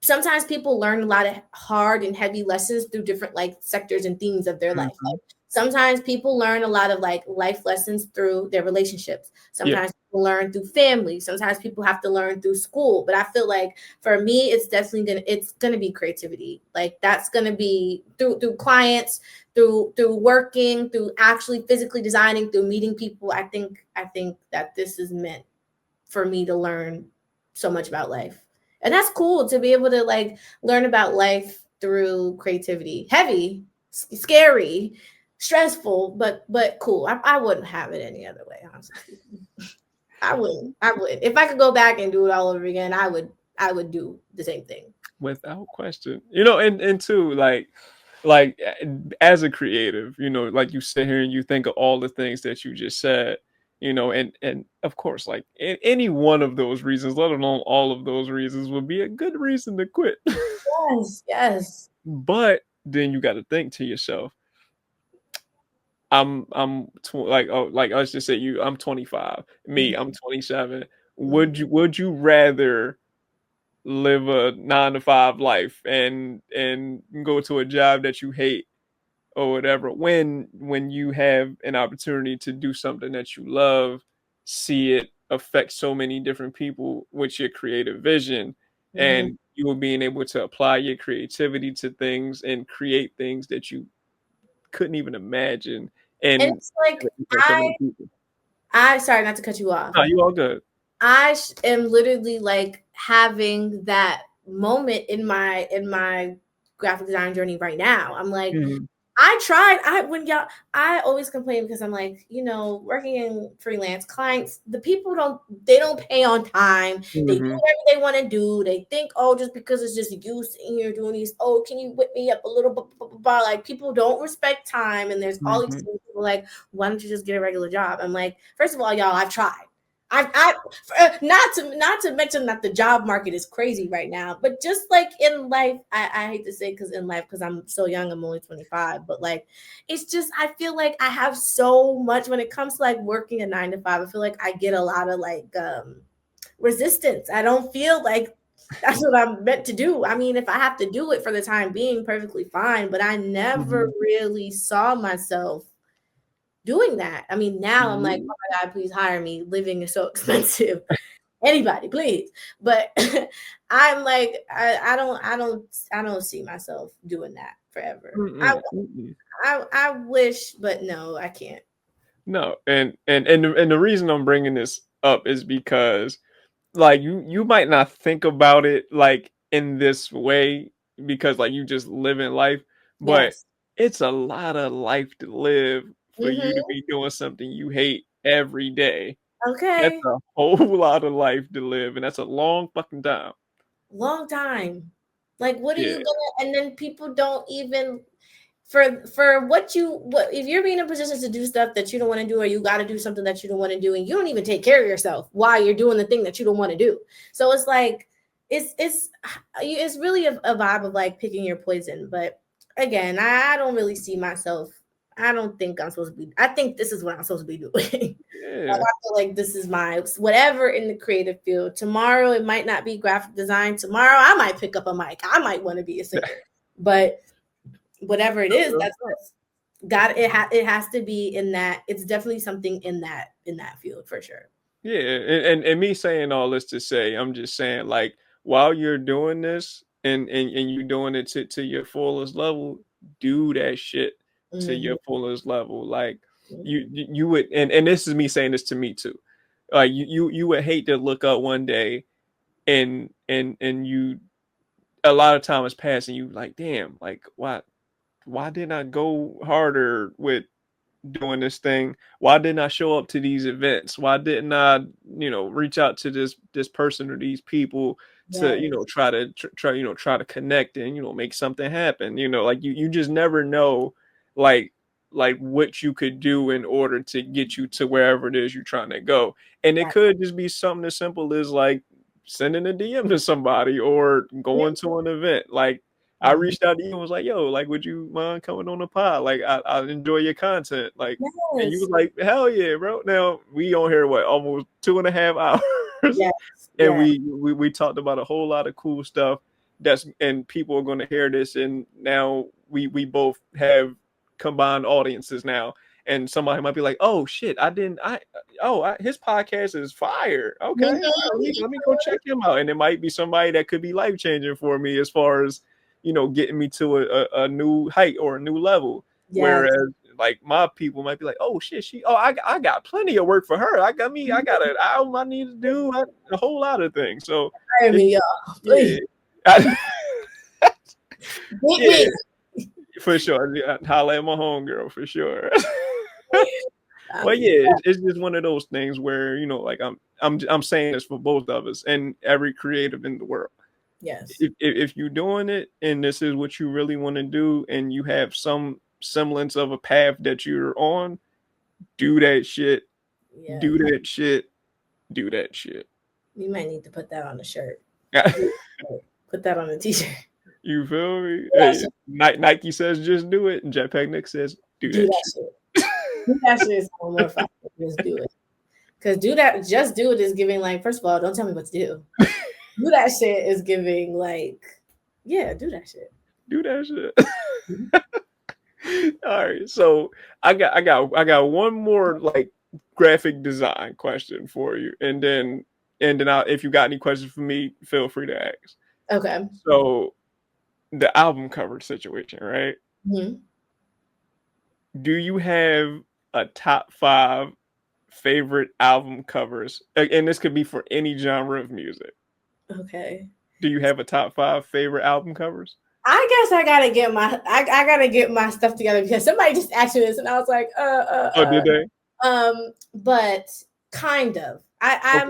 sometimes people learn a lot of hard and heavy lessons through different like sectors and themes of their life. Mhm. Like sometimes people learn a lot of like life lessons through their relationships. Yeah. Sometimes people learn through family. Sometimes people have to learn through school. But I feel like for me, it's gonna be creativity. Like that's gonna be through clients, through working, through actually physically designing, through meeting people. I think that this is meant for me to learn so much about life. And that's cool to be able to like learn about life through creativity. Heavy, scary, stressful, but cool. I wouldn't have it any other way, honestly speaking. I wouldn't. I would. If I could go back and do it all over again, I would do the same thing. Without question. And too, like as a creative, like you sit here and you think of all the things that you just said, and of course, like any one of those reasons, let alone all of those reasons, would be a good reason to quit. Yes, yes. But then you got to think to yourself, like, oh, like let's just say I'm 25, me, I'm 27. Would you rather live a 9 to 5 life and go to a job that you hate or whatever, when you have an opportunity to do something that you love, see it affect so many different people with your creative vision, Mhm. and you will being able to apply your creativity to things and create things that you couldn't even imagine, And and it's like impact so many people. I sorry not to cut you off. No, you all good. Am literally like having that moment in my graphic design journey right now. I'm like, Mhm, I tried. I always complain because I'm like, working in freelance clients, the people don't pay on time. They do mhm, whatever they want to do. They think, oh, just because it's just you sitting here doing these, oh, can you whip me up a little bit? Like people don't respect time, and there's all these mhm, people like, why don't you just get a regular job? I'm like, first of all, y'all, I've tried. Not to mention that the job market is crazy right now, but just like in life, I hate to say because in life, because I'm so young, I'm only 25, but like it's just I feel like I have so much when it comes to like working a 9 to 5. I feel like I get a lot of like resistance. I don't feel like that's what I'm meant to do. I mean, if I have to do it for the time being, perfectly fine, but I never mhm. really saw myself doing that. I mean, now I'm like, Yeah. oh my God, please hire me. Living is so expensive. Anybody, please. But I'm like, I don't see myself doing that forever. Mm-mm, mm-mm. I wish, but no, I can't. No, and the reason I'm bringing this up is because, like, you might not think about it like in this way because like you just live in life, but Yes. it's a lot of life to live for you to Mm-hmm. be doing something you hate every day. That's Okay. a whole lot of life to live, and that's a long fucking time. Long time. Like, what are you Yeah. gonna? And then people don't even for what if you're being in positions to do stuff that you don't want to do, or you got to do something that you don't want to do, and you don't even take care of yourself while you're doing the thing that you don't want to do. So it's like it's really a vibe of like picking your poison. But again, I don't really see myself. I don't think I'm supposed to be. I think this is what I'm supposed to be doing. Like Yeah. I feel like this is my whatever in the creative field. Tomorrow it might not be graphic design. Tomorrow I might pick up a mic. I might want to be a singer. But whatever it is, that's got it has to be in that. It's definitely something in that field for sure. Yeah, and me saying all this to say, I'm just saying, like, while you're doing this and you doing it to your fullest level, do that shit to Mhm, your fullest level. Like, you mhm. you you would, and this is me saying this to me too. You would hate to look up one day and you, a lot of time has passed and you like, damn, like, what? why didn't I go harder with doing this thing? Why didn't I show up to these events? Why didn't I, reach out to this person or these people to, Yes. try to connect and, make something happen? Like you just never know, like what you could do in order to get you to wherever it is you're trying to go. And it Right. could just be something as simple as like sending a DM to somebody or going to an event. Like I Mhm. reached out to you and was like, "Yo, like, would you mind coming on the pod? Like, I enjoy your content." Like, and you Yes. was like, "Hell yeah, bro!" Now we on here what almost 2.5 hours, Yes. and Yes. we talked about a whole lot of cool stuff. And people are going to hear this, and now we both have combined audiences now. And somebody might be like, "Oh shit, I didn't. His podcast is fire. Okay, Mhm. let me go check him out." And it might be somebody that could be life changing for me as far as getting me to a new height or a new level. Yes. Whereas like my people might be like, oh shit, I got plenty of work for her. I got an album I need to do, a whole lot of things. So Hire it's me, y'all. yeah. Please. Beat Yeah, me. for sure. Yeah, holla at my homegirl for sure. Um, But yeah, it's just one of those things where like I'm saying this for both of us and every creative in the world. yes. If you're doing it and this is what you really want to do and you have some semblance of a path that you're on, do that shit, Yes. do that shit, do that shit. We might need to put that on a shirt. You Put that on a t-shirt. feel me? Do that Hey, shit. Nike says just do it, and Jetpack Nick says do Do that that shit. shit. Do that shit is more fun. Just do it. Because just do it is giving like, first of all, don't tell me what to do. Do that shit is giving like, yeah, do that shit. Do that shit. All right, so I got one more like graphic design question for you, and then if you got any questions for me, feel free to ask. Okay. So the album cover situation, right? Mhm. Do you have a top five favorite album covers? And this could be for any genre of music. Okay. Do you have a top five favorite album covers? I guess I gotta get my stuff together because somebody just asked me this and I was like, Oh, did they? but kind of. Okay. I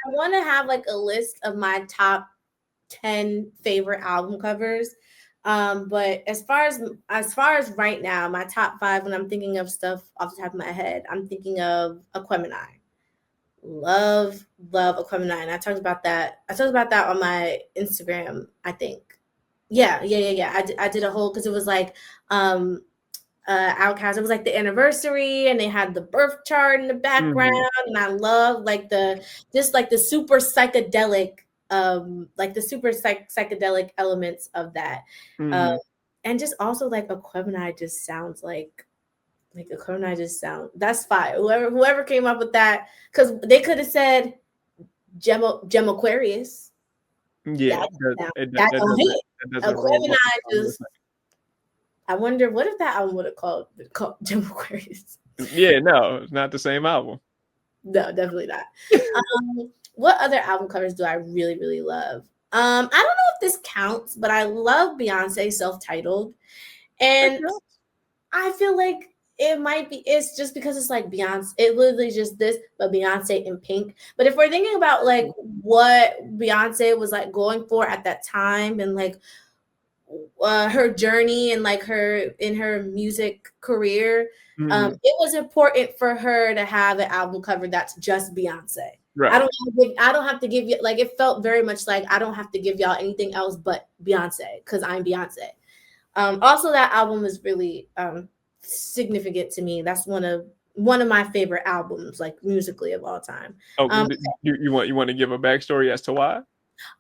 want to have like a list of my top 10 favorite album covers. But as far as right now, my top five when I'm thinking of stuff off the top of my head, I'm thinking of Aquemini. Love Aquemini. I talked about that on my Instagram, I think. Yeah. I did a whole because it was like Outcast. It was like the anniversary, and they had the birth chart in the background, Mhm. and I love like the super psychedelic, psychedelic elements of that, um, Mhm. and just also like Aquemini just sounds like Aquemini just sound that's fire. Whoever came up with that, because they could have said Gem Aquarius. Yeah, That that sound it, that that that don't doesn't hit. that doesn't roll Aquemini off the tongue real just I wonder what if that album would have called Gem Aquarius. fast. Yeah, no, it's not the same album. No, definitely not. What other album covers do I really, really love? I don't know if this counts, but I love Beyonce self-titled. And Okay. I feel like it might be it's just because it's like Beyonce, it literally just this, but Beyonce in pink. But if we're thinking about like what Beyonce was like going for at that time and like her journey and like her in her music career, Mhm. it was important for her to have an album cover that's just Beyonce. Right. I don't have to give you like it felt very much like I don't have to give y'all anything else but Beyonce because I'm Beyonce. Also, that album is really significant to me. That's one of my favorite albums, like musically of all time. Okay. Um, You want to give a backstory as to why?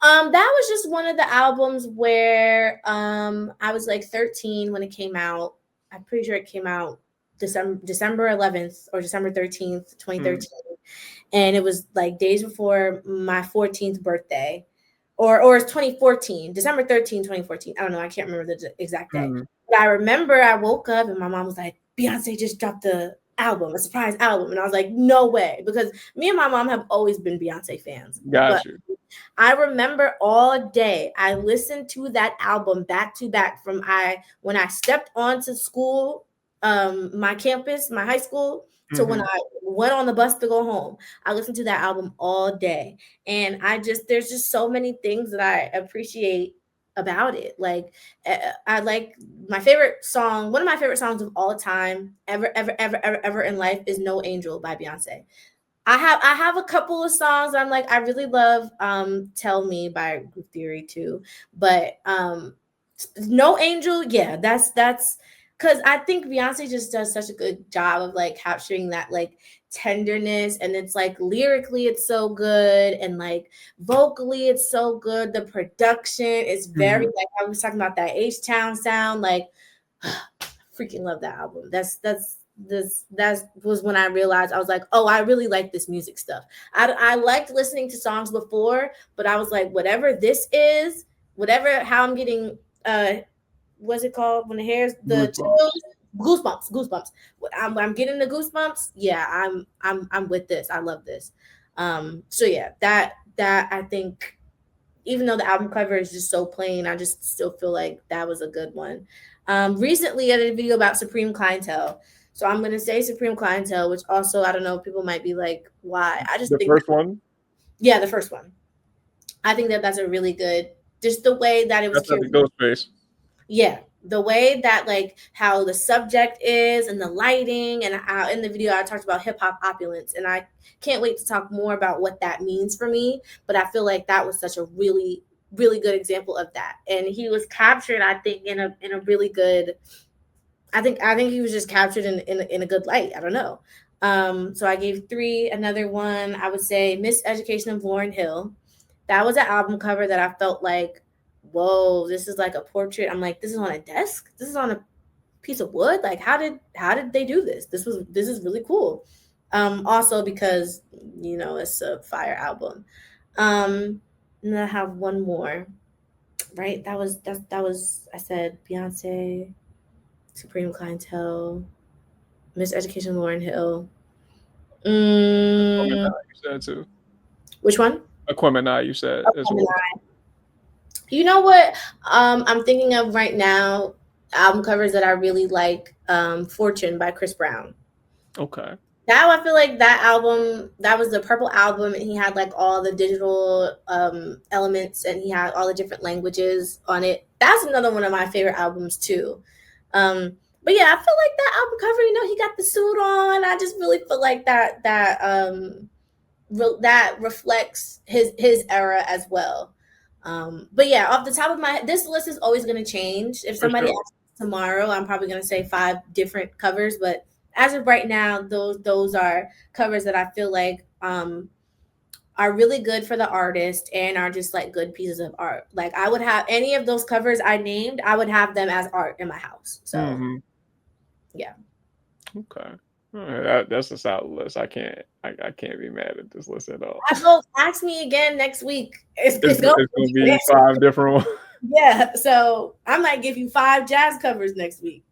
that was just one of the albums where I was like 13 when it came out. I'm pretty sure it came out December 11th or December 13th, Mm. 2013. And it was like days before my 14th birthday. Or it's 2014, December 13th, 2014. I don't know. I can't remember the exact day. Mm. But I remember I woke up and my mom was like, Beyonce just dropped the album, a surprise album. And I was like, no way. Because me and my mom have always been Beyonce fans. But Got you. I remember all day. I listened to that album back to back from I when I stepped onto school, my campus, my high school, to when I went on the bus to go home. I listened to that album all day. And there's just so many things that I appreciate about it. Like I like my favorite song, one of my favorite songs of all time, ever in life is No Angel by Beyonce. I have a couple of songs I'm like I really love Tell Me by Group Theory too. But No Angel, yeah, that's because I think Beyonce just does such a good job of like capturing that like tenderness, and it's like lyrically it's so good, and like vocally it's so good. The production is very like I was talking about that H-Town sound, like freaking love that album. That was when I realized I was like, oh, I really like this music stuff. I liked listening to songs before, but I was like, whatever this is, whatever how I'm getting what's it called when the hair's the chills, goosebumps. I'm getting the goosebumps. Yeah, I'm with this. I love this. So yeah, that I think even though the album cover is just so plain, I just still feel like that was a good one. Recently, I did a video about Supreme Clientele. So I'm gonna say Supreme Clientele, which also I don't know, people might be like, why? I just The think first one? yeah, the first one. I think that that's a really good, just the way that it was That's not the curated. Ghostface. Yeah, the way that like how the subject is and the lighting, and how in the video I talked about hip hop opulence, and I can't wait to talk more about what that means for me. But I feel like that was such a really good example of that, and he was captured, I think, in a really good. I think he was just captured in a good light. I don't know. So I gave three. Another one I would say Miseducation of Lauryn Hill. That was an album cover that I felt like, whoa, this is like a portrait. I'm like, this is on a desk. This is on a piece of wood. Like, how did they do this? This is really cool. Also because it's a fire album. And I have one more. Right? That was I said Beyonce, Supreme Clientele, Miseducation, Lauryn Hill. Aquemini, Mm, you said too. which one? Aquemini, you said as well. You know what I'm thinking of right now? Album covers that I really like. Fortune by Chris Brown. Okay. Now I feel like that album, that was the purple album, and he had like all the digital elements, and he had all the different languages on it. That's another one of my favorite albums too. But yeah, I feel like that album cover, he got the suit on. I just really feel like that reflects his era as well. But yeah, off the top of my head, this list is always going to change. If For somebody sure. asks tomorrow, I'm probably going to say 5 different covers. But as of right now, those are covers that I feel like are really good for the artist and are just like good pieces of art. Like I would have any of those covers I named, I would have them as art in my house. So yeah. Okay. All right, that's a solid list. I can't be mad at this list at all. I go ask me again next week. It's It's going gonna be 5 different ones. yeah. So I might give you 5 jazz covers next week.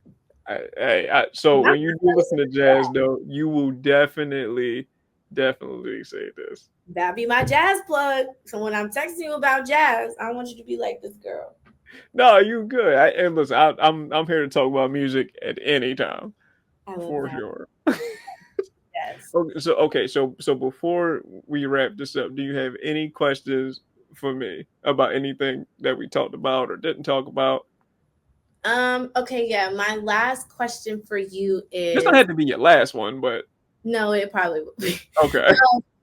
So when you do listen to jazz, though, you will definitely say this. That'd be my jazz plug. So when I'm texting you about jazz, I want you to be like this girl. No, you good. And listen, I'm here to talk about music at any time, I love for that. sure. Yes. So before we wrap this up, do you have any questions for me about anything that we talked about or didn't talk about? Okay, yeah. My last question for you This don't is have to be your last one, but no, it probably will be. okay.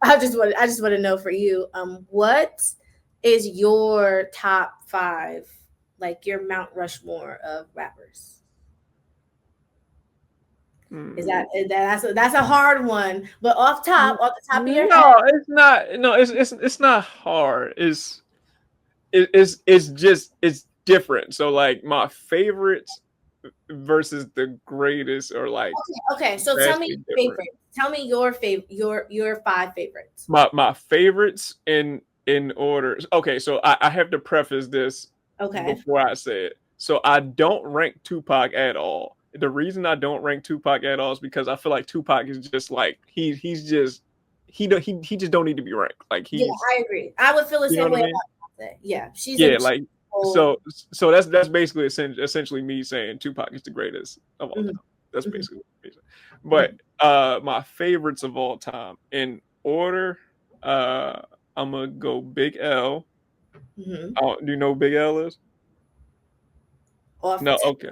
I just want to know for you, what is your top 5, like your Mount Rushmore of rappers? That's a hard one, but off the top of your head. No, it's not. No, it's not hard. It's different. So like my favorites versus the greatest are like Okay. So tell me vastly your different. favorite. Tell me your favorite. Your 5 favorites. My favorites in order. Okay, so I have to preface this Okay. before I say it. So I don't rank Tupac at all. The reason I don't rank Tupac at all is because I feel like Tupac is just like he just don't need to be ranked. Like Yeah, he's, I agree. I would feel the you know same what I way mean? about Beyonce. Yeah, she's a Yeah, like whole. so that's basically essentially me saying Tupac is the greatest of all Mhm, time. That's mhm, basically what I'm saying. mhm, But my favorites of all time in order, uh I'm gonna go Big L. mhm. Do you know who Big L is? Off the No, top. okay.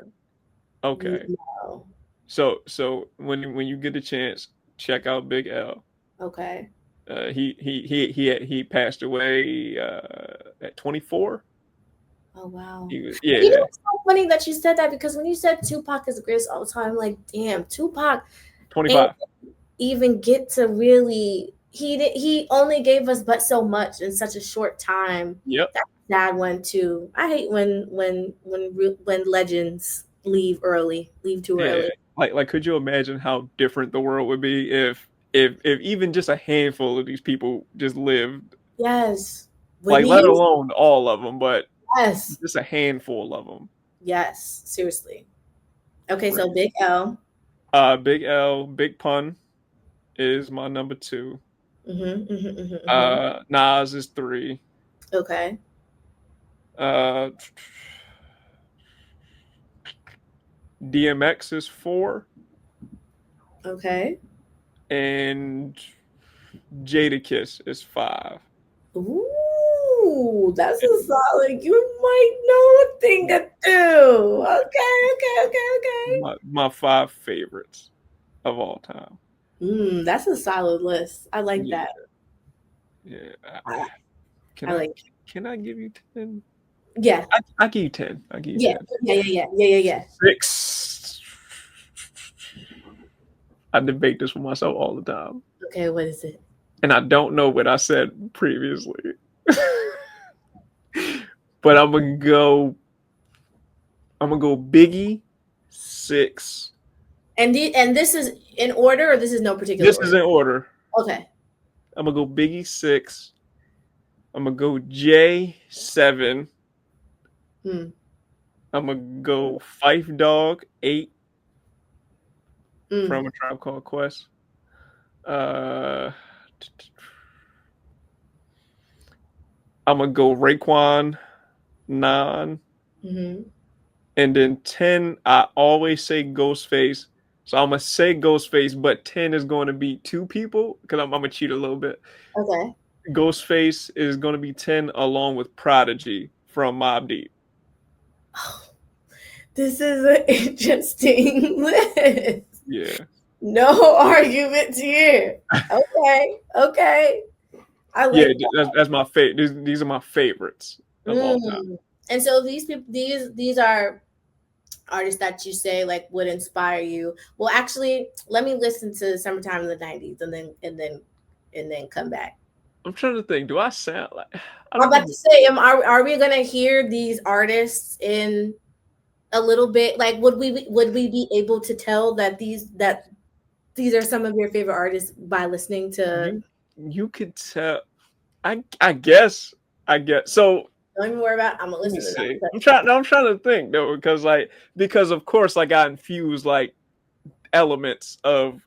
Okay. No. So when you get a chance, check out Big L. Okay. He passed away at 24. Oh wow. He was, You know, yeah, it's so funny that you said that because when you said Tupac is the greatest all time, I'm like, damn, Tupac ain't 25. even get to really. He only gave us but so much in such a short time. Yep. That's a sad one too. I hate when legends leave too Yeah. early. Like could you imagine how different the world would be if even just a handful of these people just lived, Yes, like let Whitney. alone all of them, but Yes, just a handful of them. yes, seriously. Okay, so Crazy. Big L. Big L, Big Pun is my number 2. Mm-hmm. Nas is 3. Okay, Uh, DMX is 4, okay. and Jadakiss is 5. Ooh, that's a solid. You might know a thing or two. Okay. My 5 favorites of all time. That's a solid list. I like Yeah, that. yeah. I, Can I I like. can I give you 10? Yeah, I give you 10. I give you yeah, 10. yeah. 6. I debate this with myself all the time, Okay, what is it? and I don't know what I said previously. But I'm gonna go Biggie 6. And this is in order, or this is no particular This is order. in order. Okay. I'm gonna go Biggie 6. I'm gonna go J 7. Hmm. I'm gonna go Fife Dog 8 Mm. from A Tribe Called Quest. Uh, I'm gonna go Raekwon 9, Mm-hmm. and then 10. I always say Ghostface, so I'm gonna say Ghostface, but 10 is going to be 2 people because I'm gonna cheat a little bit. Okay. Ghostface is going to be 10 along with Prodigy from Mobb Deep. This is an interesting list. Yeah. No arguments here. Okay. I Yeah, like that's my favorite. These are my favorites that. of all time. And so these people, these are artists that you say like would inspire you. Well, actually, let me listen to "Summertime in the '90s" and then come back. I'm trying to think. Do I sound like I I'm don't about know? to say, are we gonna hear these artists in a little bit? Like, would we be able to tell that these are some of your favorite artists by listening to? You could tell. I guess so. Don't even worry about it. I'm gonna Let me listen to them. see. I'm trying to think though, because of course like I infuse like elements of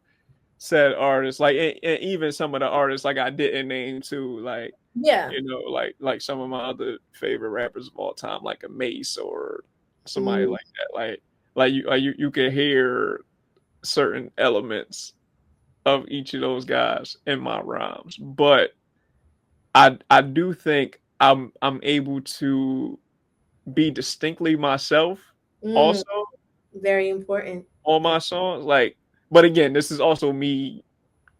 said artists, like and even some of the artists like I didn't name too, like Yeah. like some of my other favorite rappers of all time, like a Mace or somebody Mm, like that, you can hear certain elements of each of those guys in my rhymes, but I do think I'm able to be distinctly myself mm, also very important. on my songs, like, but again, this is also me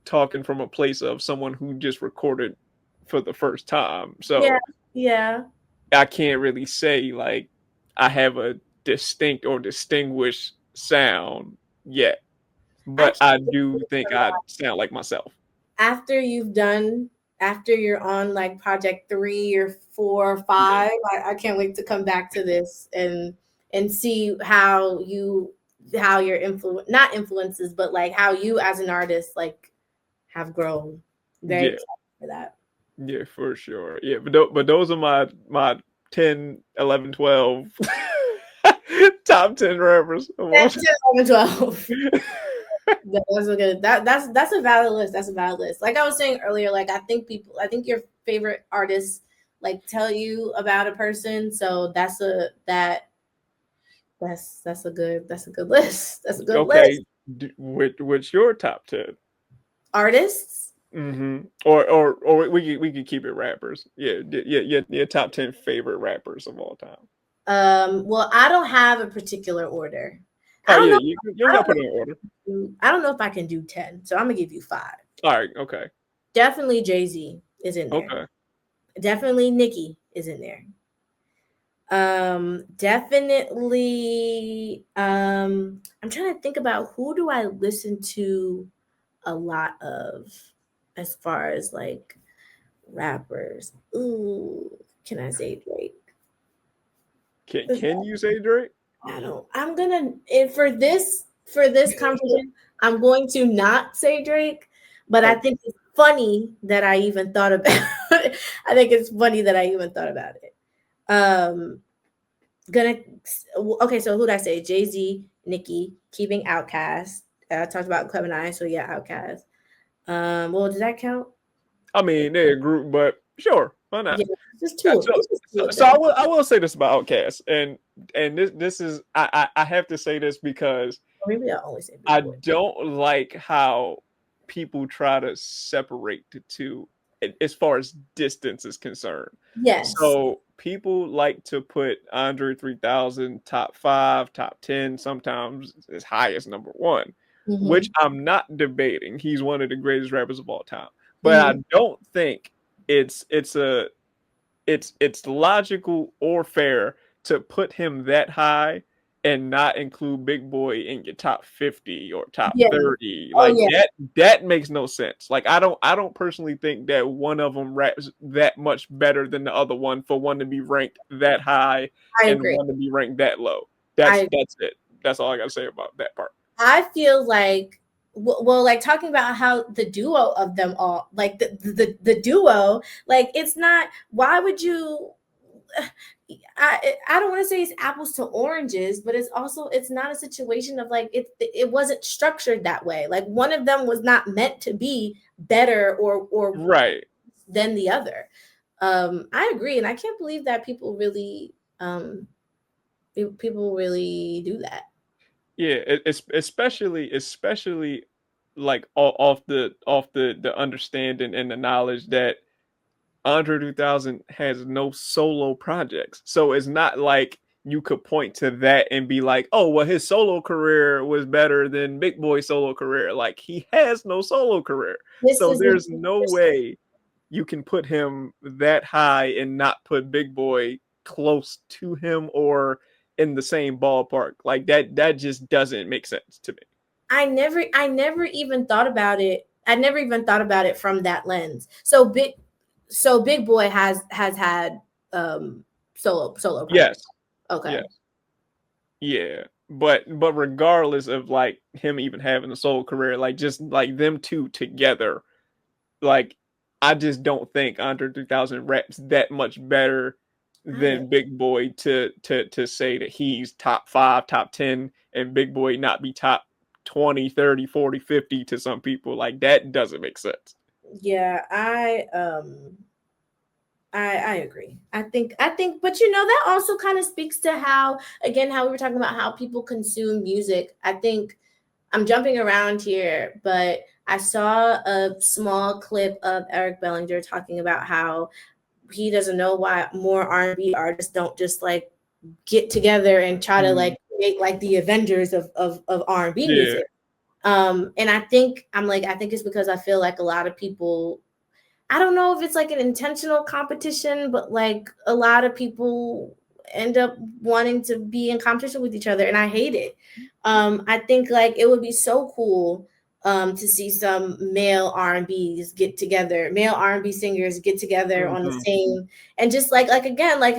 talking from a place of someone who just recorded for the first time. Yeah. So Yeah. I can't really say like I have a distinct or distinguished sound yet, I but can't I wait do think for I that. sound like myself. After after you're on like project 3 or 4 or 5, Yeah. I can't wait to come back to this and see how your influence, not influences, but like how you as an artist like have grown. Very Yeah. excited for that. Yeah, for sure. Yeah, but those are my 10, 11, 12 top 10 rappers of all 10, 11, 12. time. That's a good. That's a valid list. That's a valid list. Like I was saying earlier, like I think your favorite artists like tell you about a person. So that's a good list. That's a good list. Okay, which your top 10? Artists. Or we could keep it rappers. Yeah, your top 10 favorite rappers of all time. Well, I don't have a particular order. I Oh don't yeah, know. you don't I got to don't put it in order. know. I don't know if I can do 10. So I'm gonna give you 5. All right, okay, Definitely Jay-Z is in there. okay. Definitely Nicki is in there. Definitely. I'm trying to think about who do I listen to a lot of as far as like rappers. Ooh, can I say Drake? Can you say Drake? I don't. I'm gonna and for this conversation, I'm going to not say Drake, but I Okay. think it's funny that I even thought about it. I think it's funny that I even thought about it. Um, gonna okay. So who'd I say? Jay Z, Nicki, keeping Outcast. I talked about Clever Nine, so yeah, Outcast. Well, does that count? I mean, they're a group, but sure, why not? Yeah, just two. So, It's just two of so them. I will say this about Outkast, and this is I have to say this because Or maybe I'll only say Big I Boy. don't like how people try to separate the two as far as distance is concerned. Yes. So people like to put Andre 3000 top 5, top 10, sometimes as high as number 1, which Mm-hmm. I'm not debating. He's one of the greatest rappers of all time. But I Mm-hmm. don't think it's logical or fair to put him that high and not include Big Boy in your top 50 or top Yeah. 30. Oh Like yeah. that makes no sense. Like I don't personally think that one of them raps that much better than the other one for one to be ranked that high I and agree. one to be ranked that low. I That's it. That's all I got to say about that part. I feel like well, like talking about how the duo of them all, like the duo, like it's not. Why would you? I don't want to say it's apples to oranges, but it's not a situation of like it wasn't structured that way. Like one of them was not meant to be better or Right. than the other. I agree, and I can't believe that people really do that. Yeah, it's especially like off the understanding and the knowledge that Andre 3000 has no solo projects. So it's not like you could point to that and be like, "Oh, well his solo career was better than Big Boy's solo career." Like he has no solo career. This So is the there's no way you can put him that high and not put Big Boy close to him or in the same ballpark. Like that just doesn't make sense to me. I never even thought about it. I never even thought about it from that lens. So Big Boy has had solo projects. Yes. Okay. Yes. Yeah. But regardless of like him even having a solo career, like just like them two together, like I just don't think Andre 3000 raps that much better I than Big Boy to say that he's top 5, top 10 and Big Boy not be top 20, 30, 40, 50 to some people. Like that doesn't make sense. Yeah, I agree. I think but that also kind of speaks to how again how we were talking about how people consume music. I think I'm jumping around here, but I saw a small clip of Eric Bellinger talking about how he doesn't know why more R&B artists don't just like get together and try to Mm, like create like the Avengers of R&B yeah. music. And I think it's because I feel like a lot of people, I don't know if it's like an intentional competition, but like a lot of people end up wanting to be in competition with each other, and I hate it. I think like it would be so cool to see some male R&B singers get together on the Mhm. same, and just like again like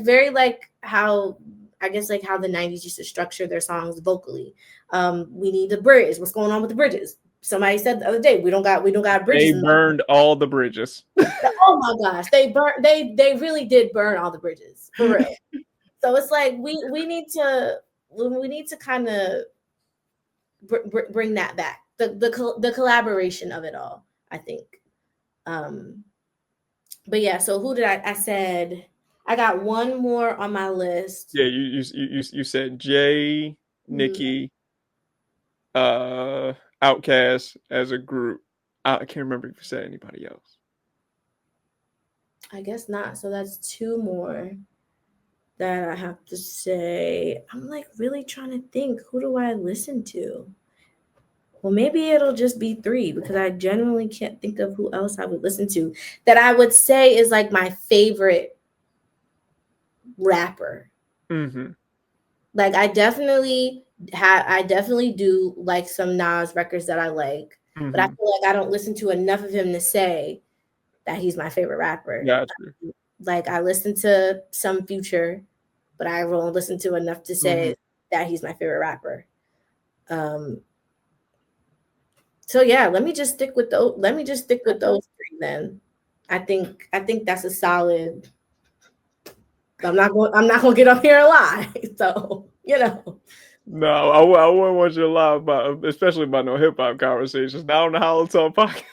very like how I guess like how the 90s used to structure their songs vocally. We need the bridge. What's going on with the bridges? Somebody said the other day we don't got bridges They in. burned all the bridges. Oh my gosh, they really did burn all the bridges for real. So it's like we need to kind of bring that back. the collaboration of it all, I think. But yeah, so who did I said I got one more on my list. Yeah, you said Jay, Nikki, Outcast as a group. I can't remember if you said anybody else. I guess not. So that's two more that I have to say. I'm like really trying to think, who do I listen to? Well, maybe it'll just be three because I genuinely can't think of who else I would listen to that I would say is like my favorite rapper. Mm-hmm. Like I definitely do like some Nas records that I like, but I feel like I don't listen to enough of him to say that he's my favorite rapper. Gotcha. Like I listen to some Future, but I won't listen to enough to say that he's my favorite rapper. So yeah, let me just stick with those. Let me just stick with those three then. I think that's a solid. I'm not gonna get up here and lie. So No, I wouldn't want you to lie about, especially about no hip hop conversations. Not on the HolloTalk podcast.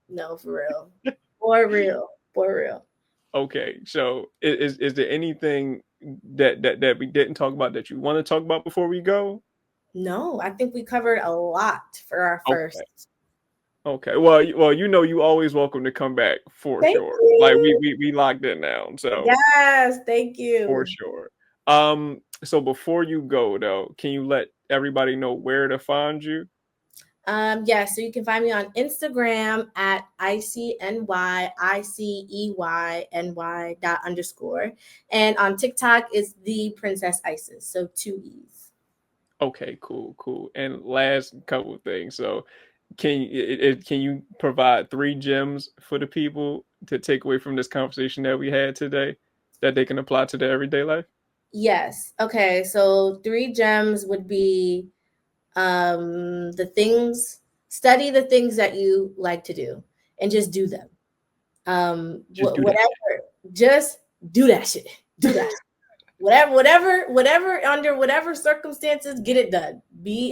No, for real, for real, for real. Okay, so is there anything that we didn't talk about that you want to talk about before we go? No, I think we covered a lot for our first. Okay. Well, you always welcome to come back for Thank sure. you. Like we locked in now, so yes, thank you for sure. So before you go though, can you let everybody know where to find you? Yes, so you can find me on Instagram at ICNY_, and on TikTok it's the Princess Isis, so 2 E's. Okay, cool. And last couple of things. So can you provide 3 gems for the people to take away from this conversation that we had today that they can apply to their everyday life? Yes. Okay, so 3 gems would be study the things that you like to do and just do them. Just do Whatever, just do that shit. Do that. whatever under whatever circumstances, get it done.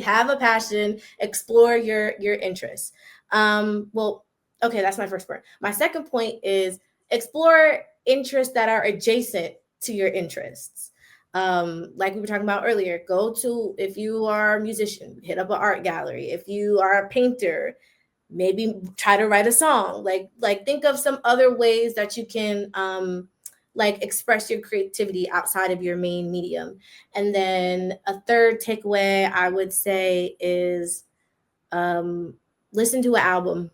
Have a passion, explore your interests. Well, okay, that's my first point. My second point is explore interests that are adjacent to your interests. Like we were talking about earlier, if you are a musician, hit up an art gallery. If you are a painter, maybe try to write a song. Like think of some other ways that you can like express your creativity outside of your main medium. And then a third takeaway I would say is listen to an album.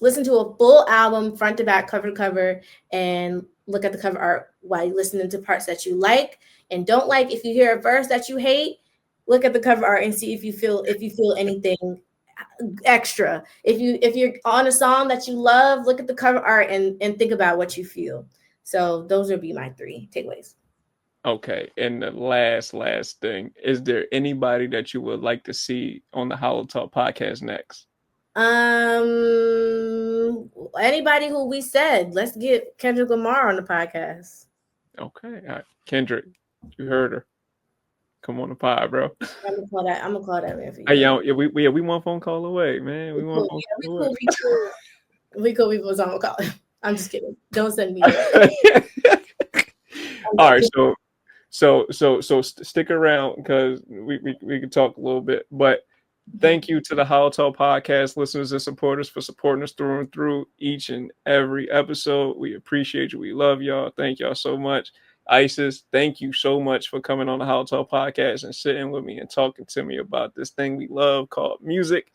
Listen to a full album, front to back, cover to cover, and look at the cover art while you're listening to parts that you like and don't like. If you hear a verse that you hate, look at the cover art and see if you feel anything extra. If you're on a song that you love, look at the cover art and think about what you feel. So those would be my 3 takeaways. Okay, and the last thing, is there anybody that you would like to see on the HolloTalk podcast next? Anybody who we said, let's get Kendrick Lamar on the podcast. Okay, all right. Kendrick, you heard her. Come on the pod, bro. I'm gonna call that man for you. Hey, yo, we 1 phone call away, man. We one phone call away. We cool people, so I'm gonna call him. I'm just kidding. Don't send me. All right, so stick around because we can talk a little bit. But thank you to the HolloTalk podcast listeners and supporters for supporting us through and through each and every episode. We appreciate you. We love y'all. Thank y'all so much. Isis, thank you so much for coming on the HolloTalk podcast and sitting with me and talking to me about this thing we love called music.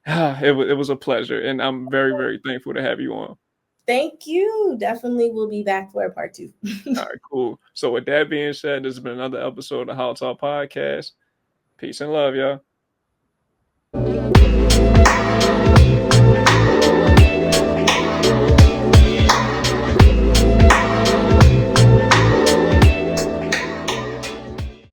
It was a pleasure, and I'm very, very thankful to have you on. Thank you. Definitely will be back for a part 2. All right, cool. So with that being said, this has been another episode of the HolloTalk podcast. Peace and love, y'all.